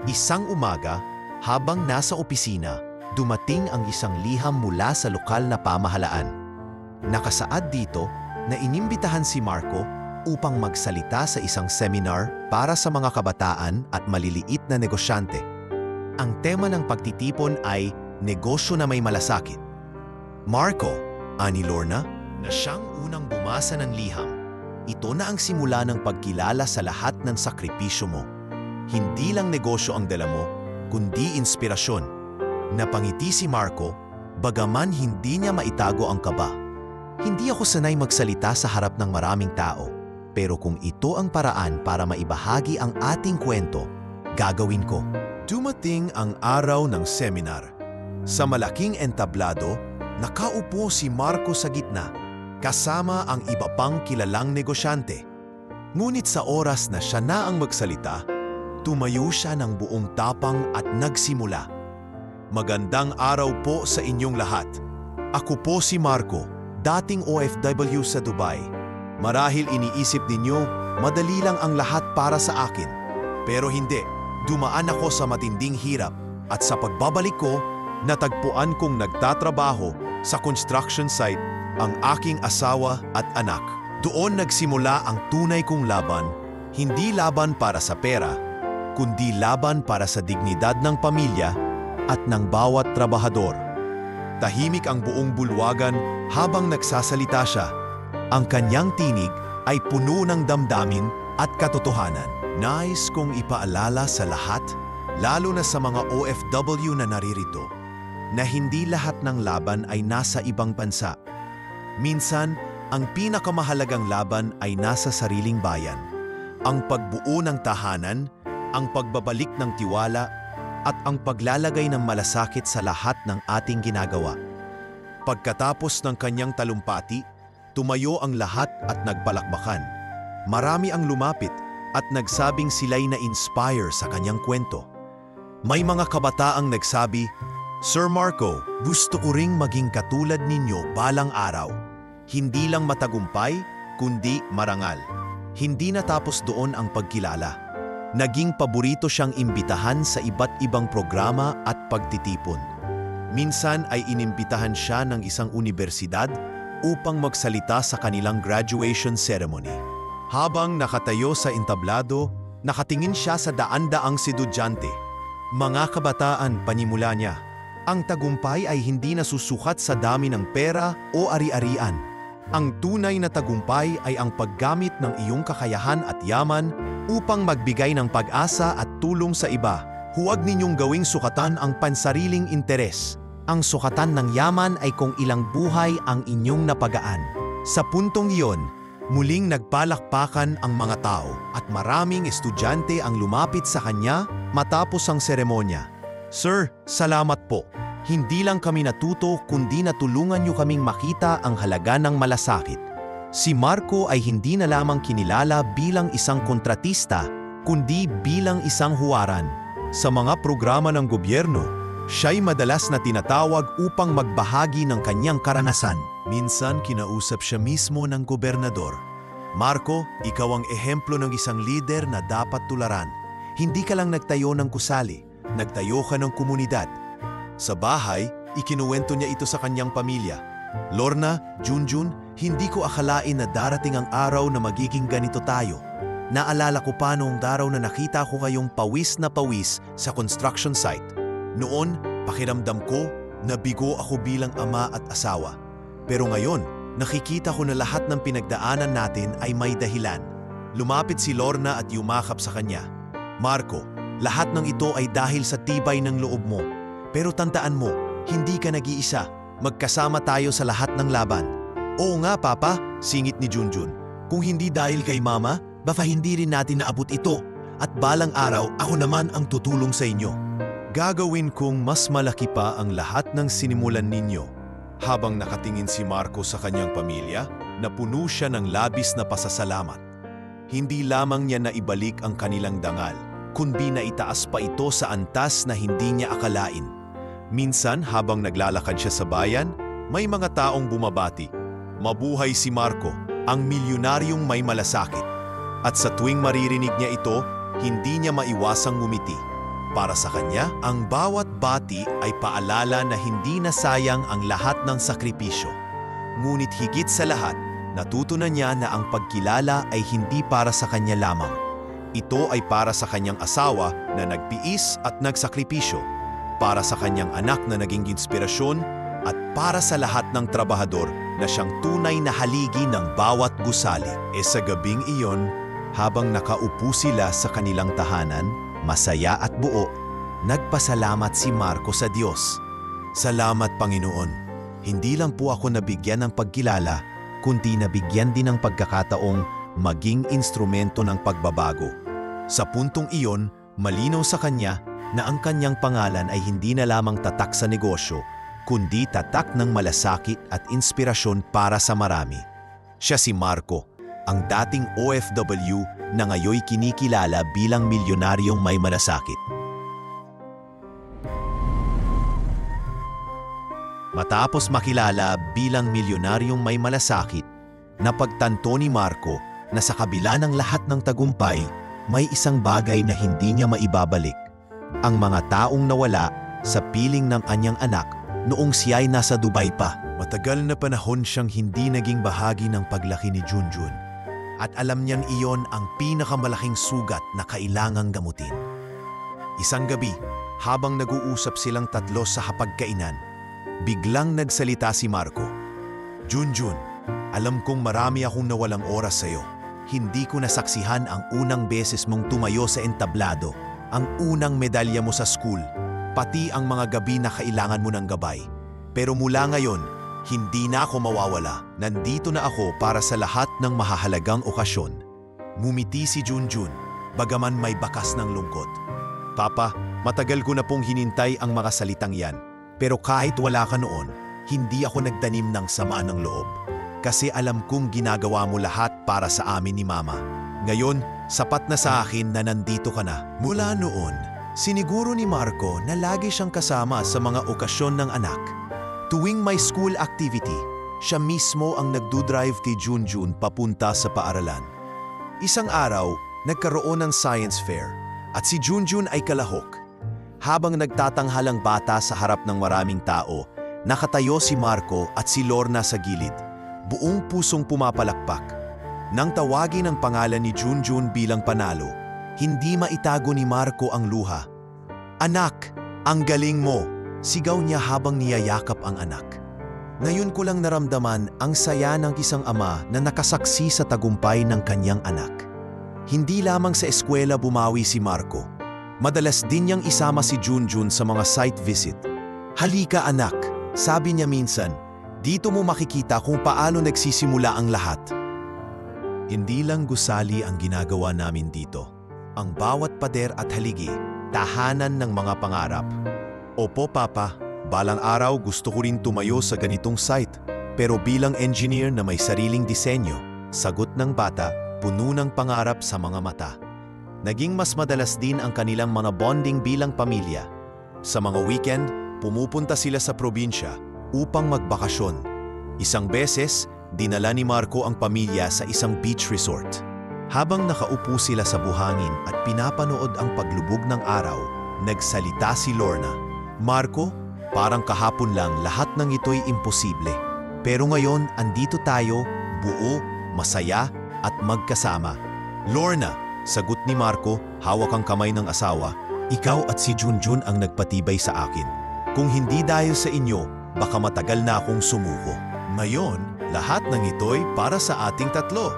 Isang umaga, habang nasa opisina, dumating ang isang liham mula sa lokal na pamahalaan. Nakasaad dito na inimbitahan si Marco upang magsalita sa isang seminar para sa mga kabataan at maliliit na negosyante. Ang tema ng pagtitipon ay negosyo na may malasakit. Marco, ani Lorna, na siyang unang bumasa ng liham. Ito na ang simula ng pagkilala sa lahat ng sakripisyo mo. Hindi lang negosyo ang dala mo, kundi inspirasyon. Napangiti si Marco, bagaman hindi niya maitago ang kaba. Hindi ako sanay magsalita sa harap ng maraming tao, pero kung ito ang paraan para maibahagi ang ating kwento, gagawin ko. Dumating ang araw ng seminar. Sa malaking entablado, nakaupo si Marco sa gitna, kasama ang iba pang kilalang negosyante. Ngunit sa oras na siya na ang magsalita, tumayo siya ng buong tapang at nagsimula. Magandang araw po sa inyong lahat. Ako po si Marco, dating OFW sa Dubai. Marahil iniisip ninyo, madali lang ang lahat para sa akin. Pero hindi, dumaan ako sa matinding hirap at sa pagbabalik ko, natagpuan kong nagtatrabaho sa construction site ang aking asawa at anak. Doon nagsimula ang tunay kong laban, hindi laban para sa pera, kundi laban para sa dignidad ng pamilya at ng bawat trabahador. Tahimik ang buong bulwagan habang nagsasalita siya. Ang kanyang tinig ay puno ng damdamin at katotohanan. Nais kong ipaalala sa lahat, lalo na sa mga OFW na naririto, na hindi lahat ng laban ay nasa ibang bansa. Minsan, ang pinakamahalagang laban ay nasa sariling bayan. Ang pagbuo ng tahanan, ang pagbabalik ng tiwala, at ang paglalagay ng malasakit sa lahat ng ating ginagawa. Pagkatapos ng kanyang talumpati, tumayo ang lahat at nagpalakbakan. Marami ang lumapit at nagsabing sila'y na-inspire sa kanyang kwento. May mga kabataang nagsabi, "Sir Marco, gusto ko ring maging katulad ninyo balang araw. Hindi lang matagumpay, kundi marangal." Hindi natapos doon ang pagkilala. Naging paborito siyang imbitahan sa iba't ibang programa at pagtitipon. Minsan ay inimbitahan siya ng isang universidad upang magsalita sa kanilang graduation ceremony. Habang nakatayo sa entablado, nakatingin siya sa daan-daang estudyante. Mga kabataan, panimula niya, ang tagumpay ay hindi nasusukat sa dami ng pera o ari-arian. Ang tunay na tagumpay ay ang paggamit ng iyong kakayahan at yaman upang magbigay ng pag-asa at tulong sa iba. Huwag ninyong gawing sukatan ang pansariling interes. Ang sukatan ng yaman ay kung ilang buhay ang inyong napagaan. Sa puntong iyon, muling nagpalakpakan ang mga tao at maraming estudyante ang lumapit sa kanya matapos ang seremonya. "Sir, salamat po. Hindi lang kami natuto kundi natulungan niyo kaming makita ang halaga ng malasakit." Si Marco ay hindi na lamang kinilala bilang isang kontratista kundi bilang isang huwaran. Sa mga programa ng gobyerno, siya'y madalas na tinatawag upang magbahagi ng kanyang karanasan. Minsan kinausap siya mismo ng gobernador. "Marco, ikaw ang ehemplo ng isang lider na dapat tularan. Hindi ka lang nagtayo ng kusali, nagtayo ka ng komunidad." Sa bahay, ikinuwento niya ito sa kanyang pamilya. "Lorna, Junjun, hindi ko akalain na darating ang araw na magiging ganito tayo. Naalala ko pa noong araw na nakita ko kayong pawis na pawis sa construction site. Noon, pakiramdam ko, nabigo ako bilang ama at asawa. Pero ngayon, Nakikita ko na lahat ng pinagdaanan natin ay may dahilan. Lumapit si Lorna at yumakap sa kanya. Marco, lahat ng ito ay dahil sa tibay ng loob mo. Pero tandaan mo, hindi ka nag-iisa. Magkasama tayo sa lahat ng laban. Oo nga, Papa, singit ni Junjun. Kung hindi dahil kay Mama, baka hindi rin natin naabot ito. At balang araw, ako naman ang tutulong sa inyo. Gagawin kong mas malaki pa ang lahat ng sinimulan ninyo. Habang nakatingin si Marco sa kanyang pamilya, napuno siya ng labis na pasasalamat. Hindi lamang niya naibalik ang kanilang dangal, kundi naitaas pa ito sa antas na hindi niya akalain. Minsan habang naglalakad siya sa bayan, may mga taong bumabati. Mabuhay si Marco, ang milyonaryong may malasakit. At sa tuwing maririnig niya ito, hindi niya maiwasang ngumiti. Para sa kanya, ang bawat bati ay paalala na hindi nasayang ang lahat ng sakripisyo. Ngunit higit sa lahat, natutunan niya na ang pagkilala ay hindi para sa kanya lamang. Ito ay para sa kanyang asawa na nagpiis at nagsakripisyo, para sa kanyang anak na naging inspirasyon, at para sa lahat ng trabahador na siyang tunay na haligi ng bawat gusali. Sa gabing iyon, habang nakaupo sila sa kanilang tahanan, masaya at buo, nagpasalamat si Marco sa Diyos. Salamat, Panginoon. Hindi lang po ako nabigyan ng pagkilala, kundi nabigyan din ng pagkakataong maging instrumento ng pagbabago. Sa puntong iyon, malinaw sa kanya na ang kanyang pangalan ay hindi na lamang tatak sa negosyo, kundi tatak ng malasakit at inspirasyon para sa marami. Siya si Marco, ang dating OFW na ngayoy kinikilala bilang milyonaryong may malasakit. Matapos makilala bilang milyonaryong may malasakit, napagtanto ni Marco na sa kabila ng lahat ng tagumpay, may isang bagay na hindi niya maibabalik. Ang mga taong nawala sa piling ng anyang anak noong siya'y nasa Dubai pa. Matagal na panahon siyang hindi naging bahagi ng paglaki ni Junjun. At alam niyang iyon ang pinakamalaking sugat na kailangang gamutin. Isang gabi, habang nag-uusap silang tatlo sa hapagkainan, biglang nagsalita si Marco. Junjun, alam kong marami akong nawalang oras sa'yo. Hindi ko nasaksihan ang unang beses mong tumayo sa entablado, ang unang medalya mo sa school, pati ang mga gabi na kailangan mo ng gabay. Pero mula ngayon, hindi na ako mawawala. Nandito na ako para sa lahat ng mahahalagang okasyon. Ngumiti si Junjun, bagaman may bakas ng lungkot. Papa, matagal ko na pong hinintay ang mga salitang yan. Pero kahit wala ka noon, hindi ako nagtanim ng sama ng loob. Kasi alam kong ginagawa mo lahat para sa amin ni Mama. Ngayon, sapat na sa akin na nandito ka na. Mula noon, siniguro ni Marco na lagi siyang kasama sa mga okasyon ng anak. Tuwing may school activity, siya mismo ang nagdudrive kay Junjun papunta sa paaralan. Isang araw, nagkaroon ng science fair at si Junjun ay kalahok. Habang nagtatanghalang bata sa harap ng maraming tao, nakatayo si Marco at si Lorna sa gilid, buong pusong pumapalakpak. Nang tawagin ang pangalan ni Junjun bilang panalo, hindi maitago ni Marco ang luha. "Anak, ang galing mo!" Sigaw niya habang niyayakap ang anak. Ngayon ko lang naramdaman ang saya ng isang ama na nakasaksi sa tagumpay ng kanyang anak. Hindi lamang sa eskwela bumawi si Marco. Madalas din niyang isama si Junjun sa mga site visit. "Halika anak," sabi niya minsan, "dito mo makikita kung paano nagsisimula ang lahat." Hindi lang gusali ang ginagawa namin dito. Ang bawat pader at haligi, tahanan ng mga pangarap. "Opo, Papa. Balang araw gusto ko rin tumayo sa ganitong site. Pero bilang engineer na may sariling disenyo," sagot ng bata, puno ng pangarap sa mga mata. Naging mas madalas din ang kanilang mga bonding bilang pamilya. Sa mga weekend, pumupunta sila sa probinsya upang magbakasyon. Isang beses, dinala ni Marco ang pamilya sa isang beach resort. Habang nakaupo sila sa buhangin at pinapanood ang paglubog ng araw, nagsalita si Lorna. "Marco, parang kahapon lang lahat ng ito'y imposible. Pero ngayon, andito tayo, buo, masaya, at magkasama." "Lorna," sagot ni Marco, hawak ang kamay ng asawa, "ikaw at si Junjun ang nagpatibay sa akin. Kung hindi dahil sa inyo, baka matagal na akong sumuko. Ngayon, Lahat ng ito'y para sa ating tatlo.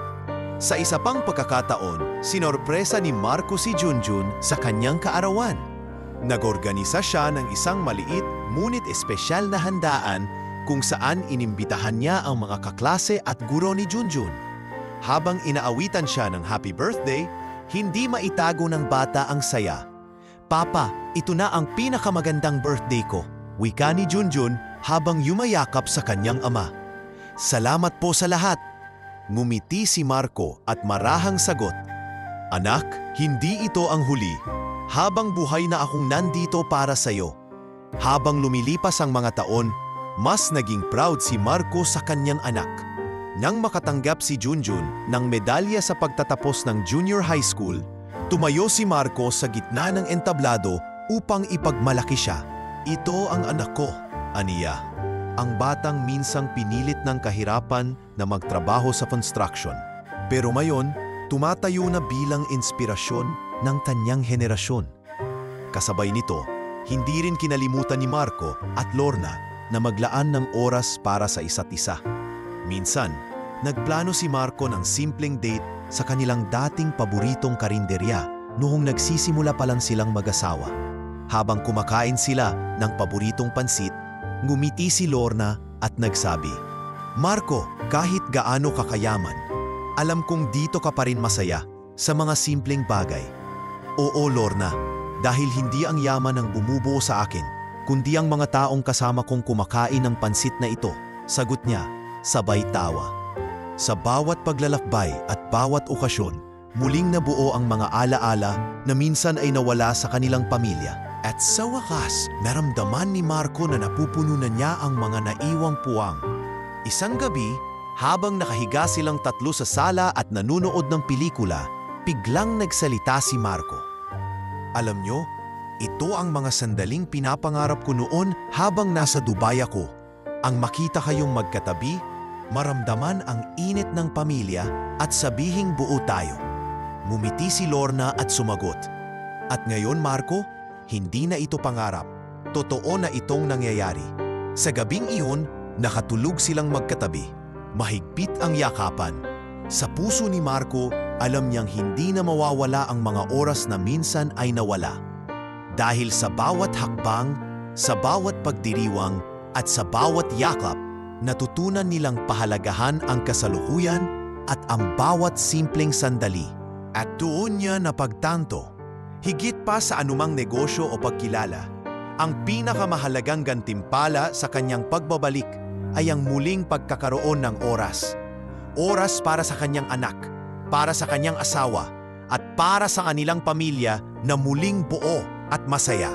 Sa isa pang pagkakataon, sinorpresa ni Marco si Junjun sa kanyang kaarawan. Nagorganisa siya ng isang maliit ngunit espesyal na handaan kung saan inimbitahan niya ang mga kaklase at guro ni Junjun. Habang inaawitan siya ng happy birthday, hindi maitago ng bata ang saya. "Papa, ito na ang pinakamagandang birthday ko," wika ni Junjun habang yumayakap sa kanyang ama. "Salamat po sa lahat." Ngumiti si Marco at marahang sagot, "Anak, hindi ito ang huli. Habang buhay na akong nandito para sa'yo." Habang lumilipas ang mga taon, mas naging proud si Marco sa kanyang anak. Nang makatanggap si Junjun ng medalya sa pagtatapos ng junior high school, tumayo si Marco sa gitna ng entablado upang ipagmalaki siya. "Ito ang anak ko," aniya. Ang batang minsang pinilit ng kahirapan na magtrabaho sa construction. Pero ngayon, tumatayo na bilang inspirasyon ng kanyang henerasyon. Kasabay nito, hindi rin kinalimutan ni Marco at Lorna na maglaan ng oras para sa isa't isa. Minsan, nagplano si Marco ng simpleng date sa kanilang dating paboritong karinderya noong nagsisimula pa lang silang mag-asawa. Habang kumakain sila ng paboritong pansit, ngumiti si Lorna at nagsabi, "Marco, kahit gaano kakayaman, alam kong dito ka pa rin masaya sa mga simpleng bagay." "Oo, Lorna, dahil hindi ang yaman ang bumubuo sa akin, kundi ang mga taong kasama kong kumakain ng pansit na ito," sagot niya, sabay tawa. Sa bawat paglalakbay at bawat okasyon, muling nabuo ang mga alaala na minsan ay nawala sa kanilang pamilya. At sa wakas, naramdaman ni Marco na napupuno na niya ang mga naiwang puwang. Isang gabi, habang nakahiga silang tatlo sa sala at nanunood ng pelikula, biglang nagsalita si Marco. "Alam nyo, ito ang mga sandaling pinapangarap ko noon habang nasa Dubai ako. Ang makita kayong magkatabi, maramdaman ang init ng pamilya at sabihing buo tayo." Ngumiti si Lorna at sumagot, "At ngayon, Marco, hindi na ito pangarap. Totoo na itong nangyayari." Sa gabing iyon, nakatulog silang magkatabi. Mahigpit ang yakapan. Sa puso ni Marco, alam niyang hindi na mawawala ang mga oras na minsan ay nawala. Dahil sa bawat hakbang, sa bawat pagdiriwang, at sa bawat yakap, natutunan nilang pahalagahan ang kasalukuyan at ang bawat simpleng sandali. At doon niya napagtanto, higit pa sa anumang negosyo o pagkilala, ang pinakamahalagang gantimpala sa kanyang pagbabalik ay ang muling pagkakaroon ng oras. Oras para sa kanyang anak, para sa kanyang asawa, at para sa kanilang pamilya na muling buo at masaya.